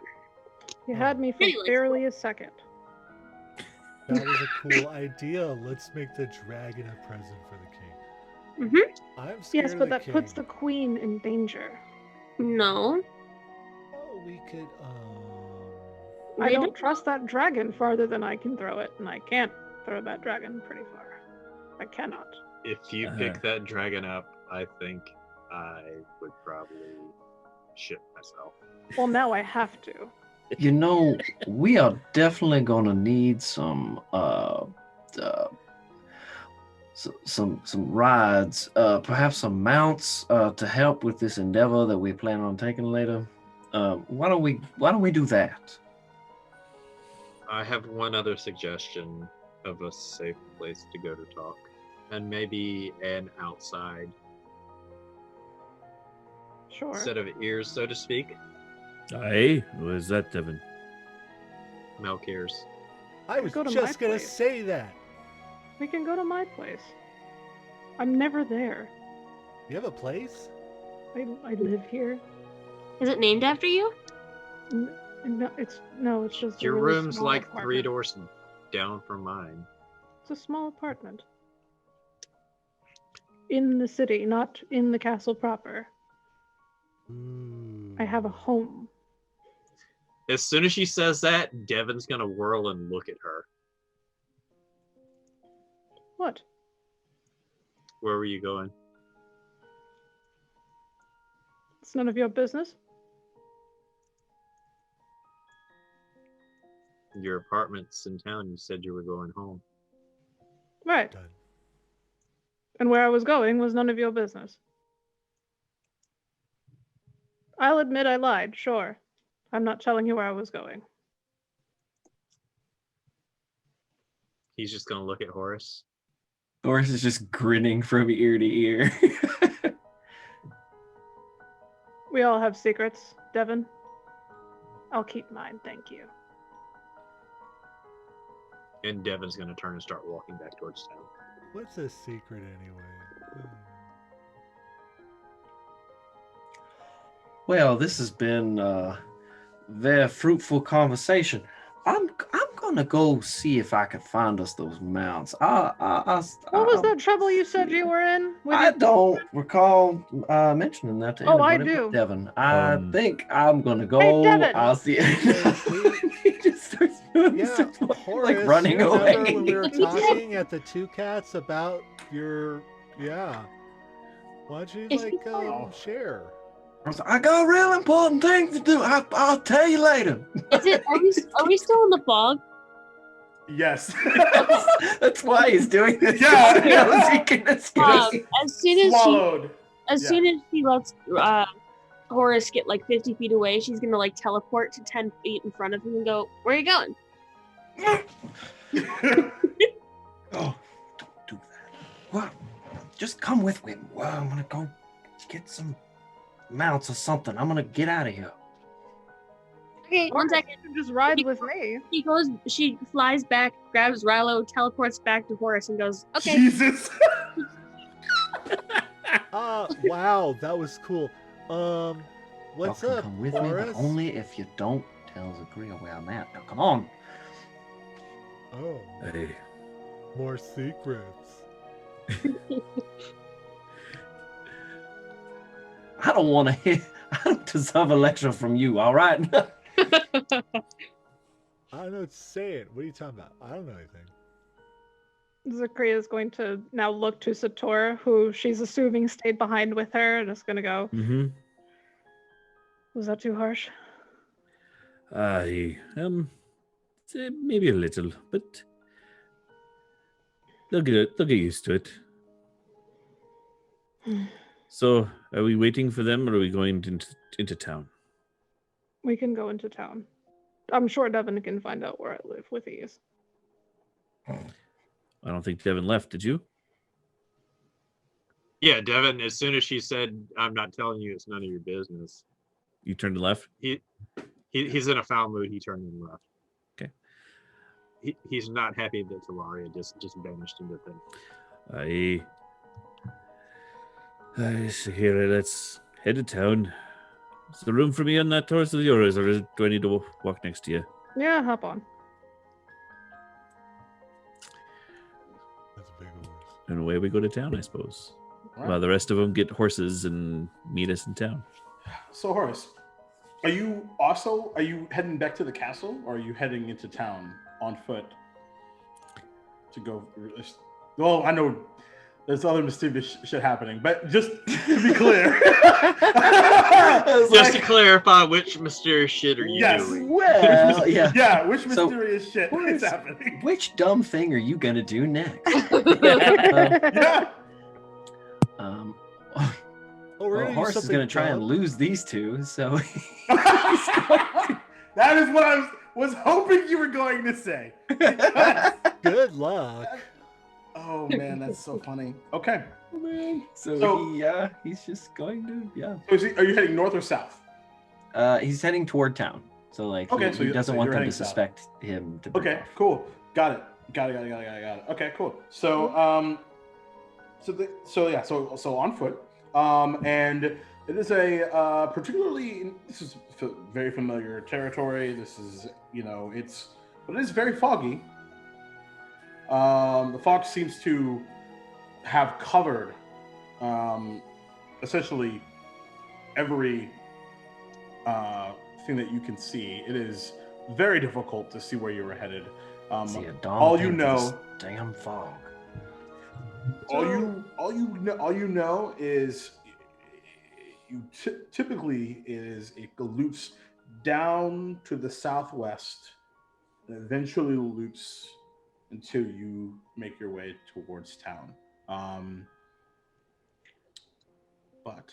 You had me for Anyways. barely a second. That was a cool idea. Let's make the dragon a present for the king. Mm-hmm. I'm scared Yes, of but the that king. puts the queen in danger. No. Oh, we could. I They don't trust that dragon farther than I can throw it, and I can't throw that dragon pretty far. I cannot. If you pick that dragon up, I think I would probably shit myself. Well, now I have to. You know, we are definitely gonna need some rides, perhaps some mounts to help with this endeavor that we plan on taking later. Why don't we do that? I have one other suggestion of a safe place to go to talk, and maybe an outside Sure. set of ears, so to speak. Aye, what is that, Devin? Milk ears. I was go to just my gonna place. say that. We can go to my place. I'm never there. You have a place? I live here. Is it named after you? No, it's just a Your really room's small like 3 apartment. doors down from mine. It's a small apartment. In the city, not in the castle proper. I have a home. As soon as she says that, Devin's gonna whirl and look at her. What? Where were you going? It's none of your business. Your apartment's in town. You said you were going home. Right. Done. And where I was going was none of your business. I'll admit I lied, sure. I'm not telling you where I was going. He's just gonna look at Horace. Horace is just grinning from ear to ear. We all have secrets, Devin. I'll keep mine, thank you. And Devin's going to turn and start walking back towards town. What's a secret anyway? Well, this has been a very fruitful conversation. I'm gonna go see if I can find us those mounts. What was that trouble you said you were in? I don't recall mentioning that to Oh, I anybody but do. Devin. I think I'm gonna go. Hey, Devin. I'll see. He just starts doing Yeah, stuff Horace, like running you remember away. when we were talking at the Two Cats about your, yeah. Why don't you, If like, you- share? I was like, I got a real important thing to do. I'll tell you later. Is it? Are we still in the fog? Yes. That's why he's doing this. Yeah. He knows he can escape. As soon as Swallowed. soon as she lets Horace get like 50 feet away, she's gonna like teleport to 10 feet in front of him and go, "Where are you going?" Oh, don't do that. Well, just come with me. Well, I'm gonna go get some mounts or something. I'm gonna get out of here. Okay, one second. You can just ride with me. She flies back, grabs Rilo, teleports back to Horace, and goes, "Okay." Jesus. Wow, that was cool. What's Y'all can up, come with me, Horace? but only if you don't tell Zagria where I'm at. Now, come on. Oh, Hey, more secrets. I don't want to hear. I don't deserve a lecture from you. All right. I don't know what to say. What are you talking about? I don't know anything. Zakria is going to now look to Sator, who she's assuming stayed behind with her, and is going to go, mm-hmm. was that too harsh? Maybe a little, but they'll get used to it. So, are we waiting for them, or are we going into town? We can go into town. I'm sure Devin can find out where I live with ease. I don't think Devin left. Did you? Yeah, Devin, as soon as she said, "I'm not telling you, it's none of your business," You turned and left. he's in a foul mood. He turned and left. Okay. He's not happy that Talaria just vanished into thin. So here, let's head to town. Is there room for me on that horse of yours, or do I need to walk next to you? Yeah, hop on. That's a big horse. And away we go to town, I suppose. All right. While the rest of them get horses and meet us in town. So Horace, are you heading back to the castle, or are you heading into town on foot to go? Well, I know there's other mischievous shit happening, but just to be clear, Just to clarify, which mysterious shit are you Yes. doing? Well, yeah. yeah, which So, mysterious shit Horace, is happening? Which dumb thing are you gonna do next? Yeah. Um, Oh, we're well, gonna use Horace is something gonna try and dumb. lose these two, so That is what I was hoping you were going to say. Good luck. Oh man, that's so funny. Okay. so he's just going to So are you heading north or south? he's heading toward town. So like Okay, he, so he you- doesn't so want you're them to heading south. suspect him to break Okay, off. cool. Got it. Okay, cool. So so on foot. And it is a this is very familiar territory. This is, but it is very foggy. The fog seems to have covered essentially every thing that you can see. It is very difficult to see where you were headed. See a darn all thing you for know- this damn fog. all you know is typically it loops down to the southwest and eventually loops until you make your way towards town. But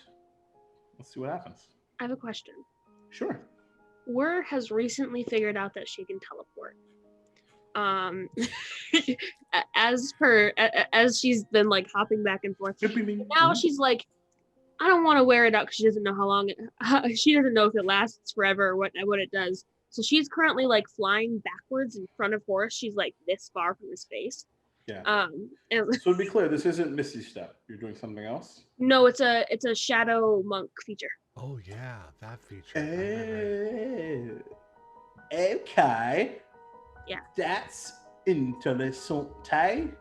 let's see what happens. I have a question. Sure. Whir has recently figured out that she can teleport. As she's been like hopping back and forth. Now she's like, I don't want to wear it out because she doesn't know how long she doesn't know if it lasts forever or what it does. So she's currently like flying backwards in front of Horace. She's like this far from his face. Yeah. And So to be clear, this isn't Misty Step. You're doing something else? no, it's a shadow monk feature. Oh yeah, that feature. Okay. Yeah. That's interessante.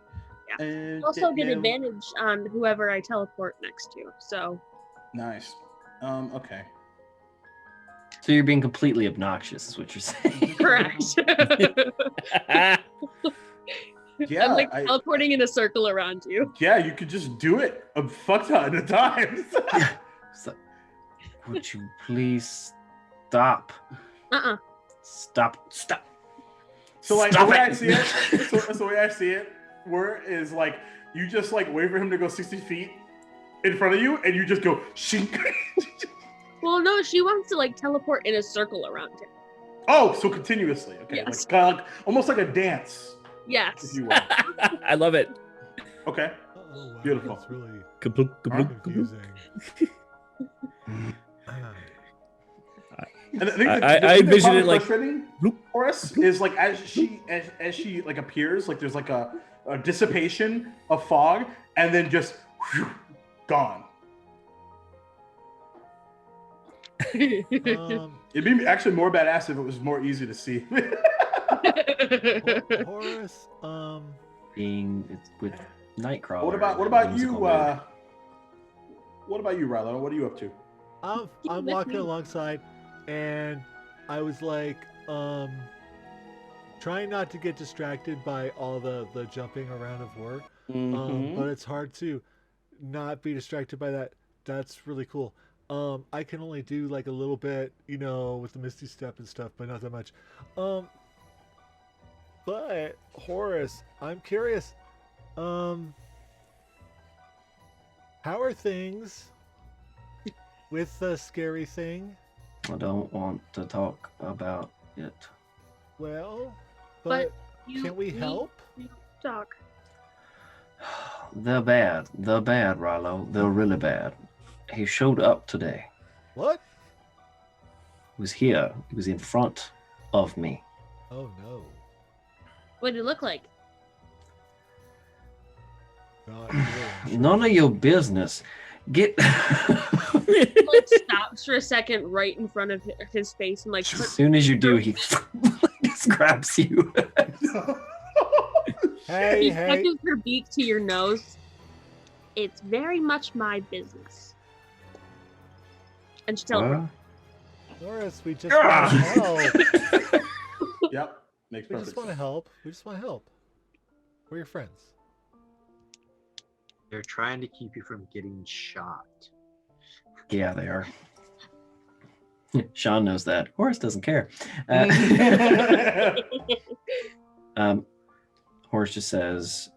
Yeah. Also get advantage on whoever I teleport next to. So. Nice. Okay. So you're being completely obnoxious, is what you're saying. Correct. Yeah. I'm like teleporting in a circle around you. Yeah, you could just do it a fuck ton of times. So, would you please stop? Stop. So like Stop the way it. I see it, so the way I see it, where is like you just like wait for him to go 60 feet in front of you, and you just go shink. Well, no, she wants to like teleport in a circle around him. Oh, so continuously. Okay, Yes. like kinda like almost like a dance, Yes. if you will. I love it. Okay. Oh, wow, Beautiful. That's really Kablunk, kablunk, kablunk. confusing. And I think I envision it like Horace is like as she like appears, like there's like a dissipation of fog, and then just whew, gone. It'd be actually more badass if it was more easy to see. Horace, It's with Nightcrawler. What about you? What about you, Rilo? What are you up to? I'm walking alongside, and I was like, trying not to get distracted by all the jumping around of war. But it's hard to not be distracted by that. That's really cool. I can only do like a little bit, with the Misty Step and stuff, but not that much. But Horace, I'm curious. How are things with the scary thing? I don't want to talk about it. Well, But but can we help? Talk. They're bad, Rilo. They're really bad. He showed up today. What? He was here. He was in front of me. Oh no. What did it look like? Not really. None of your business. Get. Like stops for a second right in front of his face and like. As soon as you do, he just grabs you. Hey, He hey. touches her beak to your nose. It's very much my business. And she tells her. Horace, we just want to help. Yep, makes We perfect just want to sense. help. We just want to help. We're your friends. They're trying to keep you from getting shot. Yeah, they are. Sean knows that. Horace doesn't care. Horace just says,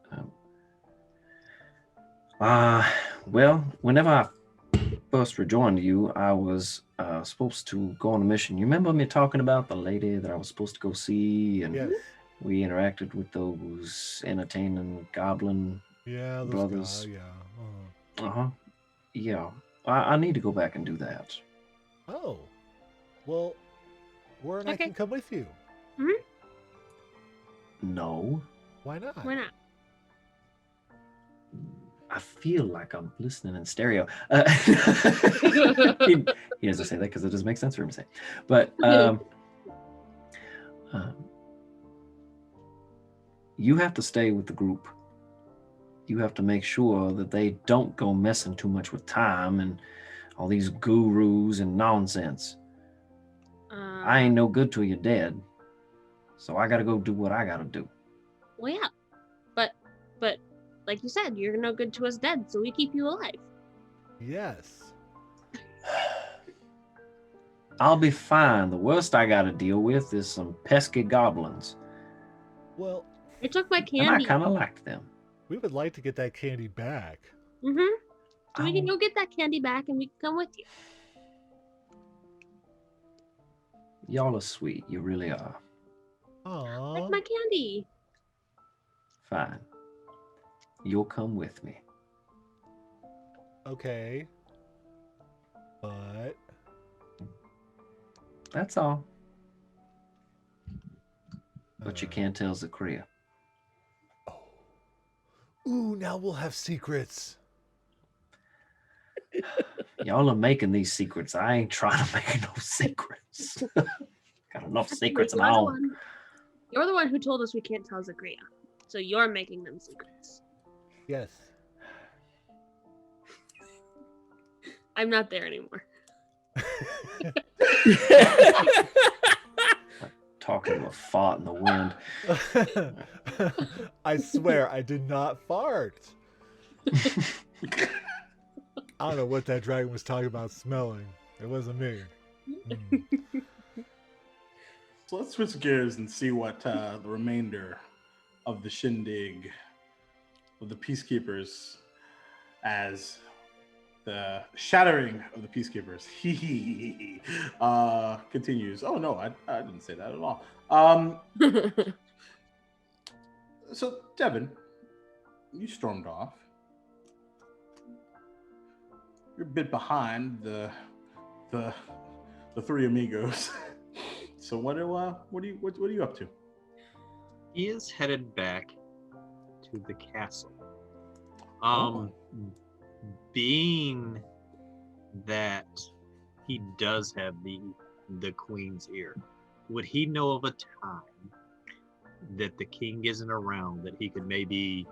well, whenever I first rejoined you, I was supposed to go on a mission. You remember me talking about the lady that I was supposed to go see? And Yes. we interacted with those entertaining goblin Yeah, those brothers. guys, yeah. Uh-huh. Yeah. I need to go back and do that. Oh. Well, Warren, I Okay. can come with you. No. Why not? Why not? I feel like I'm listening in stereo. He doesn't say that because it doesn't make sense for him to say. But you have to stay with the group. You have to make sure that they don't go messing too much with time and all these gurus and nonsense. I ain't no good till you're dead. So I got to go do what I got to do. Well, yeah. But like you said, you're no good to us dead, so we keep you alive. Yes. I'll be fine. The worst I got to deal with is some pesky goblins. Well, I took my And I candy. kind of liked them. we would like to get that candy back. So we can go get that candy back and we can come with you. Y'all are sweet. You really are. Aww. Like my candy. Fine. You'll come with me. Okay. But That's all. But you can't tell Zakria. ooh, now we'll have secrets. Y'all are making these secrets. I ain't trying to make no secrets. Got enough secrets of my own. You're the one who told us we can't tell Zakria. So you're making them secrets. Yes. I'm not there anymore. Talking to a fart in the wind. I swear I did not fart. I don't know what that dragon was talking about smelling. It wasn't me. So let's switch gears and see what the remainder of the shindig of the peacekeepers, as the shattering of the peacekeepers continues. Oh no, I didn't say that at all. So Devin, you stormed off. You're a bit behind the three amigos. So what are you up to? He is headed back to the castle. Being that he does have the queen's ear, would he know of a time that the king isn't around that he could maybe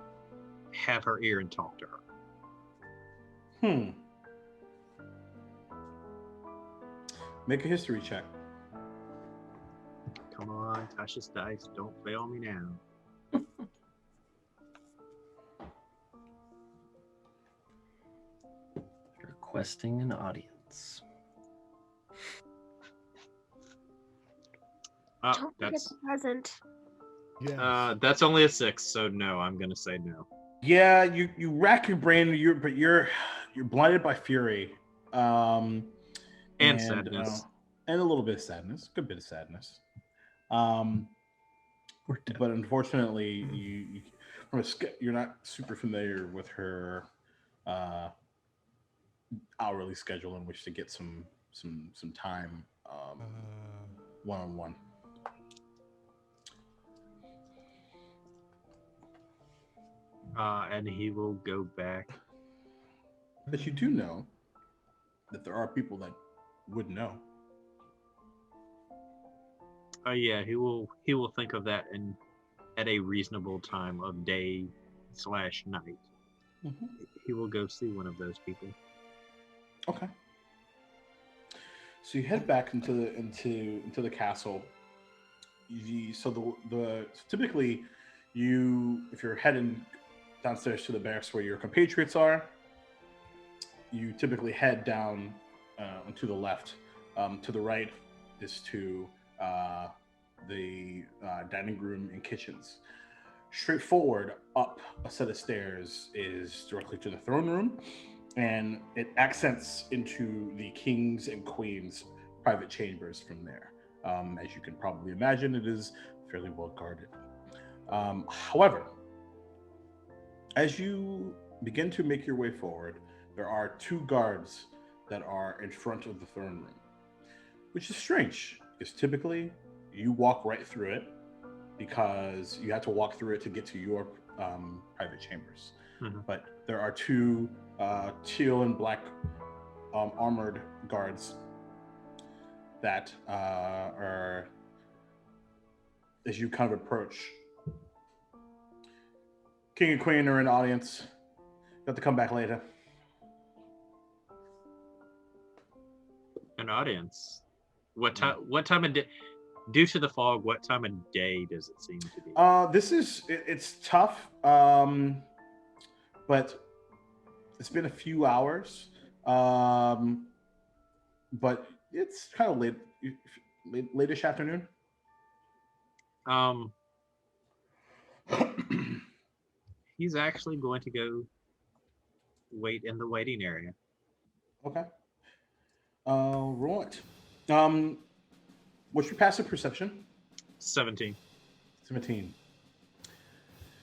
have her ear and talk to her? Make a history check. Come on, Tasha's dice, don't fail me now. Requesting an audience. Don't forget the present. Yeah. That's only a 6, so no, I'm gonna say no. Yeah, you rack your brain, but you're blinded by fury, And sadness. And a little bit of sadness, good bit of sadness. But unfortunately, you're not super familiar with her hourly schedule in which to get some time one-on-one. And he will go back. But you do know that there are people that would know. Oh yeah, he will think of that at a reasonable time of day / night. Mm-hmm. He will go see one of those people. Okay. So you head back into the castle. Typically, if you're heading downstairs to the barracks where your compatriots are, you typically head down to the left. To the right is to the dining room and kitchens. Straight forward up a set of stairs is directly to the throne room, and it accents into the king's and queen's private chambers from there. As you can probably imagine, it is fairly well guarded. However, as you begin to make your way forward, there are 2 guards that are in front of the throne room, which is strange, because typically you walk right through it, because you have to walk through it to get to your private chambers. Mm-hmm. But there are 2 teal and black armored guards that are, as you kind of approach. King and Queen are in the audience. You have to come back later. An audience. What time of day? Due to the fog, what time of day does it seem to be? It's tough, but it's been a few hours. But it's kind of late-ish afternoon. He's actually going to go wait in the waiting area. Okay. Roll it. What's your passive perception? 17. 17.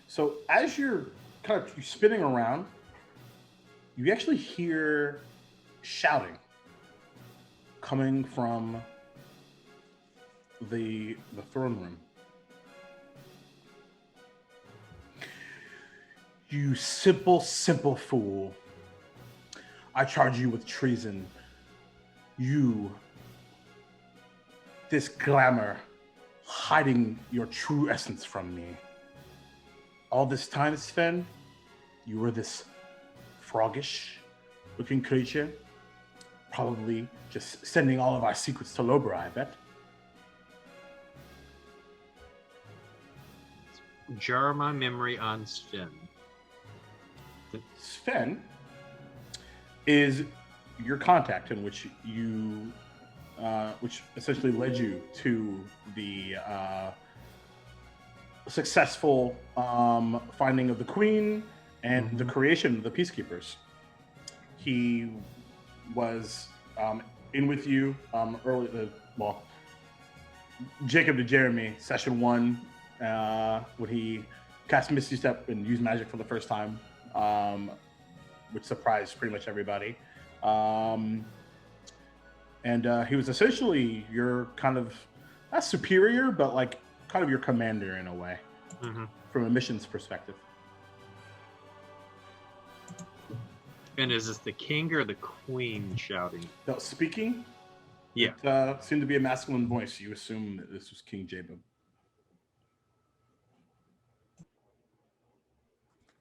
So as you're kind of spinning around, you actually hear shouting coming from the throne room. You simple fool. I charge you with treason. You, this glamour, hiding your true essence from me. All this time, Sven, you were this froggish looking creature, probably just sending all of our secrets to Lobra, I bet. Jar my memory on Sven. Sven is your contact in which you, which essentially led you to the successful finding of the queen and the creation of the peacekeepers. He was in with you early. Well, Jacob to Jeremy, session 1, when he cast Misty Step and used magic for the first time, which surprised pretty much everybody. And he was essentially your kind of, not superior, but like kind of your commander in a way, from a missions perspective. And is this the king or the queen shouting? No, speaking? Yeah. It seemed to be a masculine voice. You assume that this was King Jacob.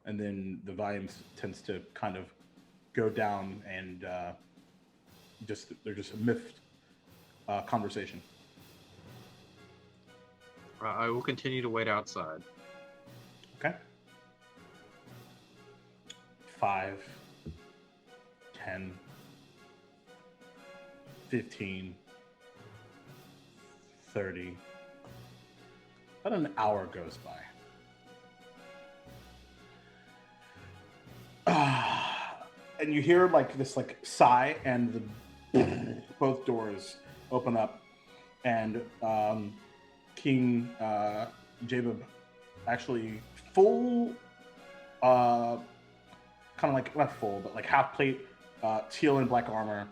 And then the volume tends to kind of go down, and they're just a miffed conversation. I will continue to wait outside. Okay. 5, 10, 15, 30. About an hour goes by. And you hear like this like sigh, and both doors open up, and King Jacob, actually full, kind of like, not full, but like half plate, teal and black armor,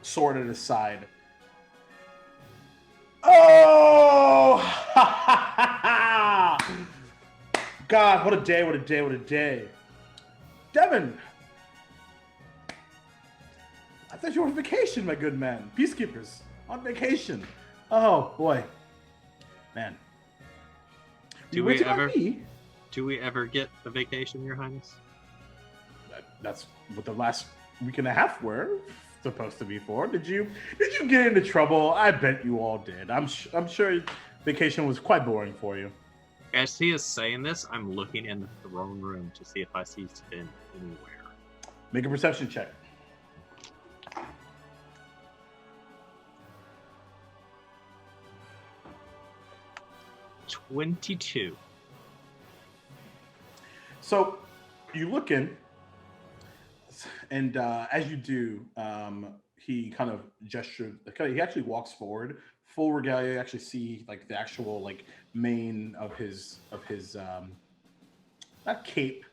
sword at his side. Oh! God, what a day, what a day, what a day. Devin! I thought you were on vacation, my good man. Peacekeepers, on vacation. Oh, boy. Man. Do we ever get a vacation, Your Highness? That's what the last week and a half were supposed to be for. Did you get into trouble? I bet you all did. I'm sure vacation was quite boring for you. As he is saying this, I'm looking in the throne room to see if I see Sven anywhere. Make a perception check. $22. So you look in, and as you do, he kind of gestured. He actually walks forward, full regalia. You actually see like the actual like mane of his not cape,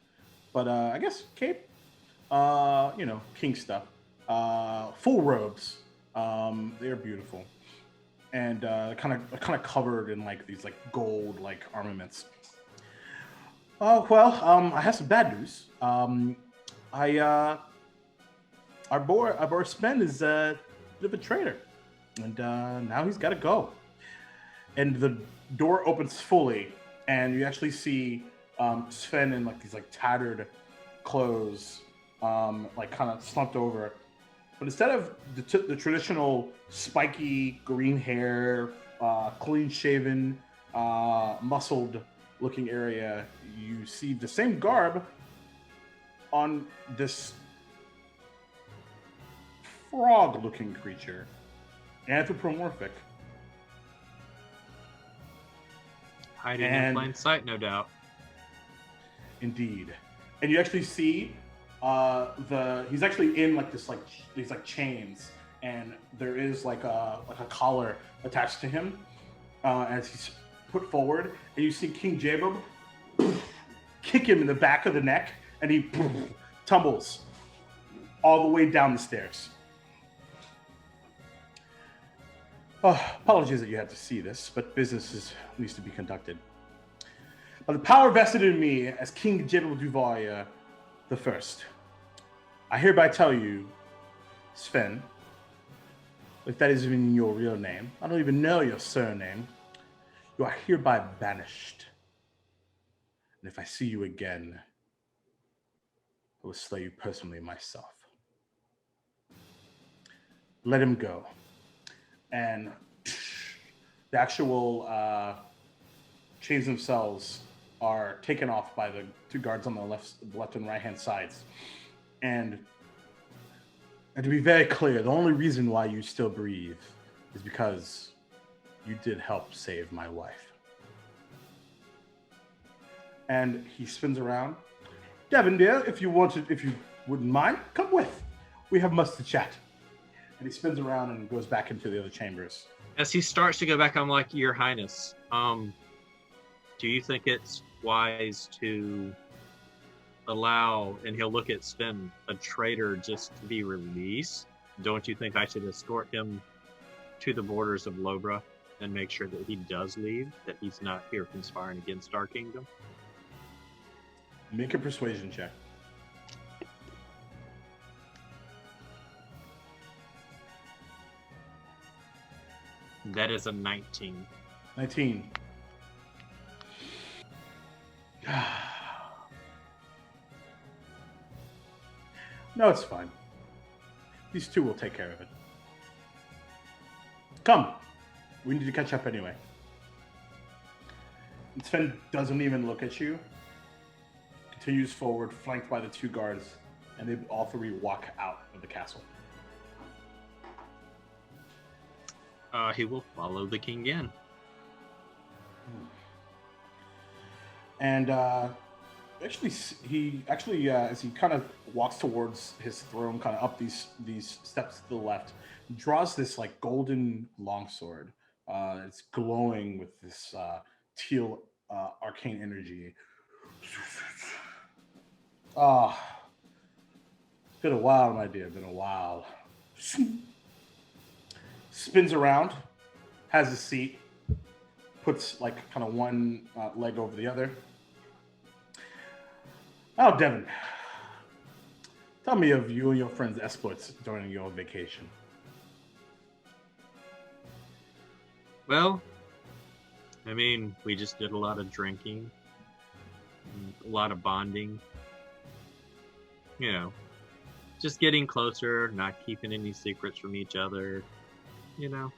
but I guess cape. King stuff. Full robes. They're beautiful, and kind of covered in like these like gold like armaments. Oh well, I have some bad news. Our boy Sven is a bit of a traitor, and now he's got to go. And the door opens fully, and you actually see Sven in like these like tattered clothes, like kind of slumped over. But instead of the traditional spiky green hair, clean shaven, muscled looking area, you see the same garb on this frog looking creature, anthropomorphic. Hiding in plain sight, no doubt. Indeed. And you actually see he's actually in like this like these like chains, and there is like a collar attached to him as he's put forward, and you see King Jacob kick him in the back of the neck, and he tumbles all the way down the stairs. Apologies that you had to see this, but needs to be conducted. By the power vested in me as King General Duval the First, I hereby tell you, Sven, if that is even your real name, I don't even know your surname, you are hereby banished. And if I see you again, I will slay you personally myself. Let him go. And the actual chains themselves are taken off by the two guards on the left and right hand sides. And to be very clear, the only reason why you still breathe is because you did help save my wife. And he spins around. Devin, dear, if you wouldn't mind, come with. We have much to chat. And he spins around and goes back into the other chambers. As he starts to go back, I'm like, Your Highness, do you think it's wise to allow, and he'll look at Sven, a traitor just to be released? Don't you think I should escort him to the borders of Lobra and make sure that he does leave, that he's not here conspiring against our kingdom? Make a persuasion check. That is a 19. 19. No, it's fine. These two will take care of it. Come. We need to catch up anyway. And Sven doesn't even look at you. Continues forward, flanked by the two guards, and they all three walk out of the castle. He will follow the king in. And as he kind of walks towards his throne, kind of up these steps to the left, draws this like golden longsword. It's glowing with this teal arcane energy. It's been a while, my dear. Been a while. Spins around, has a seat, puts like kind of one leg over the other. Oh, Devin, tell me of you and your friends' exploits during your vacation. Well, I mean, we just did a lot of drinking, a lot of bonding. You know, just getting closer, not keeping any secrets from each other. You know,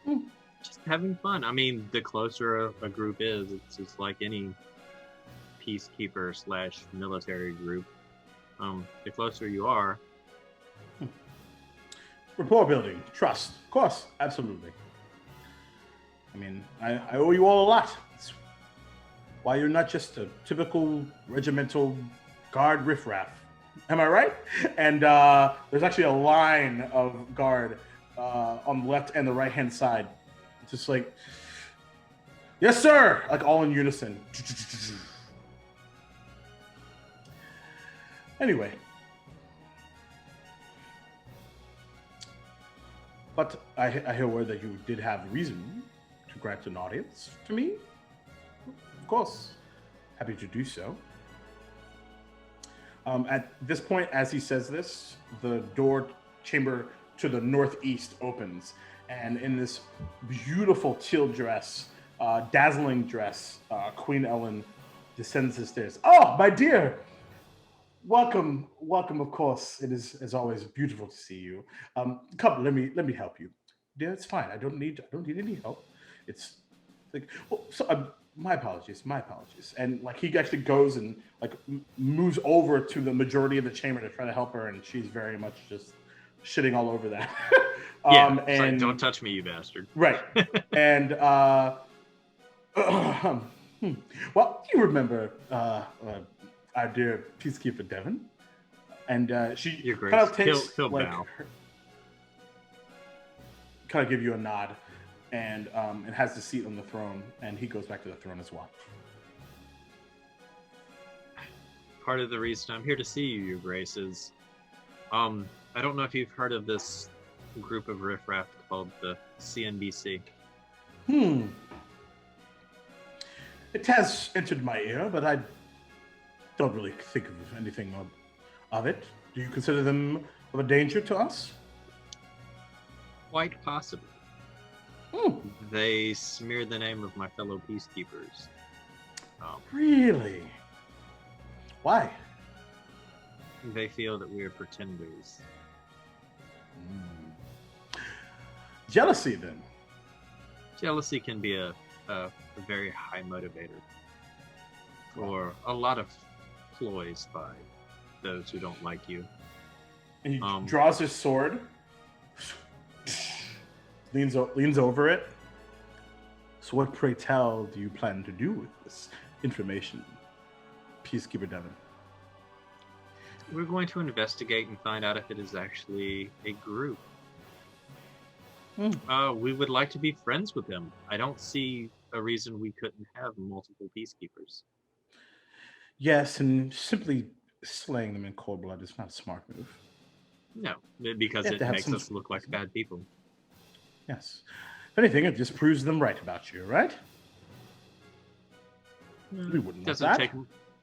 just having fun. I mean, the closer a group is, it's just like any peacekeeper / military group. The closer you are. Rapport building, trust, of course, absolutely. I mean, I owe you all a lot. It's why you're not just a typical regimental guard riffraff. Am I right? And there's actually a line of guard on the left and the right hand side, just like, yes sir, like all in unison. Anyway, but I hear word that you did have reason to grant an audience to me. Of course, happy to do so. At this point, as he says this, the door chamber to the northeast opens, and in this beautiful teal dress, dazzling dress, Queen Ellen descends the stairs. Oh, my dear! Welcome, of course. It is, as always, beautiful to see you. Come, let me help you. Dear, it's fine. I don't need any help. It's like, well, so, my apologies. And like he actually goes and like moves over to the majority of the chamber to try to help her, and she's very much just shitting all over that. Yeah, and like, don't touch me, you bastard. Right. And well, you remember our dear peacekeeper Devin, and she Your Grace. kind of takes He'll like bow. kind of give you a nod, and has the seat on the throne, and he goes back to the throne as well. Part of the reason I'm here to see you, Your Grace, is I don't know if you've heard of this group of riffraff called the CNBC. Hmm. It has entered my ear, but I don't really think of anything of it. Do you consider them of a danger to us? Quite possibly. Hmm. They smear the name of my fellow peacekeepers. Really? Why? They feel that we are pretenders. Jealousy, then. Jealousy can be a very high motivator for a lot of ploys by those who don't like you. And he draws his sword, leans over it. So what, pray tell, do you plan to do with this information, Peacekeeper Devon? We're going to investigate and find out if it is actually a group. We would like to be friends with them. I don't see a reason we couldn't have multiple peacekeepers. Yes, and simply slaying them in cold blood is not a smart move. No, because it makes us look like bad people. Yes. If anything, it just proves them right about you, right? We wouldn't want that.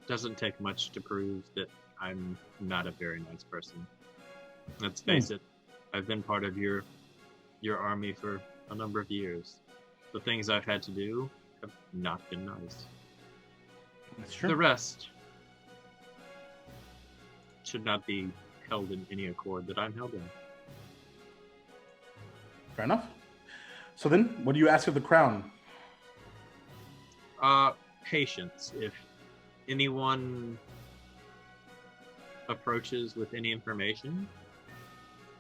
Doesn't take much to prove that I'm not a very nice person. Let's face it, I've been part of your army for a number of years. The things I've had to do have not been nice. That's true. The rest should not be held in any accord that I'm held in. Fair enough. So then, what do you ask of the crown? Patience. If anyone approaches with any information,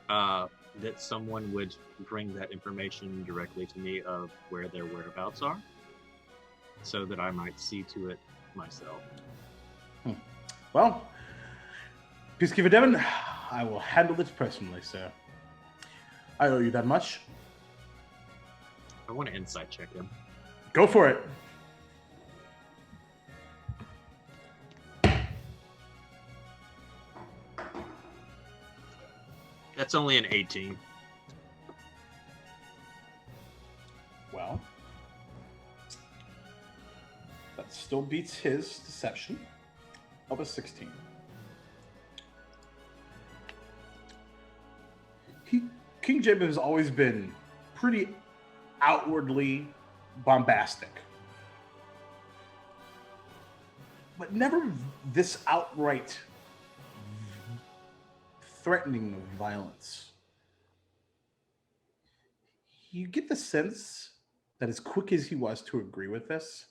that someone would bring that information directly to me of where their whereabouts are, so that I might see to it myself. Well, Peacekeeper Devon, I will handle it personally, sir. I owe you that much. I want to insight check him. Go for it. That's only an 18. Well, that still beats his deception of a 16. King Jacob has always been pretty outwardly bombastic, but never this outright threatening of violence. You get the sense that as quick as he was to agree with this,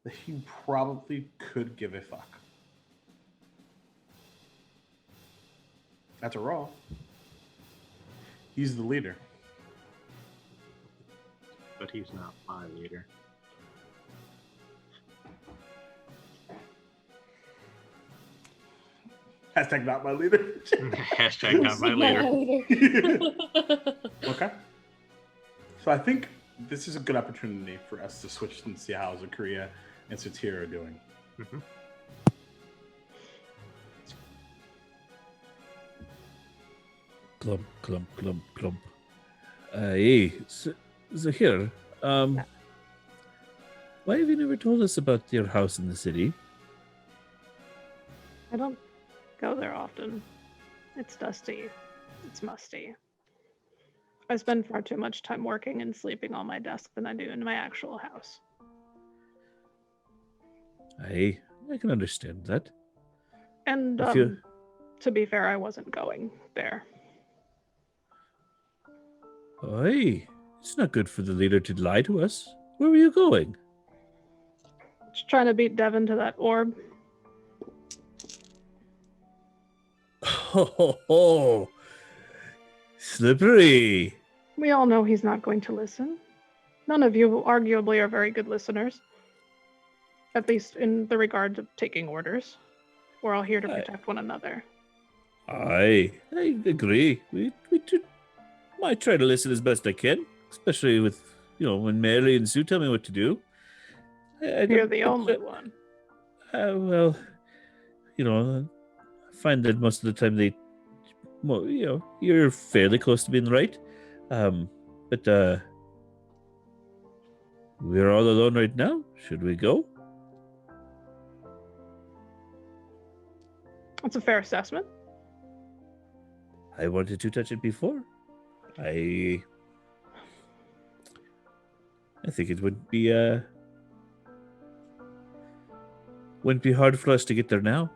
that he probably could give a fuck. After all, he's the leader. But he's not my leader. Hashtag not my leader. Hashtag not my leader. Okay. So I think this is a good opportunity for us to switch and see how Zakaria and Satir are doing. Mm-hmm. Clump, clump, clump, clump. Hey, Zahir, why have you never told us about your house in the city? I don't go there often. It's dusty. It's musty. I spend far too much time working and sleeping on my desk than I do in my actual house. I can understand that. And to be fair, I wasn't going there. Hey, it's not good for the leader to lie to us. Where were you going? Just trying to beat Devin to that orb. Oh, slippery. We all know he's not going to listen. None of you arguably are very good listeners. At least in the regard of taking orders. We're all here to protect one another. I agree. We might try to listen as best I can, especially with, when Mary and Sue tell me what to do. You're the only one. Well, I find that most of the time you're fairly close to being right. But We're all alone right now. Should we go? That's a fair assessment. I wanted to touch it before. I think it wouldn't be hard for us to get there now.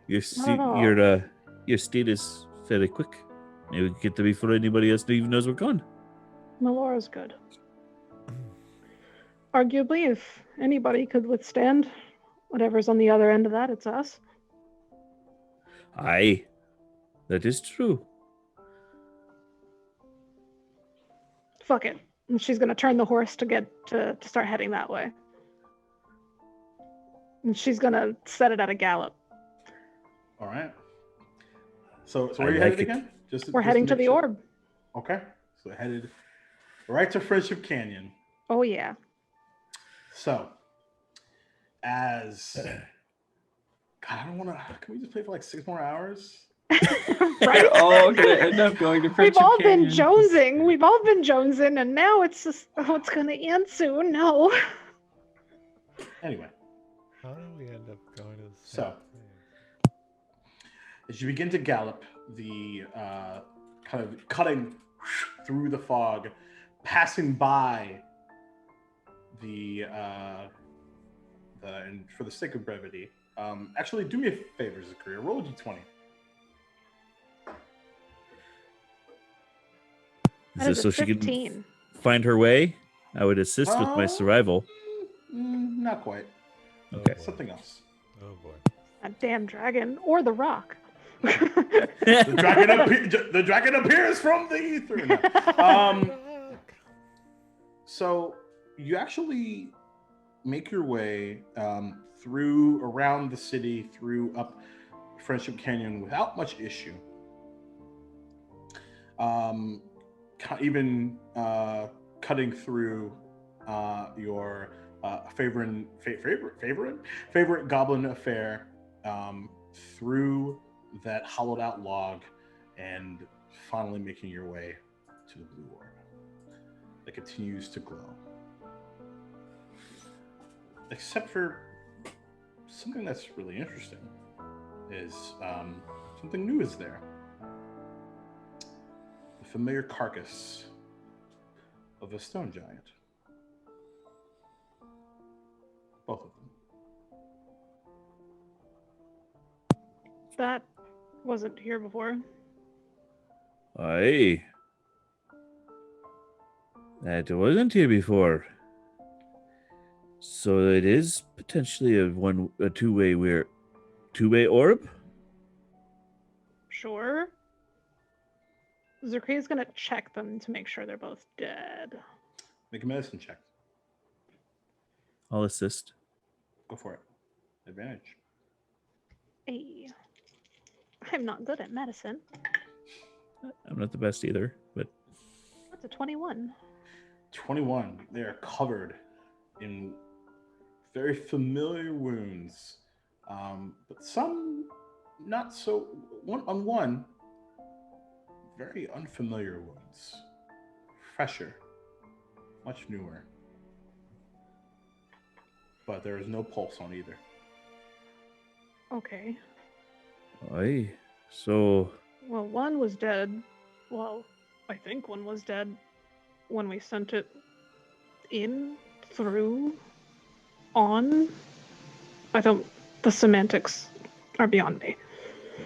Your state is fairly quick. Maybe we can get there before anybody else even knows we're gone. Melora's good. Arguably, if anybody could withstand whatever's on the other end of that, it's us. Aye, that is true. Fuck it. And she's gonna turn the horse to start heading that way. And she's gonna set it at a gallop. All right. So where are you headed again? We're heading to the orb. Okay. So headed right to Friendship Canyon. Oh yeah. So, as God, I don't want to. Can we just play for like 6 more hours? Right? Oh, gonna end up going to Friendship We've all Canyon. been jonesing. We've all been jonesing, and now it's just it's gonna end soon. No. Anyway, How do we end up going to the So- same as you begin to gallop, the kind of cutting through the fog, passing by and for the sake of brevity, actually do me a favor, Zakaria. Roll a d20. That is so a she can 15. find her way? I would assist with my survival. Not quite. Okay. Something else. Oh boy. A damn dragon or the rock. The dragon appears from the ether. No. So you actually make your way through around the city, through up Friendship Canyon without much issue. Even cutting through your favorite goblin affair, through that hollowed out log, and finally making your way to the blue orb that continues to glow. Except for something that's really interesting is something new is there. The familiar carcass of a stone giant. Both of them. That wasn't here before. Aye. That wasn't here before. So it is potentially a two-way orb? Sure. Zakria's gonna check them to make sure they're both dead. Make a medicine check. I'll assist. Go for it. Advantage. Hey. I'm not good at medicine. I'm not the best either, but That's a 21. 21. They are covered in very familiar wounds, but some not so. One, very unfamiliar wounds. Fresher, much newer. But there is no pulse on either. Okay. aye. So Well, one was dead. Well, I think one was dead when we sent it in, through, on. The semantics are beyond me.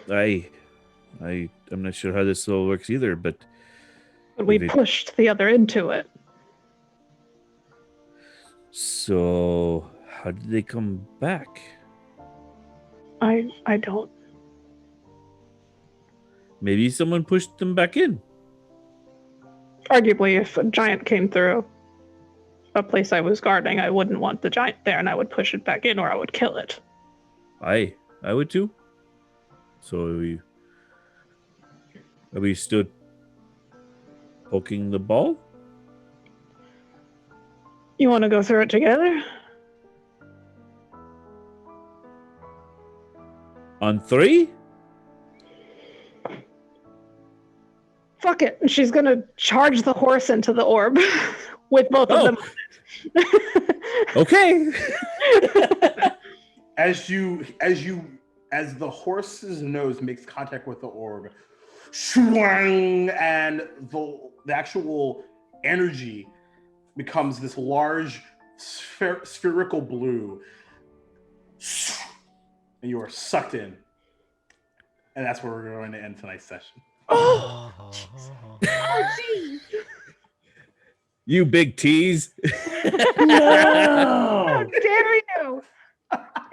I'm not sure how this all works either, but But we Maybe- pushed the other into it. so how did they come back? I don't. Maybe someone pushed them back in. Arguably, if a giant came through a place I was guarding, I wouldn't want the giant there, and I would push it back in, or I would kill it. I would too. So are we still poking the ball? You want to go through it together? On 3? Fuck it. And she's gonna charge the horse into the orb with both of them. Okay. As the horse's nose makes contact with the orb, swang, and the actual energy becomes this large spherical blue, and you are sucked in. And that's where we're going to end tonight's session. Oh, jeez. You big tease. How dare you?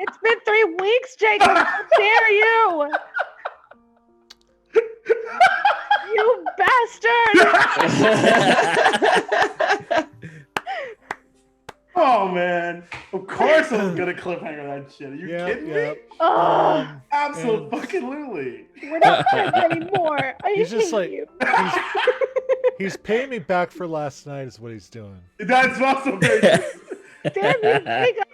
It's been 3 weeks, Jacob. How dare you? You bastard! Oh man! Of course I was gonna cliffhanger that shit. Are you kidding me? Oh, Absolutely. we're not friends anymore. I He's just hate like- you. He's paying me back for last night is what he's doing. That's also very true. Damn you, Jacob.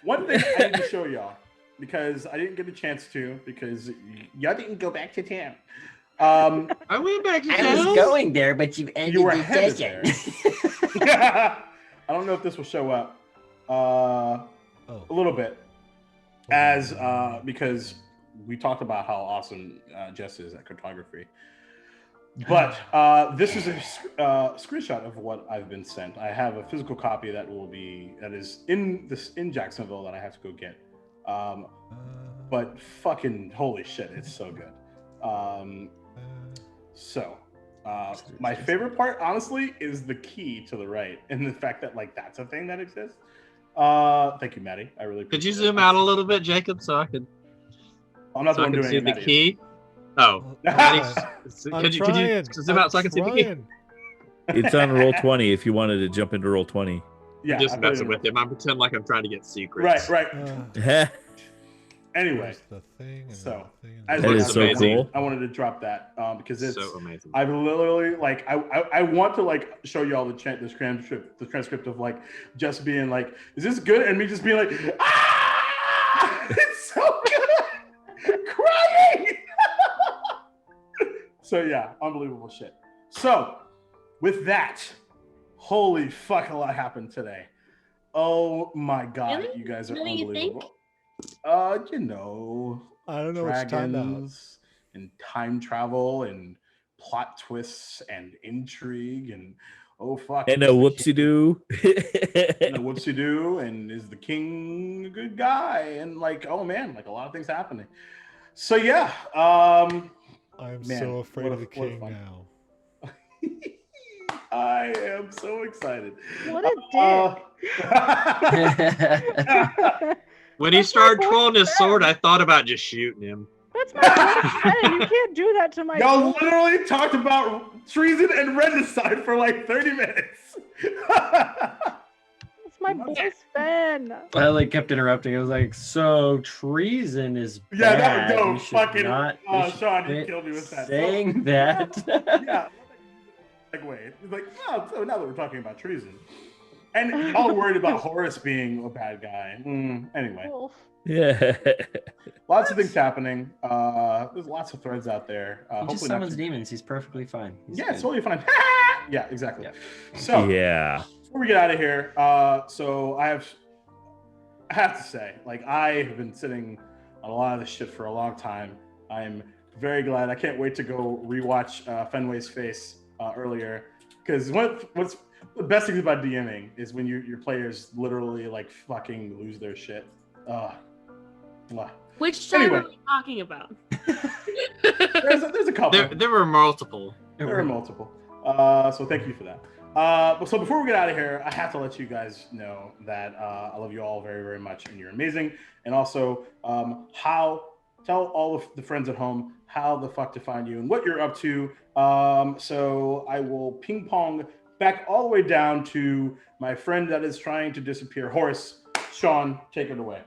One thing I need to show y'all, because I didn't get a chance to, because y'all didn't go back to town. I went back to I was town. going there, but you ended You were the headed session. I don't know if this will show up a little bit, as because we talked about how awesome Jess is at cartography. But this is a screenshot of what I've been sent. I have a physical copy that is in Jacksonville that I have to go get. But fucking holy shit, it's so good. My favorite part, honestly, is the key to the right, and the fact that like that's a thing that exists. Thank you, Maddie. I really Could you appreciate zoom it. out a little bit, Jacob, so I could? I'm not the So I one can doing see it. the Maddie is. key. Oh, I'm could you zoom out so I can see the key? trying. It's on roll 20 if you wanted to jump into roll 20. Yeah, I'm just I put it messing in- with him. I'm pretending like I'm trying to get secrets. Right. Uh, Anyway, there's the thing and so, the thing and as the That we're is not so amazing, cool. I wanted to drop that because it's So amazing. I've literally like I want to like show you all the transcript of like just being like, is this good? And me just being like, ah, it's so good, crying. So yeah, unbelievable shit. So with that, holy fuck, a lot happened today. Oh my god, Really? you guys are What do you think? unbelievable. You know, I don't know what you're talking about. dragons and time travel and plot twists and intrigue and oh fuck, And a is the whoopsie doo. king- and a whoopsie doo, and is the king a good guy? And like, oh man, like a lot of things happening. So yeah, I'm man, so afraid what of a- the what a king fun- now. I am so excited. What a dick. When he That's started my twirling his boyfriend. sword, I thought about just shooting him. That's my boyfriend. You can't do that to my Y'all boy. literally talked about treason and regicide for like 30 minutes. That's my boyfriend. I like kept interrupting. I was like, so treason is Yeah, bad. that We was should fucking. not, we should Sean, you quit killed me with that. saying that. Yeah. Like, wait. It's like, oh, so now that we're talking about treason. And y'all worried about Horace being a bad guy. Anyway, Wolf. Yeah. lots of things happening. There's lots of threads out there. He just Hopefully not summons too- demons. He's perfectly fine. He's Yeah, it's good. totally fine. Yeah, exactly. Yeah. So, Yeah. before we get out of here, so I have to say, like, I have been sitting on a lot of this shit for a long time. I'm very glad. I can't wait to go rewatch Fenway's face earlier, because what's the best thing about DMing is when your players literally like fucking lose their shit. Which time Anyway. are we talking about? There's a couple. There were multiple. There are multiple. So thank you for that. So before we get out of here, I have to let you guys know that I love you all very, very much, and you're amazing. And also, tell all of the friends at home how the fuck to find you and what you're up to. So I will ping pong back all the way down to my friend that is trying to disappear, Horace. Sean, take it away.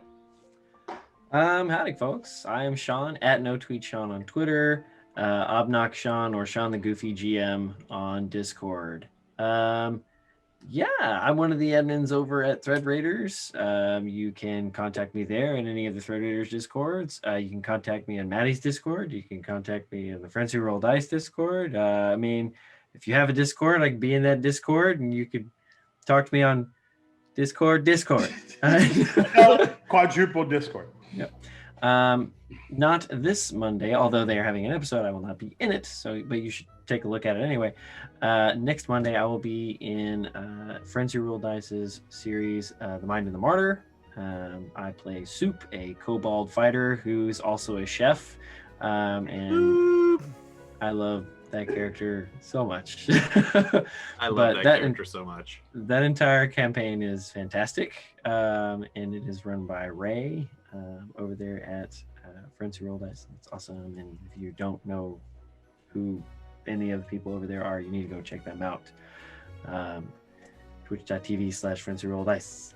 Howdy, folks. I am Sean at NoTweetSean on Twitter, Obnox Sean or Sean the Goofy GM on Discord. Yeah, I'm one of the admins over at Thread Raiders. You can contact me there in any of the Thread Raiders Discords. You can contact me on Maddie's Discord. You can contact me in the Friends Who Roll Dice Discord. I mean, if you have a Discord, I can be in that Discord, and you could talk to me on Discord. Quadruple Discord. Yep. Not this Monday, although they are having an episode. I will not be in it, but you should take a look at it anyway. Next Monday, I will be in Friends Who Roll Dice's series, The Mind of the Martyr. I play Soup, a kobold fighter who is also a chef, and I love that character so much. I love that character so much. That entire campaign is fantastic, and it is run by Ray over there at Friends Who Roll Dice. It's awesome, and if you don't know who any of the people over there are, you need to go check them out. Twitch.tv/Friends Who Roll Dice.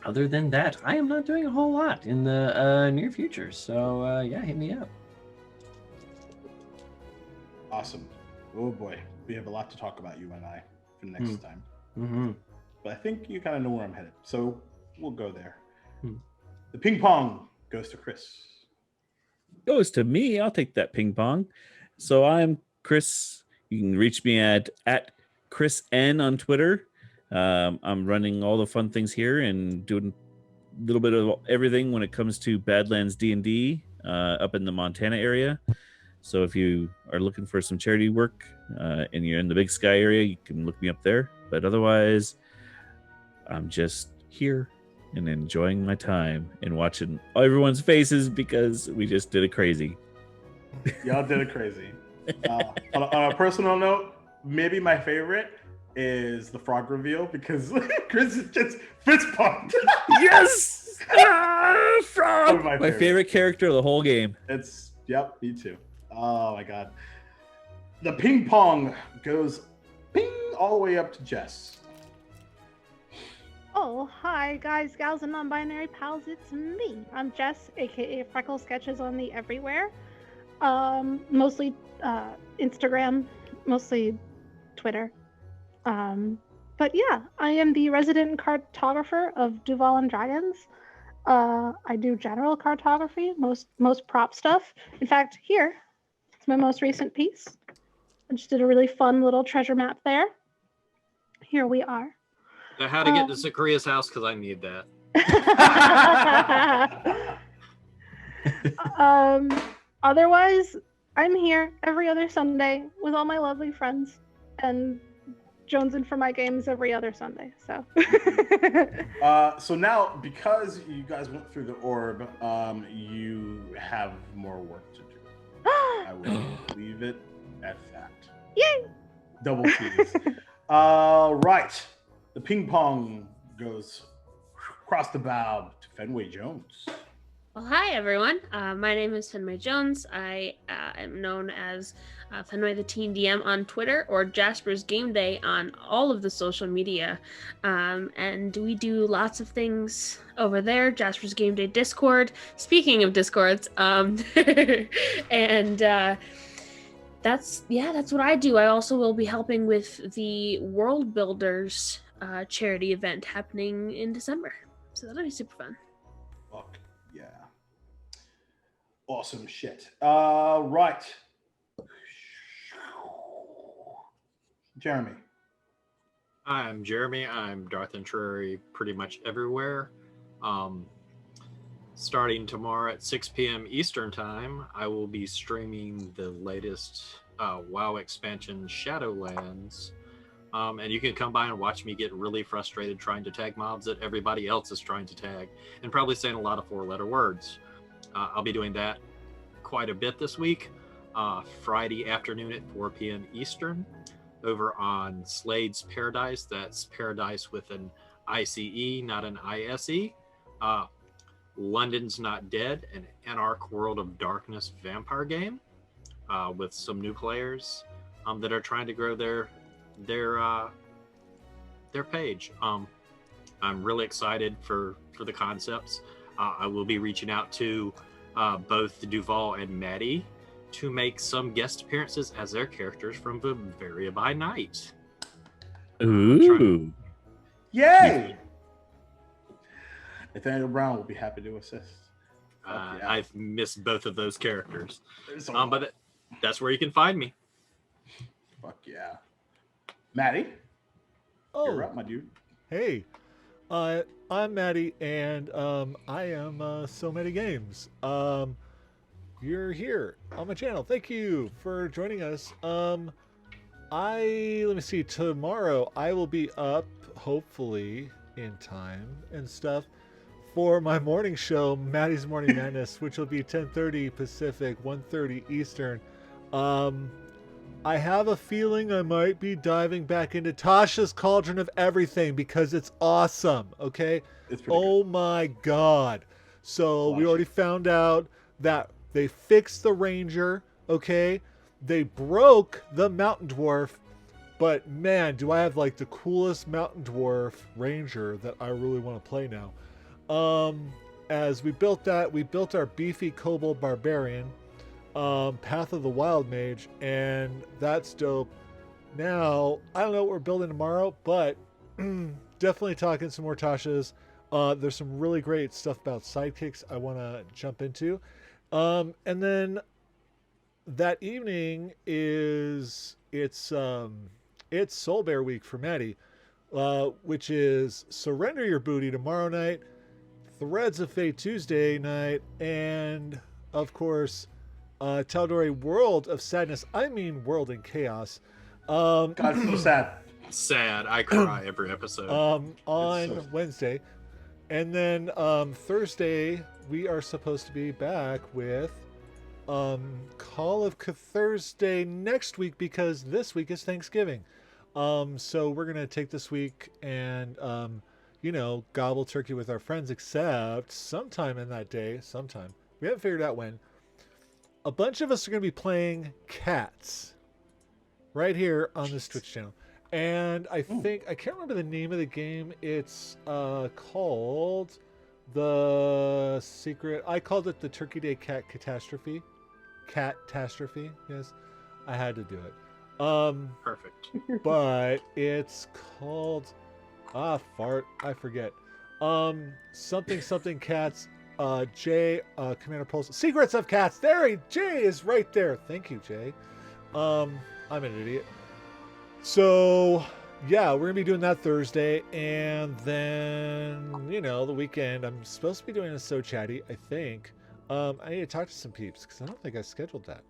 Other than that, I am not doing a whole lot in the near future, so yeah, hit me up. Awesome. Oh boy, we have a lot to talk about, you and I, for next time. Mm-hmm. But I think you kind of know where I'm headed, so we'll go there. The ping pong goes to Chris. Goes to me. I'll take that ping pong. So I'm Chris. You can reach me at Chris N on Twitter. I'm running all the fun things here and doing a little bit of everything when it comes to Badlands D&D up in the Montana area. So if you are looking for some charity work and you're in the Big Sky area, you can look me up there. But otherwise, I'm just here and enjoying my time and watching everyone's faces because we just did it crazy. Y'all did it crazy. On a personal note, maybe my favorite is the frog reveal because Chris is just fist pumped. Yes! Frog! My favorite character of the whole game. Yep, me too. Oh my god. The ping pong goes ping all the way up to Jess. Oh, hi guys, gals, and non-binary pals. It's me. I'm Jess, aka FreckleSketches on the everywhere. Mostly Instagram, mostly Twitter. But yeah, I am the resident cartographer of Duval and Dragons. I do general cartography, most prop stuff. In fact, here, it's my most recent piece. I just did a really fun little treasure map there. Here we are. So how to get to Sakria's house, because I need that. Otherwise, I'm here every other Sunday with all my lovely friends and jonesing for my games every other Sunday. So so now, because you guys went through the orb, you have more work to do. I will leave it at that. Yay! Double T's. Right. The ping pong goes across the bow to Fenway Jones. Well, hi everyone. My name is Fenway Jones. I am known as Fenway the Teen DM on Twitter or Jasper's Game Day on all of the social media. And we do lots of things over there. Jasper's Game Day Discord. Speaking of Discords, and that's what I do. I also will be helping with the World Builders charity event happening in December. So that'll be super fun. Fuck yeah. Awesome shit. Right. Jeremy. I'm Jeremy. I'm Darth and Trary pretty much everywhere. Starting tomorrow at 6 p.m. Eastern Time, I will be streaming the latest WoW expansion, Shadowlands. And you can come by and watch me get really frustrated trying to tag mobs that everybody else is trying to tag, and probably saying a lot of four-letter words. I'll be doing that quite a bit this week, Friday afternoon at 4 p.m. Eastern, over on Slade's Paradise. That's Paradise with an ICE, not an ISE. London's Not Dead, an Anarch World of Darkness vampire game with some new players that are trying to grow their page. I'm really excited for the concepts. I will be reaching out to both Duval and Maddie to make some guest appearances as their characters from Bavaria by Night. Ooh. Yay! Nathaniel Brown will be happy to assist. Yeah. I've missed both of those characters. But that's where you can find me. Fuck yeah. Maddie, you're Oh, up, my dude. hey. I'm Maddie, and I am SoMattyGameZ. You're here on my channel. Thank you for joining us. Let me see. Tomorrow I will be up, hopefully in time and stuff, for my morning show, Maddie's Morning Madness, which will be 10:30 Pacific, 1:30 Eastern. I have a feeling I might be diving back into Tasha's Cauldron of Everything because it's awesome. Okay. It's pretty Oh my God. So we Watch already it. found out that they fixed the Ranger. Okay. They broke the Mountain Dwarf. But man, do I have like the coolest Mountain Dwarf Ranger that I really want to play now. As we built that, we built our beefy Kobold Barbarian, Path of the Wild Mage, and that's dope. Now, I don't know what we're building tomorrow, but definitely talking some more Tasha's. There's some really great stuff about sidekicks I want to jump into. And then that evening it's Soul Bear Week for Maddie, which is Surrender Your Booty tomorrow night, Threads of Fate Tuesday night, and of course, Tal'Dorei World of Sadness. I mean, World in Chaos. God, it's so sad. Sad. I cry every episode. On so- Wednesday, and then Thursday we are supposed to be back with Call of Thursday next week because this week is Thanksgiving. So we're gonna take this week and gobble turkey with our friends, except sometime in that day, sometime, we haven't figured out when, a bunch of us are gonna be playing Cats right here on this Twitch channel. And I think, I can't remember the name of the game. It's called the Secret, I called it the Turkey Day Catastrophe. Catastrophe, yes. I had to do it. Perfect. But it's called fart, I forget. Something cats, Jay, Commander Pulse, Secrets of Cats. Jay is right there. Thank you, Jay. I'm an idiot. So yeah, we're gonna be doing that Thursday, and then the weekend I'm supposed to be doing a So Chatty, I think. I need to talk to some peeps because I don't think I scheduled that,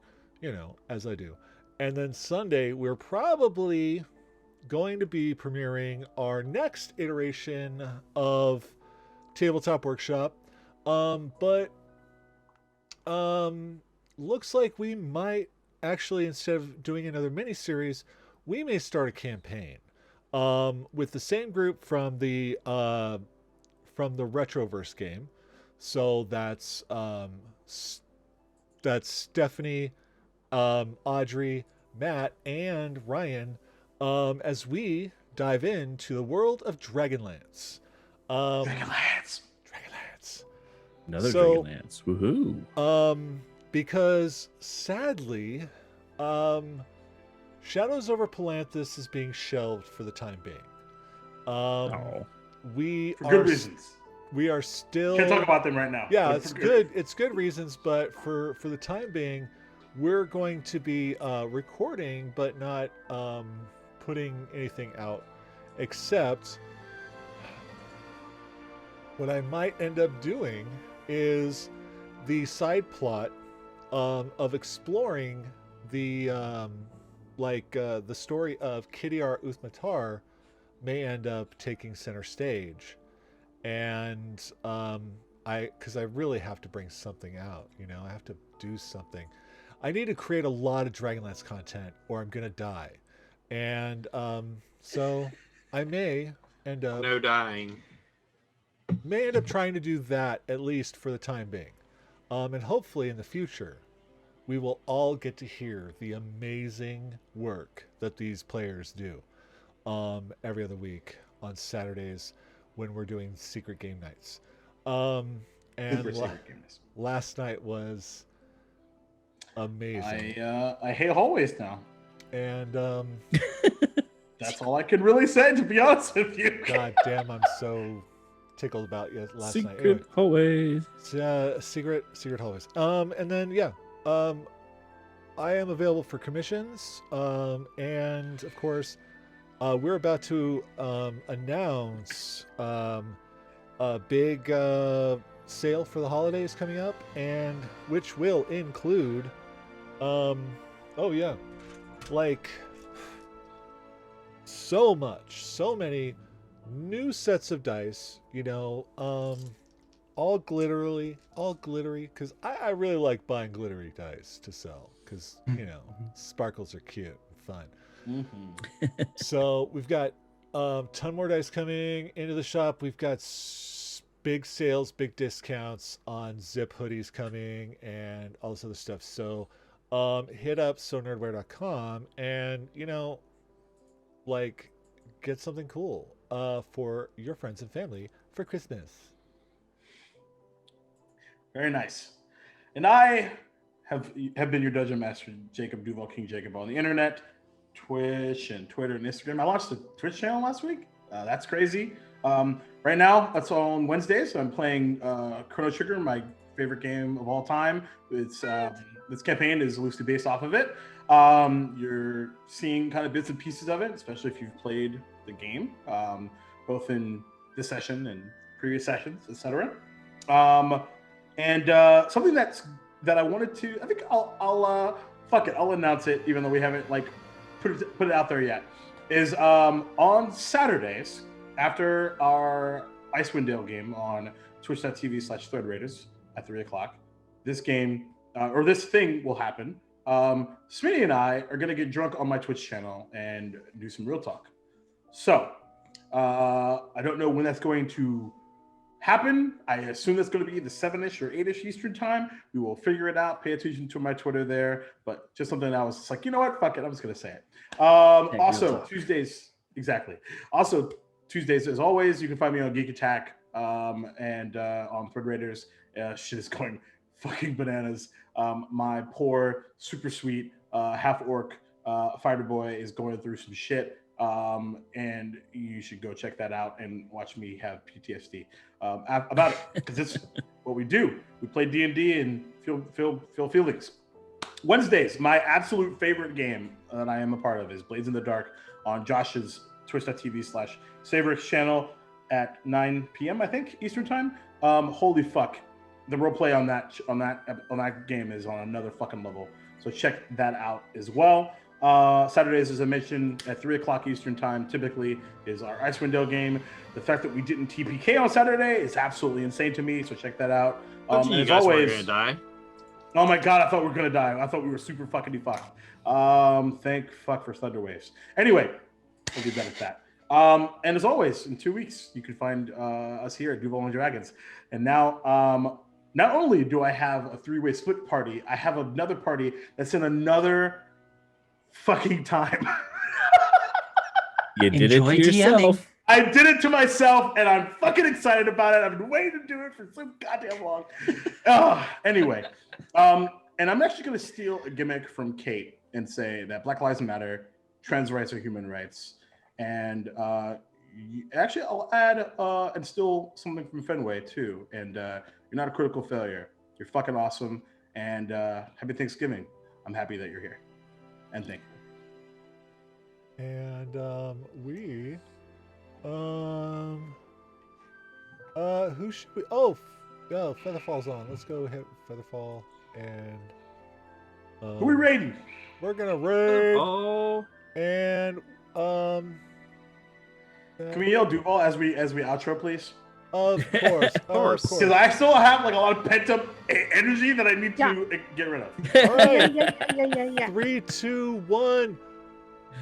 as I do. And then Sunday we're probably going to be premiering our next iteration of Tabletop Workshop. But looks like we might actually, instead of doing another mini series, we may start a campaign with the same group from the Retroverse game. So that's Stephanie, Audrey, Matt, and Ryan, as we dive into the world of Dragonlance. Dragonlance. Another So- Dragonlance. Woohoo. Because sadly, Shadows over Palanthas is being shelved for the time being. Oh. We For are good reasons. we are still Can't talk about them right now. yeah, but it's for good. It's good reasons, but for the time being, we're going to be recording, but not putting anything out, except what I might end up doing is the side plot of exploring the the story of Kidiar Uthmatar may end up taking center stage. And because I really have to bring something out, I have to do something. I need to create a lot of Dragonlance content or I'm gonna die. And so I may end up No dying. trying to do that, at least for the time being. And hopefully in the future we will all get to hear the amazing work that these players do every other week on Saturdays when we're doing secret game nights. And Super secret game nights. last night was amazing. I hate hallways now. And That's all I can really say, to be honest with you. god damn, I'm so tickled about last night. Secret Anyway, hallways. secret hallways. And then yeah, I am available for commissions, and of course, we're about to announce a big sale for the holidays coming up, and which will include, oh yeah, like so many new sets of dice. You know, all glittery, because I really like buying glittery dice to sell, because you know sparkles are cute and fun. So we've got ton more dice coming into the shop. We've got big sales, big discounts on zip hoodies coming and all this other stuff. So hit up sonerdware.com and, you know, like, get something cool for your friends and family for Christmas. Very nice. And I have been your dungeon master, Jacob Duval, King Jacob, on the internet, Twitch and Twitter and Instagram. I launched a Twitch channel last week. That's crazy. Right now, that's on Wednesdays. So I'm playing Chrono Trigger, my favorite game of all time. It's this campaign is loosely based off of it. You're seeing kind of bits and pieces of it, especially if you've played the game, both in this session and previous sessions, etc. And something that I wanted to, I think I'll fuck it, I'll announce it, even though we haven't like put it out there yet. Is on Saturdays after our Icewind Dale game on twitch.tv/threadraiders at 3:00, this game or this thing will happen. Smitty and I are gonna get drunk on my Twitch channel and do some real talk. So I don't know when that's going to happen. I assume that's going to be the 7-ish or 8-ish Eastern time. We will figure it out. Pay attention to my Twitter there. But just something that I was just like, you know what? Fuck it. I'm just going to say it. Also, Tuesdays. Exactly. Also, Tuesdays, as always, you can find me on Geek Attack and on Thread Raiders. Shit is going fucking bananas. My poor, super sweet, half-orc fighter boy is going through some shit. And you should go check that out and watch me have PTSD about it, because it's what we do. We play D&D and feel feelings. Wednesdays, my absolute favorite game that I am a part of is Blades in the Dark on Josh's twitch.tv/Saberix channel at 9 p.m. I think Eastern time. Holy fuck, the roleplay on that game is on another fucking level. So check that out as well. Saturdays, as I mentioned, at 3:00 Eastern time, typically is our Icewind Dale game. The fact that we didn't TPK on Saturday is absolutely insane to me, so check that out. And as always, gonna die. Oh my god, I thought we were gonna die. I thought we were super fucking fucked. Thank fuck for Thunder Waves. Anyway, we'll leave that at that. And as always, in 2 weeks, you can find us here at Duval and Dragons. And now, not only do I have a 3-way split party, I have another party that's in another fucking time. You did it to yourself. I did it to myself, and I'm fucking excited about it. I've been waiting to do it for so goddamn long. Anyway, and I'm actually going to steal a gimmick from Kate and say that Black Lives Matter, trans rights are human rights, and actually I'll add and steal something from Fenway too. And you're not a critical failure. You're fucking awesome, and happy Thanksgiving. I'm happy that you're here. And thank you. And who should we? Oh, Featherfall's on. Let's go hit Featherfall and who we raiding? We're gonna raid. Oh, and can we yell Duval as we outro, please? Of course, of course. Because I still have like a lot of pent up energy that I need to get rid of. All right. Yeah. 3, 2, 1.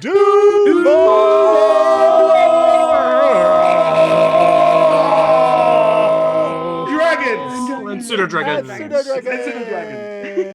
Duval! Dragons! and Pseudo Dragons. Pseudo Dragons.